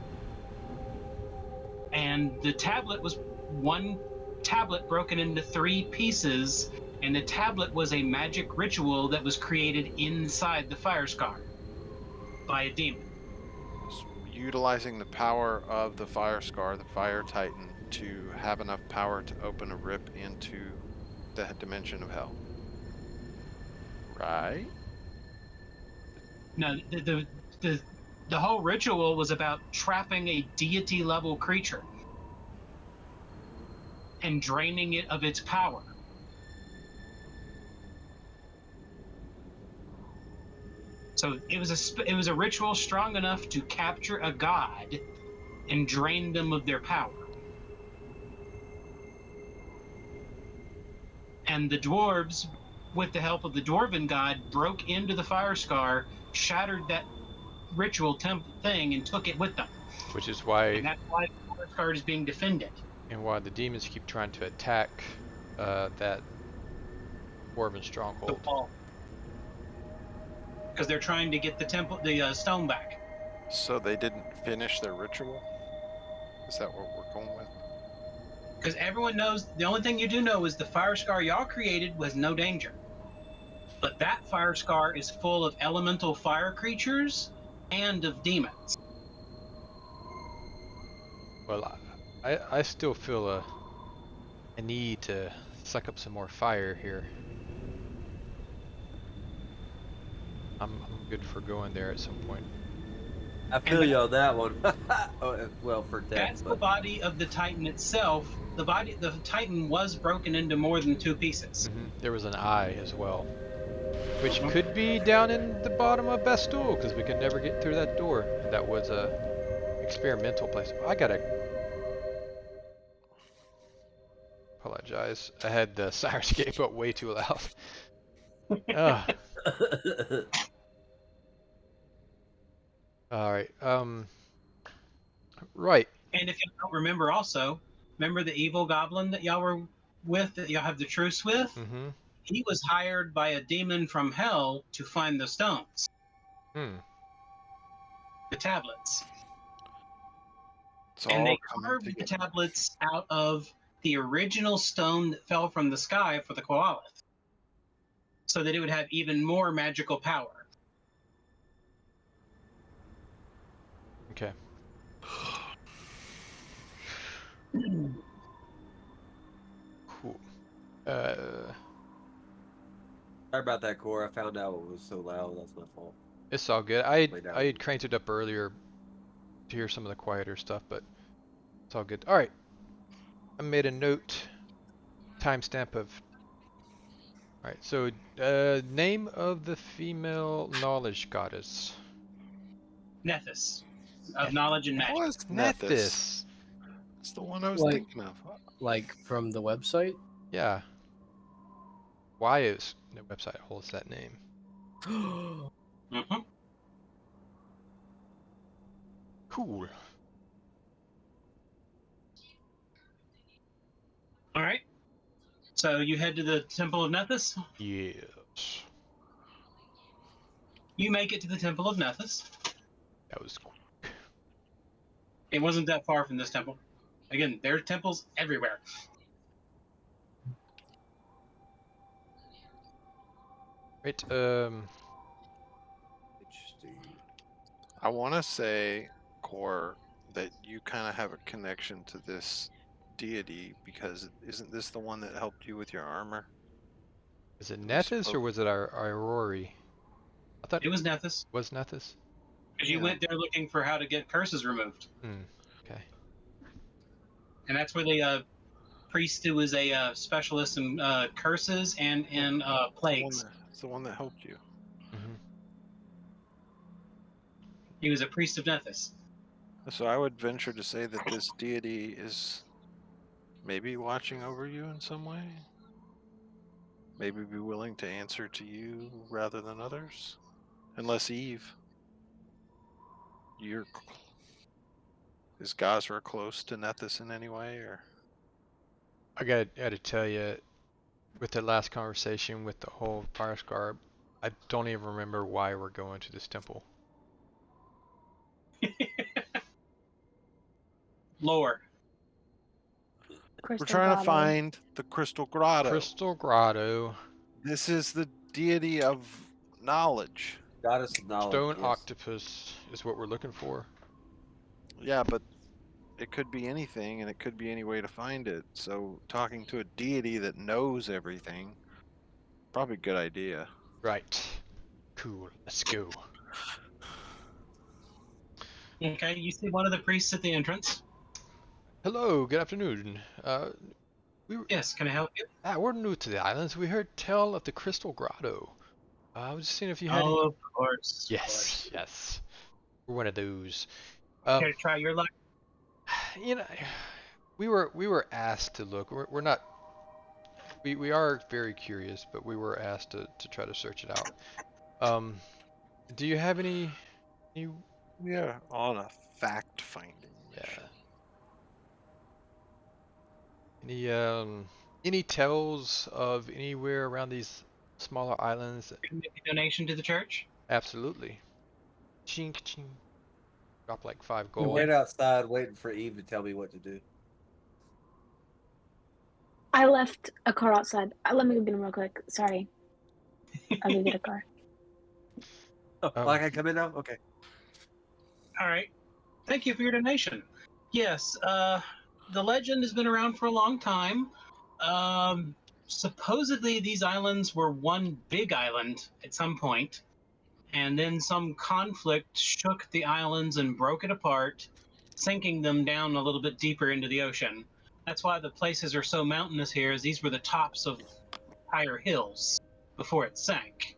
And the tablet was one tablet broken into 3 pieces, and the tablet was a magic ritual that was created inside the fire scar by a demon. Utilizing the power of the Fire Scar, the Fire Titan, to have enough power to open a rip into the dimension of hell. Right? No, the whole ritual was about trapping a deity level creature and draining it of its power. So it was a ritual strong enough to capture a god and drain them of their power. And the dwarves, with the help of the dwarven god, broke into the fire scar, shattered that ritual thing, and took it with them. Which is why. And that's why the fire scar is being defended. And why the demons keep trying to attack that dwarven stronghold. Because they're trying to get the stone back. So they didn't finish their ritual? Is that what we're going with? Because everyone knows the only thing you do know is the fire scar y'all created was no danger. But that fire scar is full of elemental fire creatures and of demons. Well, I still feel a need to suck up some more fire here. I'm good for going there at some point. I feel you on that one. Well, for death, That's the but body of the Titan itself. The Titan was broken into more than two pieces. There was an eye as well, which Mhm. could be down in the bottom of Bastul, because we could never get through that door. And that was a experimental place. I gotta apologize. I had the Sirescape up way too loud. Ugh. All right. Right. And if you don't remember, also remember the evil goblin that y'all were with, that y'all have the truce with. Mm-hmm. He was hired by a demon from hell to find the stones, Hmm. the tablets. It's And all they coming carved the together. tablets out of the original stone that fell from the sky for the Koalith, so that it would have even more magical power. Okay. Cool. sorry about that, Core. I found out it was so loud. That's my fault. It's all good. Lay I down. had cranked it up earlier to hear some of the quieter stuff, but it's all good. All right. I made a note. Timestamp of. All right. So, name of the female knowledge goddess. Nethys, of knowledge and What magic. was Nethys? Nethys. That's the one I was Like- thinking of. Like from the website? Yeah. Why is the website holds that name? Mm-hmm. Cool. All right. So you head to the Temple of Nethys. Yes. You make it to the Temple of Nethys. That was cool. It wasn't that far from this temple. Again, there are temples everywhere. Right. Interesting. I want to say, Core, that you kind of have a connection to this deity because isn't this the one that helped you with your armor? Is it We Nethys or spoke- was it our Aurori? I thought It was Nethys. was Nethys. Because you Yeah. went there looking for how to get curses removed. Okay. And that's where the priest who was a specialist in curses and in plagues. It's the one that helped you. Mm-hmm. He was a priest of Nethys. So I would venture to say that this deity is maybe watching over you in some way. Maybe be willing to answer to you rather than others. Unless Eve. Is Gosra close to Nethys in any way, or? I gotta tell you, with the last conversation with the whole fire scar, I don't even remember why we're going to this temple. Lore. We're trying to find the Crystal Grotto. Crystal Grotto. This is the deity of knowledge. Goddess of knowledge. Stone yes. octopus is what we're looking for. Yeah, but it could be anything, and it could be any way to find it. So talking to a deity that knows everything, probably a good idea. Right. Cool. Let's go. Okay, you see one of the priests at the entrance. Hello. Good afternoon. Yes, can I help you? We're new to the islands. We heard tell of the Crystal Grotto. I was just seeing if you had. Oh, of course. Yes. Yes. We're one of those. Care to try your luck? You know, we were asked to look. We're not. We are very curious, but we were asked to try to search it out. Do you have any? Yeah, on a fact-finding mission. Any tells of anywhere around these smaller islands? Can you make a donation to the church? Absolutely. Chink chink. Drop like 5 We gold. wait outside waiting for Eve to tell me what to do. I left a car outside. Let me go get him real quick. Sorry. I'll go get a car. Oh, I can come in now? Okay. All right. Thank you for your donation. Yes, the legend has been around for a long time. Um, Supposedly, these islands were one big island at some point, and then some conflict shook the islands and broke it apart, sinking them down a little bit deeper into the ocean. That's why the places are so mountainous here, as these were the tops of higher hills before it sank.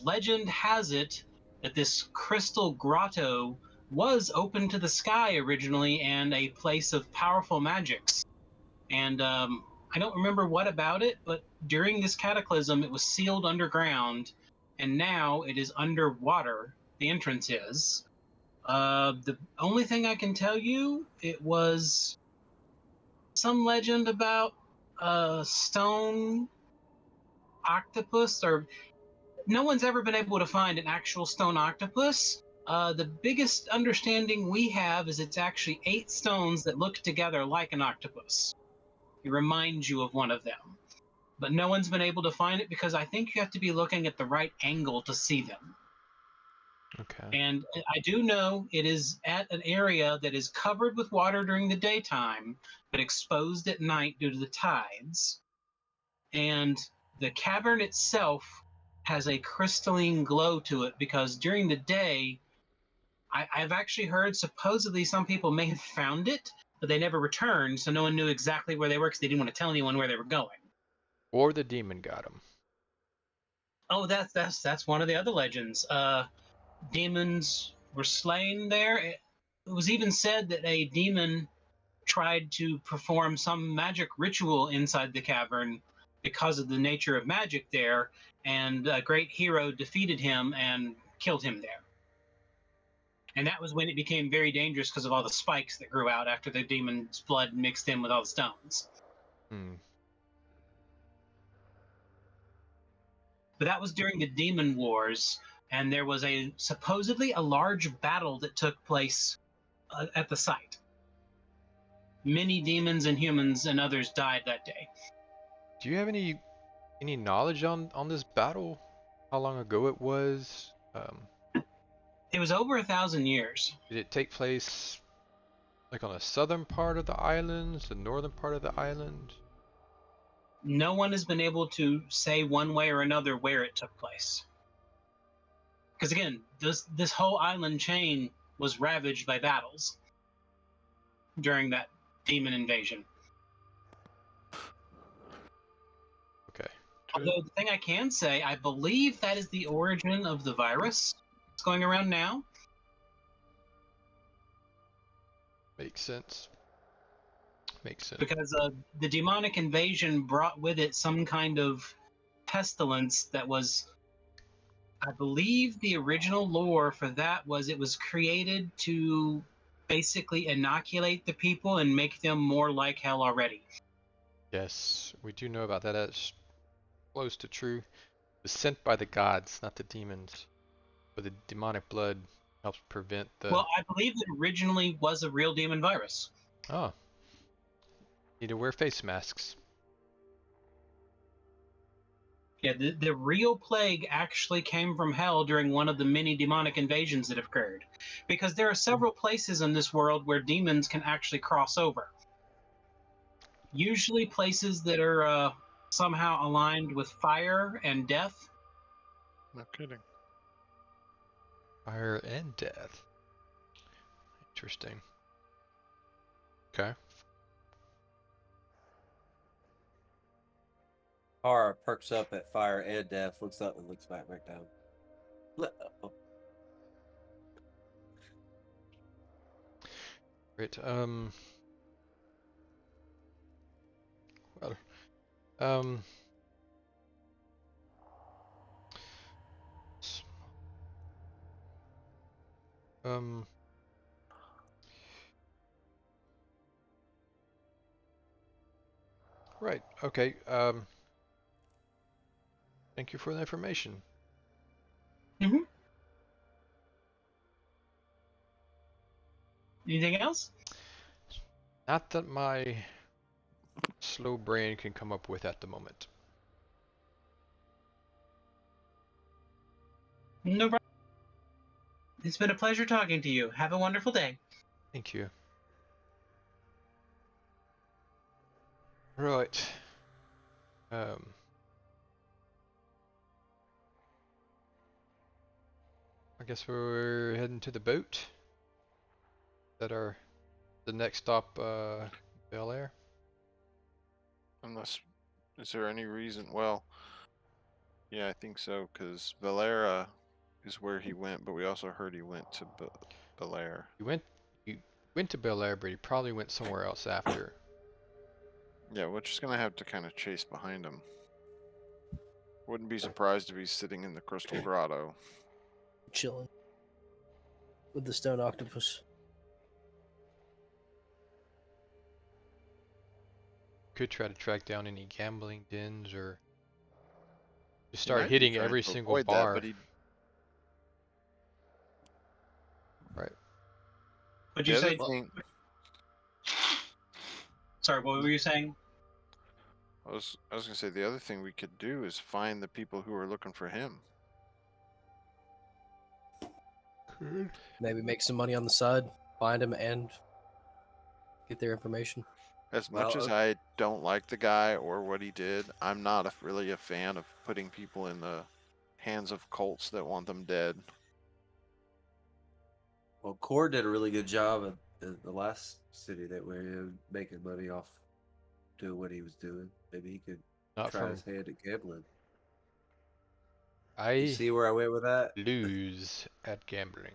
Legend has it that this crystal grotto was open to the sky originally and a place of powerful magics. And I don't remember what about it, but during this cataclysm, it was sealed underground, and now it is underwater. The entrance is. The only thing I can tell you, it was some legend about a stone octopus, or no one's ever been able to find an actual stone octopus. The biggest understanding we have is it's actually 8 stones that look together like an octopus. It reminds you of one of them. But no one's been able to find it because I think you have to be looking at the right angle to see them. Okay. And I do know it is at an area that is covered with water during the daytime, but exposed at night due to the tides. And the cavern itself has a crystalline glow to it because during the day, I've actually heard supposedly some people may have found it, but they never returned, so no one knew exactly where they were because they didn't want to tell anyone where they were going. Or the demon got him. Oh, that's one of the other legends. Demons were slain there. It was even said that a demon tried to perform some magic ritual inside the cavern because of the nature of magic there, and a great hero defeated him and killed him there. And that was when it became very dangerous because of all the spikes that grew out after the demon's blood mixed in with all the stones. Hmm. But that was during the Demon Wars, and there was a supposedly a large battle that took place at the site. Many demons and humans and others died that day. Do you have any knowledge on this battle? How long ago it was? It was over 1,000 years. Did it take place like on the southern part of the islands, the northern part of the island? No one has been able to say one way or another where it took place. Because again, this whole island chain was ravaged by battles during that demon invasion. Okay. Although the thing I can say, I believe that is the origin of the virus that's going around now. Makes sense. Makes sense. Because the demonic invasion brought with it some kind of pestilence that was, I believe the original lore for that was it was created to basically inoculate the people and make them more like hell already. Yes, we do know about that. That's close to true. It was sent by the gods, not the demons. But the demonic blood helps prevent the... Well, I believe it originally was a real demon virus. Oh. Need to wear face masks. Yeah, the real plague actually came from hell during one of the many demonic invasions that occurred. Because there are several places in this world where demons can actually cross over. Usually places that are somehow aligned with fire and death. No kidding. Fire and death. Interesting. Okay. Hara perks up at fire and death, looks up and looks back down. Oh. Great. Well, um, s- um, right. Okay. Thank you for the information. Mm-hmm. Anything else? Not that my slow brain can come up with at the moment. No problem. It's been a pleasure talking to you. Have a wonderful day. Thank you. Right. I guess we're heading to the boat. That our the next stop, Bel Air. Unless, is there any reason? Well, yeah, I think so, because Valera is where he went, but we also heard he went to Bel Air. He went to Bel Air, but he probably went somewhere else after. Yeah, we're just gonna have to kind of chase behind him. Wouldn't be surprised if he's sitting in the Crystal Grotto. Chilling with the stone octopus. Could try to track down any gambling dens or just He start might be hitting trying every to single avoid that, bar. but he- Right. What'd the you other say? thing, Sorry, what were you saying? I was gonna say the other thing we could do is find the people who are looking for him. Maybe make some money on the side, find him, and get their information. As much as Well, I don't like the guy or what he did, I'm not really a fan of putting people in the hands of cults that want them dead. Well, Core did a really good job at the last city that we were making money off doing what he was doing. Maybe he could Not try from his hand at gambling. You I see where I went with that? lose at gambling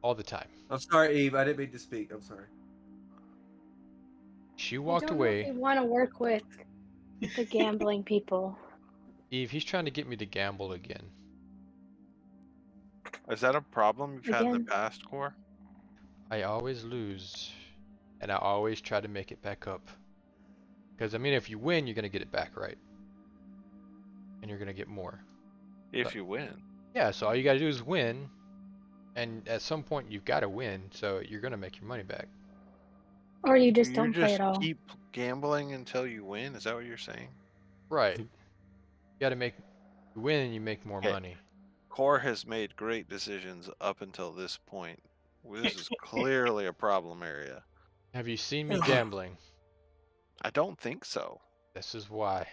all the time. I'm sorry, Eve. I didn't mean to speak. I'm sorry. She I walked don't know if away. we want to work with the gambling people. Eve, he's trying to get me to gamble again. Is that a problem you've had in the Again. past, Core? I always lose, and I always try to make it back up. Because I mean, if you win, you're gonna get it back, right? And you're gonna get more. If you win. Yeah, so all you gotta do is win, and at some point you've got to win, so you're gonna make your money back. Or you just You don't play just at all. keep gambling until you win? Is that what you're saying? Right. You gotta you win and you make more Okay. money. Core has made great decisions up until this point. This is clearly a problem area. Have you seen me gambling? I don't think so. This is why.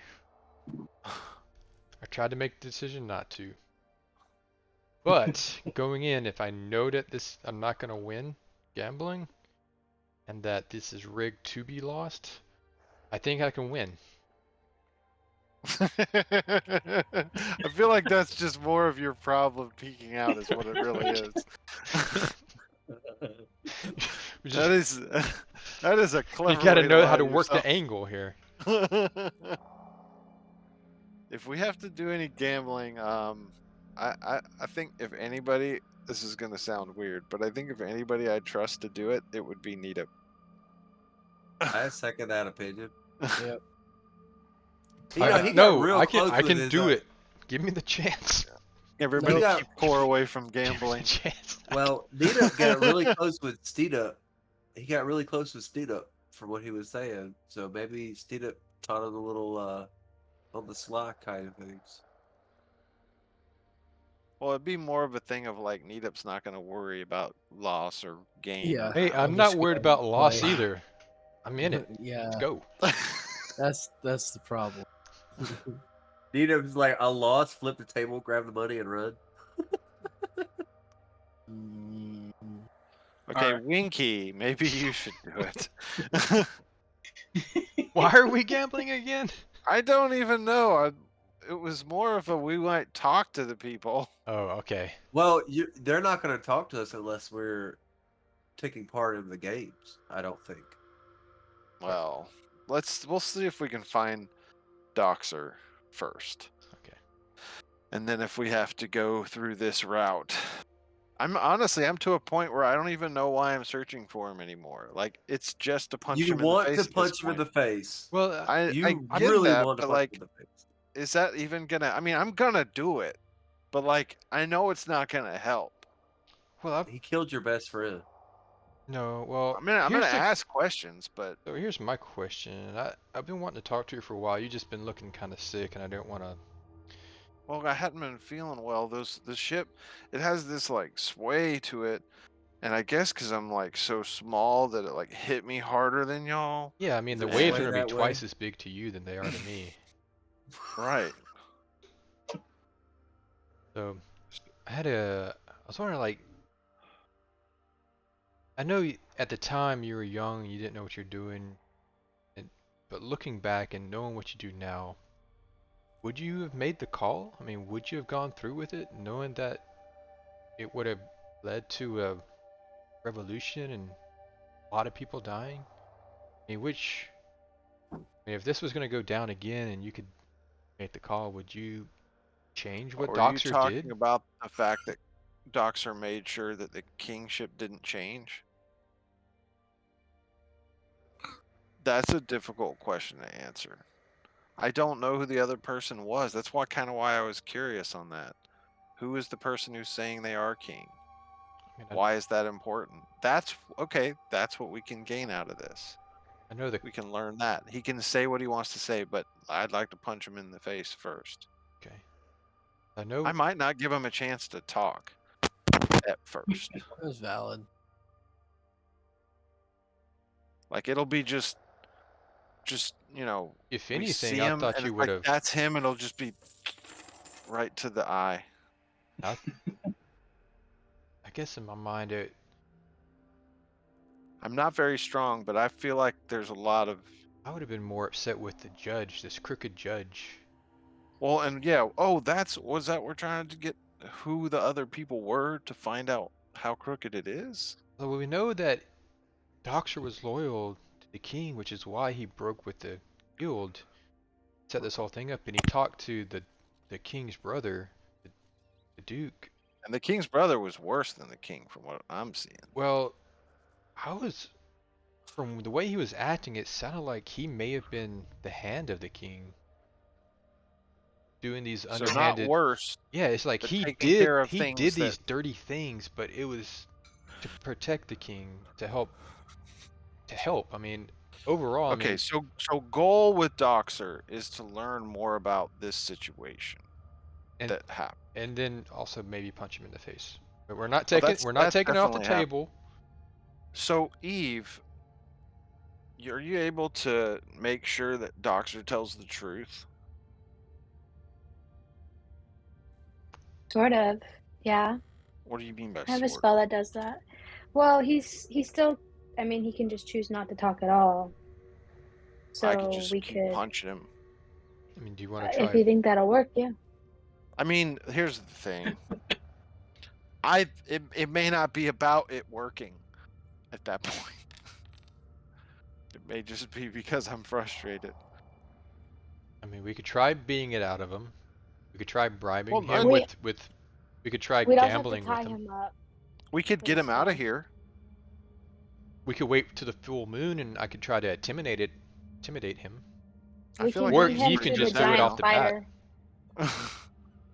I tried to make the decision not to. But going in, if I know that I'm not gonna win gambling, and that this is rigged to be lost, I think I can win. I feel like that's just more of your problem peeking out is what it really is. That is a clever You gotta way know to how to lie work the yourself. angle here. If we have to do any gambling, I think if anybody, this is gonna sound weird, but I think if anybody I trust to do it, it would be Nita. I second that opinion. Yep. He got No, real I close can with his, do it. Give me the chance. Everybody He got- keep Core away from Give me the gambling. chance. Well, Nita got really close with Steeda. He got really close with Steeda from what he was saying. So maybe Steeda taught him a little on the sly kind of things. Well, it'd be more of a thing of like Neatup's not going to worry about loss or gain. Yeah. Hey, I'm I'm not just worried gonna about loss play. either. I'm in it. Yeah, Let's go. that's the problem. Nita's like, a loss, flip the table, grab the money, and run. Mm, Okay, Alright. Winky, maybe you should do it. Why are we gambling again? I don't even know. It was more of a we might talk to the people. Oh, okay. Well, they're not going to talk to us unless we're taking part in the games. I don't think. Well, we'll see if we can find Doxor first. Okay. And then if we have to go through this route. I'm to a point where I don't even know why I'm searching for him anymore. Like, it's just to punch You him in the want face. to at this punch him in point. the face. Well, I You get really that, want to but punch like, him in the face. is that even gonna? I mean, I'm gonna do it, but like, I know it's not gonna help. well, He killed your best friend. No, well, I'm gonna here's the ask questions, but so here's my question. I've been wanting to talk to you for a while. You just been looking kind of sick, and I don't want to. well, I hadn't been feeling well. The ship, it has this like sway to it, and I guess because I'm like so small that it like hit me harder than y'all. Yeah, I mean Does the it waves sway are gonna be that way? twice as big to you than they are to me. Right. So I was wondering like, I know at the time you were young, you didn't know what you're doing, but looking back and knowing what you do now, would you have made the call? I mean, would you have gone through with it, knowing that it would have led to a revolution and a lot of people dying? I mean, if this was going to go down again and you could make the call, would you change what Or are you Doxor did? talking about the fact that Doxor made sure that the kingship didn't change? That's a difficult question to answer. I don't know who the other person was. That's why I was curious on that. Who is the person who's saying they are king? I mean, Why is that important? That's okay. That's what we can gain out of this. I know the We can learn that. He can say what he wants to say, but I'd like to punch him in the face first. okay. I know I might not give him a chance to talk at first. That was valid. Like it'll be just if we anything, see I him thought and you it's would like have. that's him. It'll just be right to the eye. I guess in my mind, I'm not very strong, but I feel like there's a lot of I would have been more upset with the judge, this crooked judge. well, and yeah. Oh, was that we're trying to get who the other people were to find out how crooked it is. So we know that Doxer was loyal to the king, which is why he broke with the guild, set this whole thing up, and he talked to the king's brother, the duke. And the king's brother was worse than the king, from what I'm seeing. Well, from the way he was acting, it sounded like he may have been the hand of the king, doing these So not underhanded. worse, Yeah, it's like but he taking did care of he did things that these dirty things, but it was to protect the king, to help. I mean, overall, I okay. mean, So goal with Doxer is to learn more about this situation and that happened. and then also maybe punch him in the face. But we're not Well, taking that's it off the definitely happened. table. So Eve, are you able to make sure that Doxer tells the truth? Sort of. Yeah. What do you mean by I have a sort? spell that does that. Well, he's still. I mean, he can just choose not to talk at all. So I could just we keep could, punching him. I mean, do you want to if try? you think that'll work, yeah. I mean, here's the thing. It may not be about it working at that point. It may just be because I'm frustrated. I mean, we could try being it out of him. We could try bribing Well, him We with. We could try we'd also have to gambling tie with him. him up. we could for get the him out of spell. here. We could wait to the full moon, and I could try to intimidate him. I We feel can like Or beat he's he him can to pretty the just do it off giant the bat. spider.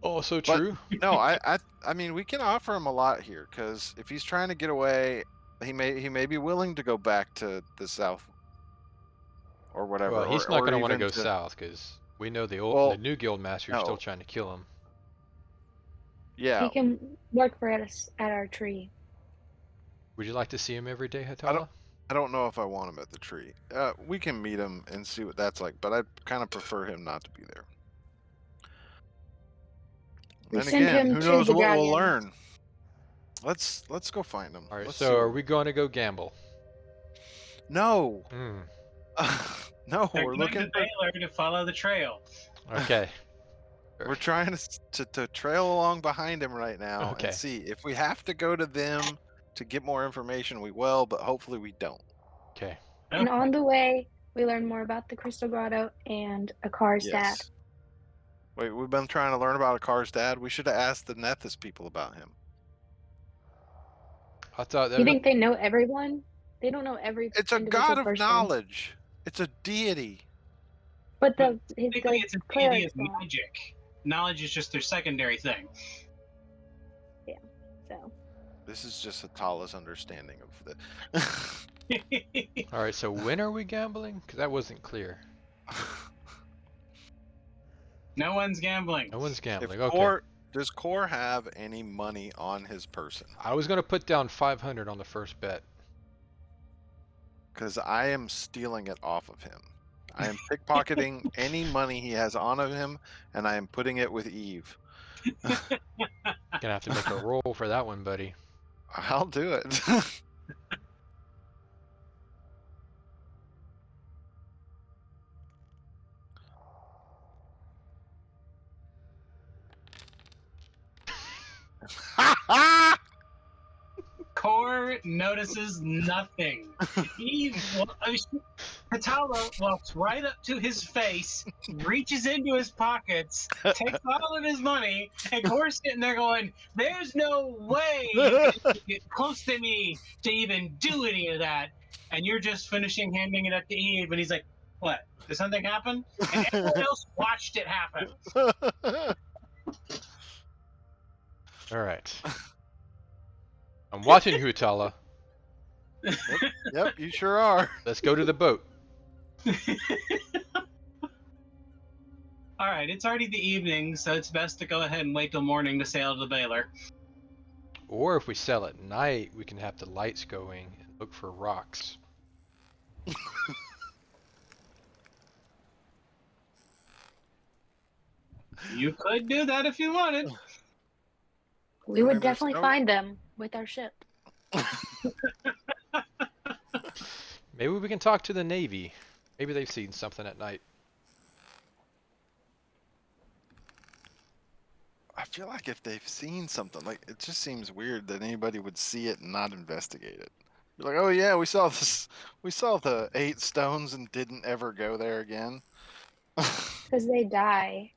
Oh, so But- true. No, I mean we can offer him a lot here because if he's trying to get away, he may be willing to go back to the south or whatever. Well, he's or, not or going to want to even go south because we know the Well, new guild master is still no. trying to kill him. Yeah, He can work for us at our tree. Would you like to see him every day, Hetala? I don't know if I want him at the tree. We can meet him and see what that's like, but I kind of prefer him not to be there. We And send again, him who to knows the what we'll dragon. learn? Let's go find him. All right. Let's So see are what- we going to go gamble? No, Hmm. no, They're we're going looking to for. Baylor to follow the trail. Okay. We're trying to trail along behind him right now Okay. and see if we have to go to them to get more information. We will, but hopefully we don't. Okay. And on the way, we learn more about the Crystal Grotto and Akar's dad. Yes. Wait, we've been trying to learn about Akar's dad. We should have asked the Nethys people about him. I thought that You was, think they know everyone? They don't know every It's a individual god of person. knowledge. It's a deity. But Technically, it's a deity clerics of don't. magic. Knowledge is just their secondary thing. So This is just Hetala's understanding of the. All right, so when are we gambling? Because that wasn't clear. No one's gambling. No one's If gambling. Okay. Does Core have any money on his person? I was gonna put down 500 on the first bet. Because I am stealing it off of him. I am pickpocketing any money he has on of him, and I am putting it with Eve. Gonna have to make a roll for that one, buddy. I'll do it. Core notices nothing. Hetala walks right up to his face, reaches into his pockets, takes all of his money, and Core's sitting there going, "There's no way you can get close to me to even do any of that." And you're just finishing handing it up to Eve, and he's like, "What? Did something happen?" And everyone else watched it happen. All right. I'm watching you, Hetala. Yep, you sure are. Let's go to the boat. All right, it's already the evening, so it's best to go ahead and wait till morning to sail to the Baylor. Or if we sail at night, we can have the lights going and look for rocks. You could do that if you wanted. We would mean, there's definitely no- find them with our ship. Maybe we can talk to the Navy. Maybe they've seen something at night. I feel like if they've seen something, like it just seems weird that anybody would see it and not investigate it. You're like, oh yeah, we saw this. We saw the 8 stones and didn't ever go there again. Because they die.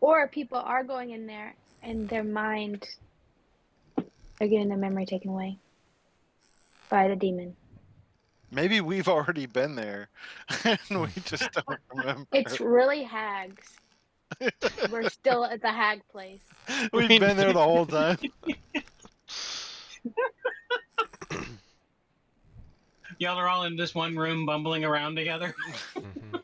Or people are going in there and their mind, they're getting their memory taken away by the demon. Maybe we've already been there and we just don't remember. It's really hags. We're still at the hag place. We've been there the whole time. Y'all are all in this one room bumbling around together. Mhm.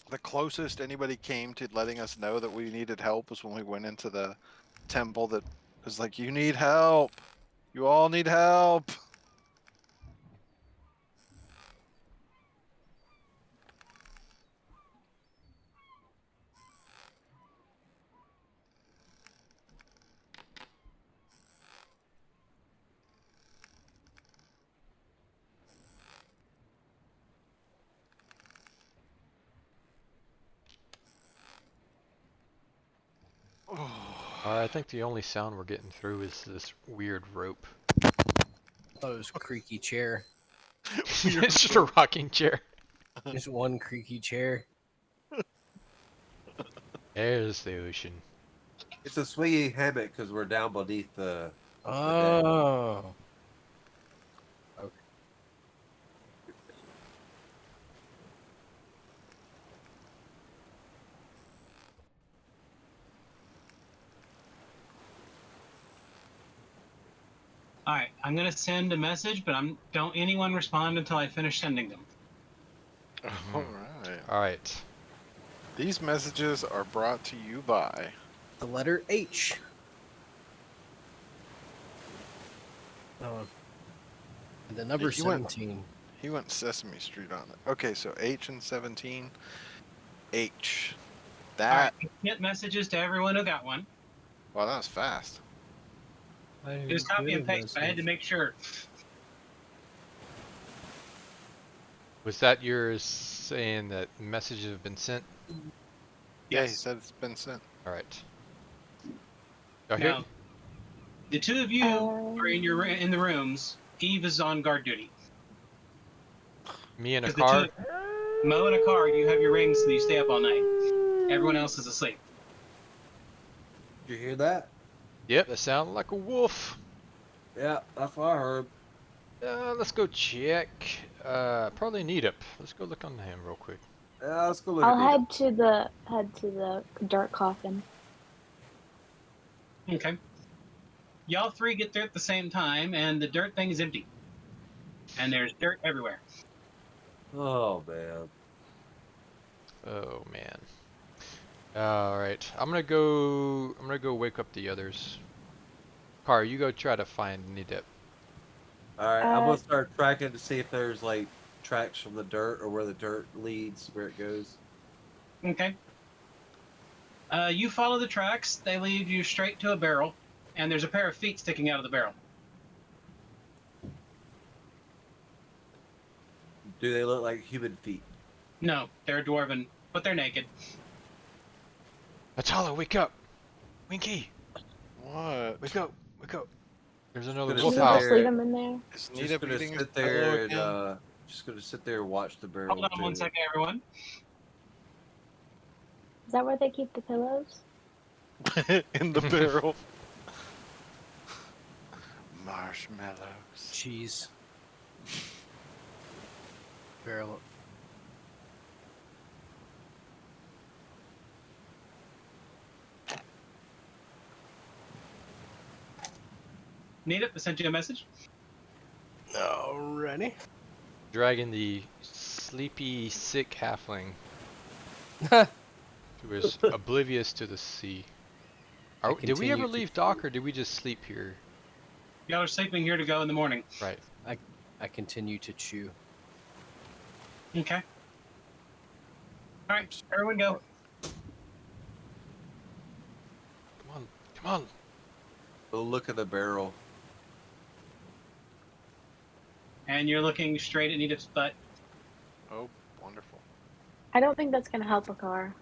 The closest anybody came to letting us know that we needed help was when we went into the temple that was like, you need help. You all need help. Alright, I think the only sound we're getting through is this weird rope. I thought it was a creaky chair. It's just a rocking chair. Just one creaky chair. There's the ocean. It's a swinging hammock because we're down beneath the. Oh. Okay. All right, I'm gonna send a message, but don't anyone respond until I finish sending them. All right. Alright. These messages are brought to you by. The letter H. And the number You went- 17. He went Sesame Street on it. Okay, so H and 17. H. All right, That. get messages to everyone who got one. Wow, that was fast. It was copy and paste. I had to make sure. Was that yours saying that messages have been sent? Yeah, he Yes. said it's been sent. Alright. Y'all hear? Now, the two of you are in the rooms. Eve is on guard duty. Me in a 'Cause the car? Mo and a car, you have your rings so you stay up all night. Everyone else is asleep. Did you hear that? Yep, that sounded like a wolf. Yeah, that's what I heard. Let's go check. Probably Neetup. Let's go look on him real quick. Yeah, let's go look I'll at head to the dark coffin. Okay. Y'all three get there at the same time, and the dirt thing is empty. And there's dirt everywhere. Oh man. Oh man. All right, I'm gonna go wake up the others. Car, you go try to find Nidip. All right, I'm gonna Uh, start tracking to see if there's like tracks from the dirt or where the dirt leads, where it goes. Okay. You follow the tracks. They lead you straight to a barrel, and there's a pair of feet sticking out of the barrel. Do they look like human feet? No, they're dwarven, but they're naked. Hetala, wake up! Winky, What? wake up! Wake up! There's another Gonna can wolf sit we out. just leave there. him in there? Is Just Nita gonna eating his sit pillow there and again? just gonna sit there and watch the Hold barrel on one too. second, everyone. Is that where they keep the pillows? In the barrel. Marshmallows. Cheese. Barrel. Nita, I sent you a message. Alrighty. Dragging the sleepy, sick halfling who is oblivious to the sea. Did we ever continue to- leave dock or did we just sleep here? Y'all are sleeping here to go in the morning. Right. I continue to chew. Okay. All right, everyone go. Come on, come on. Go look at the barrel. And you're looking straight at Nita's butt. Oh, wonderful. I don't think that's gonna help a car.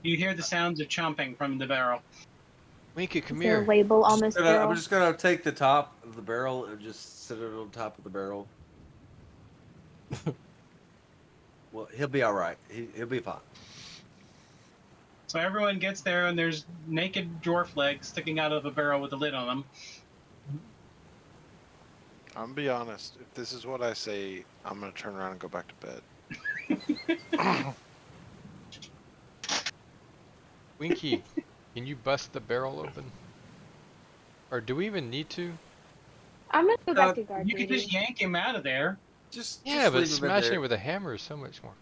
You hear the sounds of chomping from the barrel. Winky, come Is there a here. label on this I'm barrel? just gonna take the top of the barrel and just sit it on top of the barrel. Well, he'll be all right. He'll be fine. So everyone gets there, and there's naked dwarf legs sticking out of a barrel with a lid on them. I'm gonna be honest. If this is what I say, I'm gonna turn around and go back to bed. Winky, can you bust the barrel open? Or do we even need to? I'm gonna go back to guard You could duty. just yank him out of there. Just Yeah, but leave him in smashing there. it with a hammer is so much more.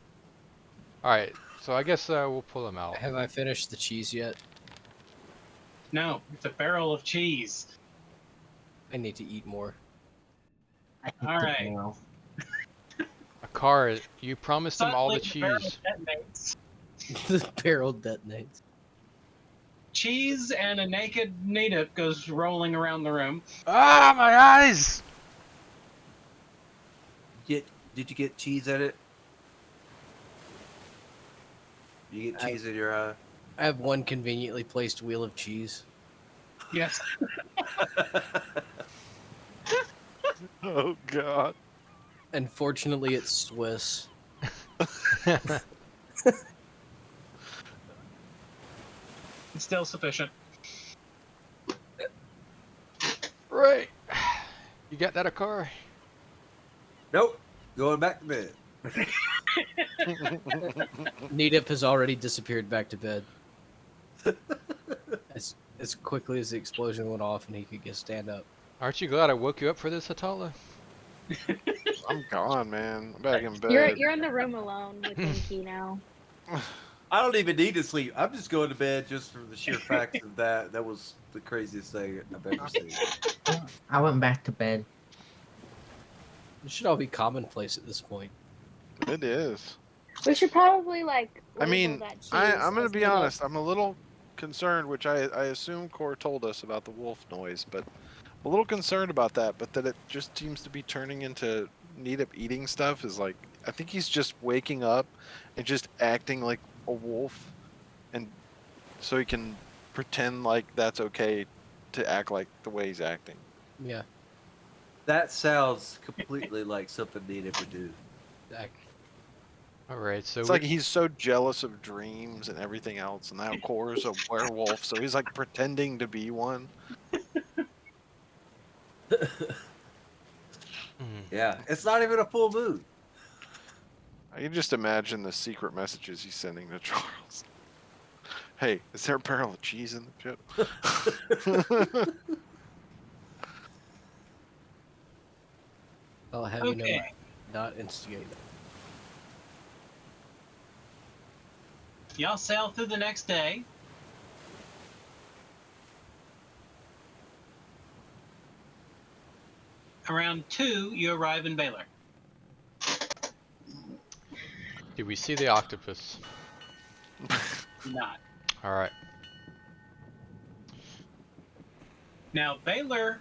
Alright, so I guess we'll pull him out. Have I finished the cheese yet? No, it's a barrel of cheese. I need to eat more. I hit All the right. barrel. A car, you promised him all the Suddenly, barrel cheese. detonates. The barrel detonates. Cheese and a naked native goes rolling around the room. Ah, my eyes! Did you get cheese in it? You get cheese in your eye? I have one conveniently placed wheel of cheese. Yes. Oh God. And fortunately, it's Swiss. It's still sufficient. Right. You got that, a car? Nope. Going back to bed. Nedip has already disappeared back to bed. As quickly as the explosion went off and he could get stand up. Aren't you glad I woke you up for this, Hetala? I'm gone, man. I'm back in bed. You're in the room alone with Winky now. I don't even need to sleep. I'm just going to bed just for the sheer fact of that. That was the craziest thing I've ever seen. I went back to bed. It should all be commonplace at this point. It is. We should probably like. I mean, label that cheese I'm gonna as be Nita. honest. I'm a little concerned, which I assume Core told us about the wolf noise, but I'm a little concerned about that. But that it just seems to be turning into Nedip eating stuff is like, I think he's just waking up and just acting like a wolf, and so he can pretend like that's okay to act like the way he's acting. Yeah. That sounds completely like something Nina would do. Zach. Alright, so It's like he's so jealous of dreams and everything else, and now Core's a werewolf, so he's like pretending to be one. Yeah, it's not even a full moon. I can just imagine the secret messages he's sending to Charles. Hey, is there a barrel of cheese in the pit? I'll have you know Okay. I not instigate that. Y'all sail through the next day. Around 2, you arrive in Baylor. Do we see the octopus? Not. All right. Now, Baylor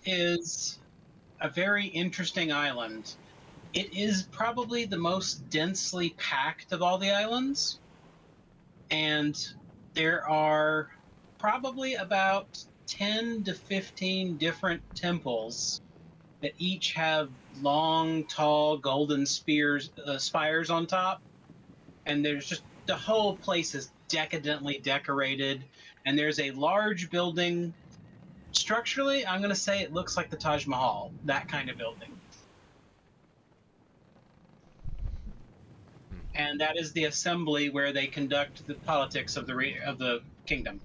is a very interesting island. It is probably the most densely packed of all the islands. And there are probably about 10 to 15 different temples that each have long, tall, golden spires on top. And there's just the whole place is decadently decorated. And there's a large building. Structurally, I'm going to say it looks like the Taj Mahal, that kind of building. And that is the assembly where they conduct the politics of the kingdom.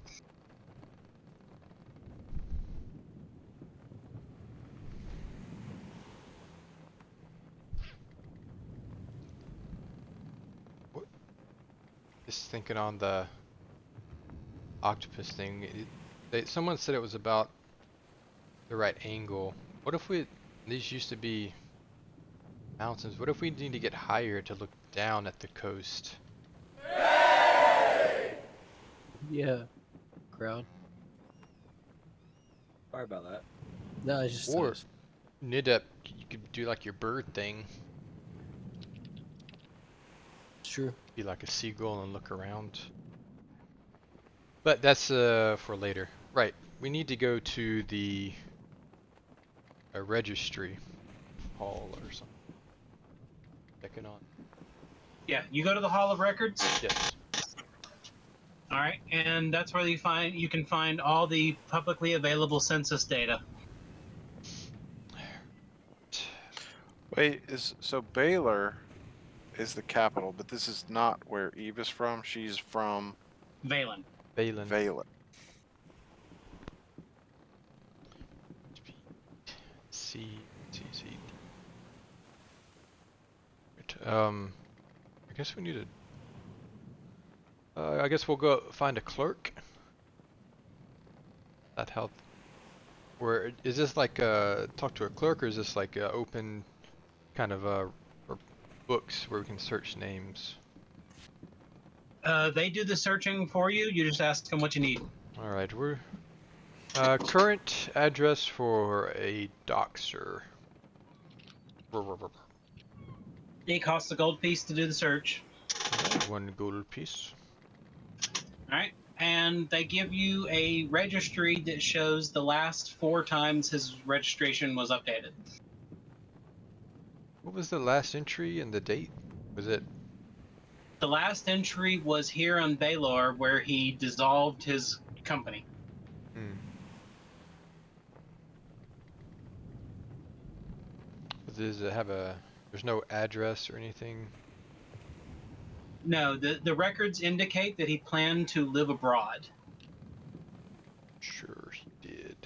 Just thinking on the octopus thing. Someone said it was about the right angle. What if these used to be mountains? What if we need to get higher to look down at the coast? Yeah, crowd. Sorry about that. No, it's just Or you could do like your bird thing. true. Be like a seagull and look around. But that's for later. Right. We need to go to a registry hall or something. Checking on. Yeah, you go to the Hall of Records. Yes. All right, and that's where you can find all the publicly available census data. Wait, so Baylor is the capital, but this is not where Eve is from. She's from Valen. Balin. Valen. C. I guess we need I guess we'll go find a clerk. That help. Or is this like talk to a clerk, or is this like open kind of or books where we can search names? They do the searching for you. You just ask them what you need. All right, we're current address for a Doxor. It costs a gold piece to do the search. Alright, 1 gold piece. All right, and they give you a registry that shows the last 4 times his registration was updated. What was the last entry and the date? Was it? The last entry was here on Baylor, where he dissolved his company. Does it have there's no address or anything? No, the records indicate that he planned to live abroad. Sure he did.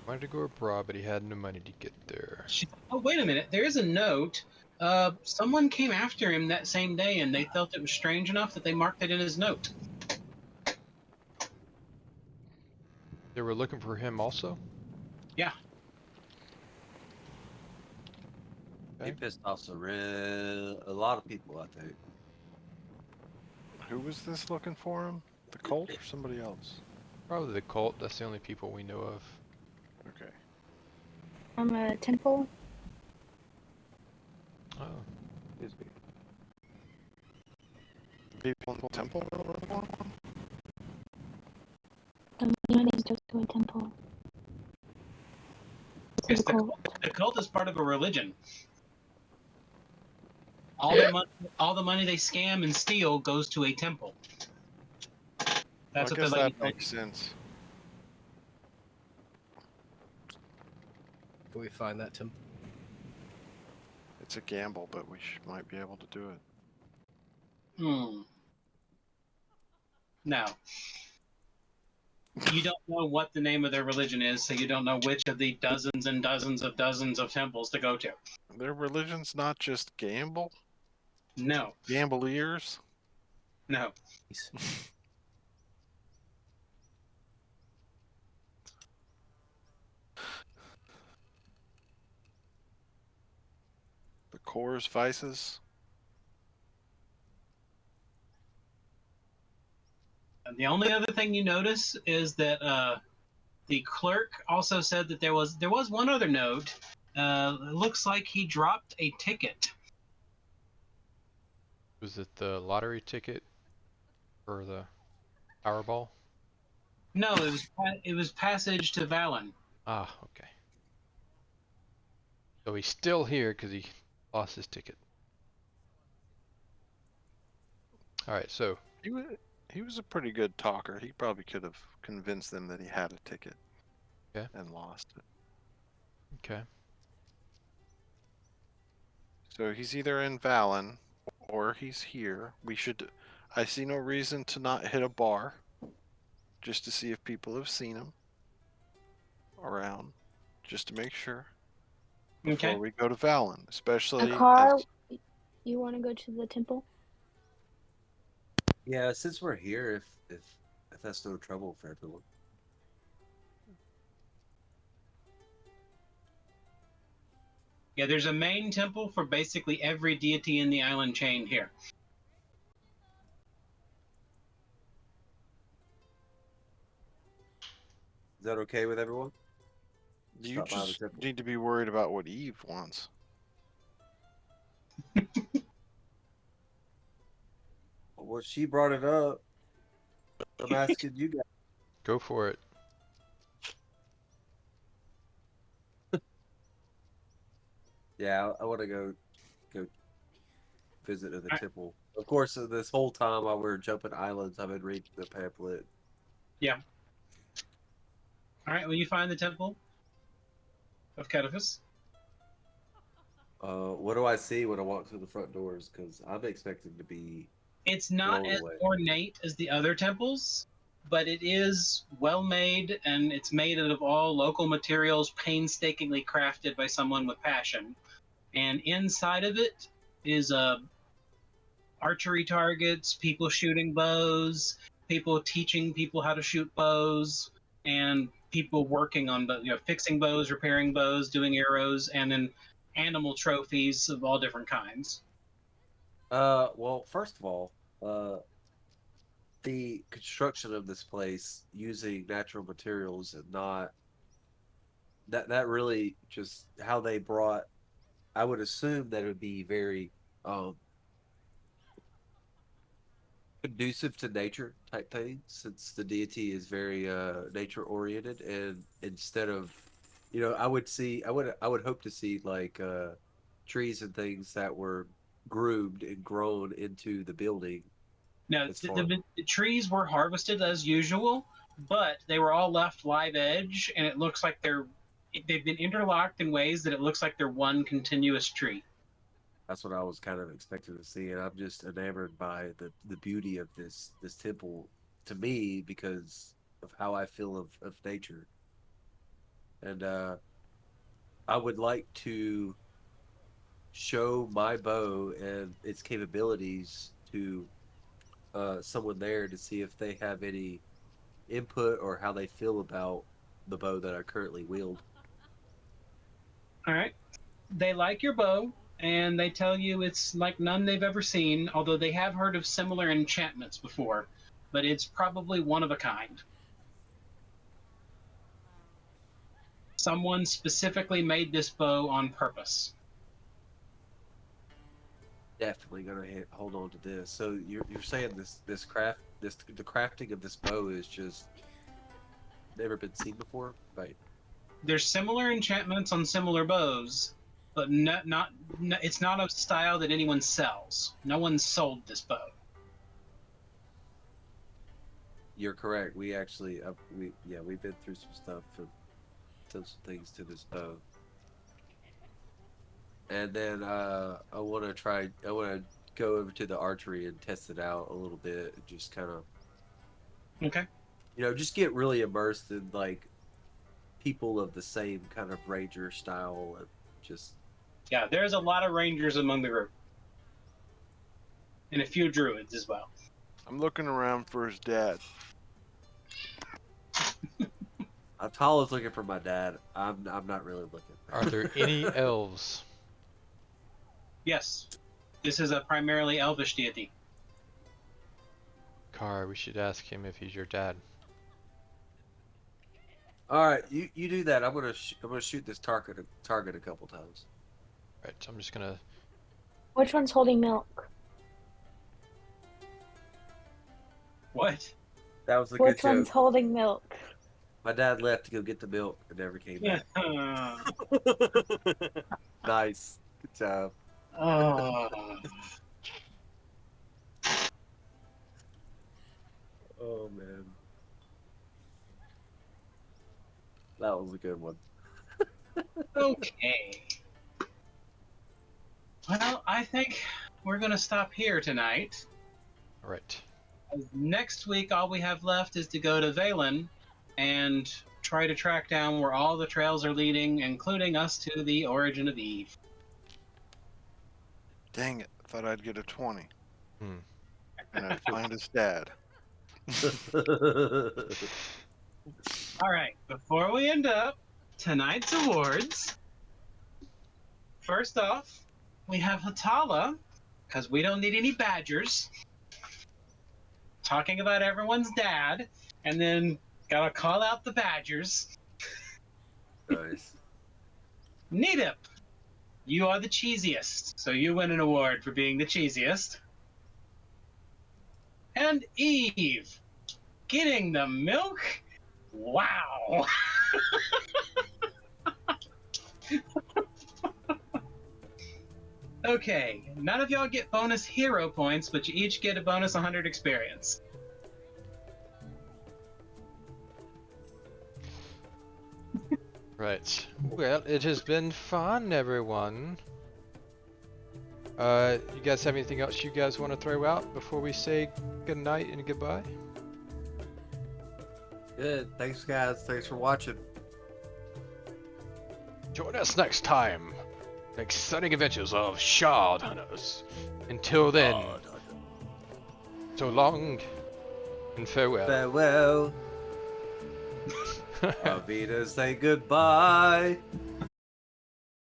Wanted to go abroad, but he had no money to get there. Oh, wait a minute. There is a note. Someone came after him that same day, and they felt it was strange enough that they marked it in his note. They were looking for him also? Yeah. He pissed off a lot of people, I think. Who was this looking for him? The cult or somebody else? Probably the cult. That's the only people we know of. Okay. From a temple. Oh. Excuse me. People in the temple were looking for him? The money goes to a temple. Yes, The cult. the cult is part of a religion. All the money they scam and steal goes to a temple. That's I what guess they're like. that makes sense. Can we find that temple? It's a gamble, but we might be able to do it. No. You don't know what the name of their religion is, so you don't know which of the dozens and dozens of temples to go to. Their religion's not just gamble? No. Gamboliers? No. The core's vices? And the only other thing you notice is that the clerk also said that there was one other note. It looks like he dropped a ticket. Was it the lottery ticket or the Powerball? No, it was passage to Valen. Ah, okay. So he's still here because he lost his ticket. All right, so He was a pretty good talker. He probably could have convinced them that he had a ticket. Okay. And lost it. okay. So he's either in Valen or he's here. I see no reason to not hit a bar just to see if people have seen him around, just to make sure before Okay. we go to Valen, especially Akar, as you want to go to the temple? Yeah, since we're here, if that's no trouble for everyone. Yeah, there's a main temple for basically every deity in the island chain here. Is that okay with everyone? you Stop by the just temple. need to be worried about what Eve wants. Well, she brought it up. I'm asking you guys. Go for it. Yeah, I want to go visit the Alright. temple. Of course, this whole time while we were jumping islands, I've been reading the pamphlet. Yeah. All right. Well, you find the temple of Cetaphis. What do I see when I walk through the front doors? Because I'm expecting to be It's not blown as away. ornate as the other temples, but it is well made, and it's made out of all local materials, painstakingly crafted by someone with passion. And inside of it is archery targets, people shooting bows, people teaching people how to shoot bows, and people working on fixing bows, repairing bows, doing arrows, and then animal trophies of all different kinds. Well, first of all, the construction of this place using natural materials and not that really just how they brought. I would assume that it would be very um conducive to nature type thing, since the deity is very nature oriented, and instead of, I would hope to see like trees and things that were groomed and grown into the building Now, as far. the trees were harvested as usual, but they were all left live edge, and it looks like they've been interlocked in ways that it looks like they're one continuous tree. That's what I was kind of expecting to see, and I'm just enamored by the beauty of this temple to me because of how I feel of nature. And I would like to show my bow and its capabilities to someone there to see if they have any input or how they feel about the bow that I currently wield. All right. They like your bow, and they tell you it's like none they've ever seen, although they have heard of similar enchantments before, but it's probably one of a kind. Someone specifically made this bow on purpose. Definitely gonna hold on to this. So you're saying the crafting of this bow is just never been seen before, right? There's similar enchantments on similar bows, but it's not a style that anyone sells. No one sold this bow. You're correct. We actually we've been through some stuff and done some things to this bow. And then I want to go over to the archery and test it out a little bit and just kind of Okay. You know, just get really immersed in like people of the same kind of ranger style, and just Yeah, there's a lot of rangers among the group, and a few druids as well. I'm looking around for his dad. Atala's looking for my dad. I'm not really looking. Are there any elves? Yes, this is a primarily elvish deity. Car, we should ask him if he's your dad. All right, you do that. I'm gonna shoot this target a couple times. Right, so I'm just gonna. Which one's holding milk? What? That was a good Which one's joke. holding milk? My dad left to go get the milk and never came Yeah. back. Nice, good job. Oh. Oh man, that was a good one. Okay. Well, I think we're going to stop here tonight. All right. Next week, all we have left is to go to Valen and try to track down where all the trails are leading, including us to the origin of Eve. Dang it! I thought I'd get a 20, Hmm. and I'd find his dad. All right, before we end up tonight's awards, first off, we have Hetala, because we don't need any badgers, talking about everyone's dad, and then gotta call out the badgers. Nice. Needip, you are the cheesiest, so you win an award for being the cheesiest. And Eve, getting the milk? Wow. Okay, none of y'all get bonus hero points, but you each get a bonus 100 experience. Right. Well, it has been fun, everyone. You guys have anything else you guys want to throw out before we say good night and goodbye? Good. Thanks, guys. Thanks for watching. Join us next time. The exciting adventures of Shard Hunters. Until then, so long and farewell. Farewell. Avita, say goodbye.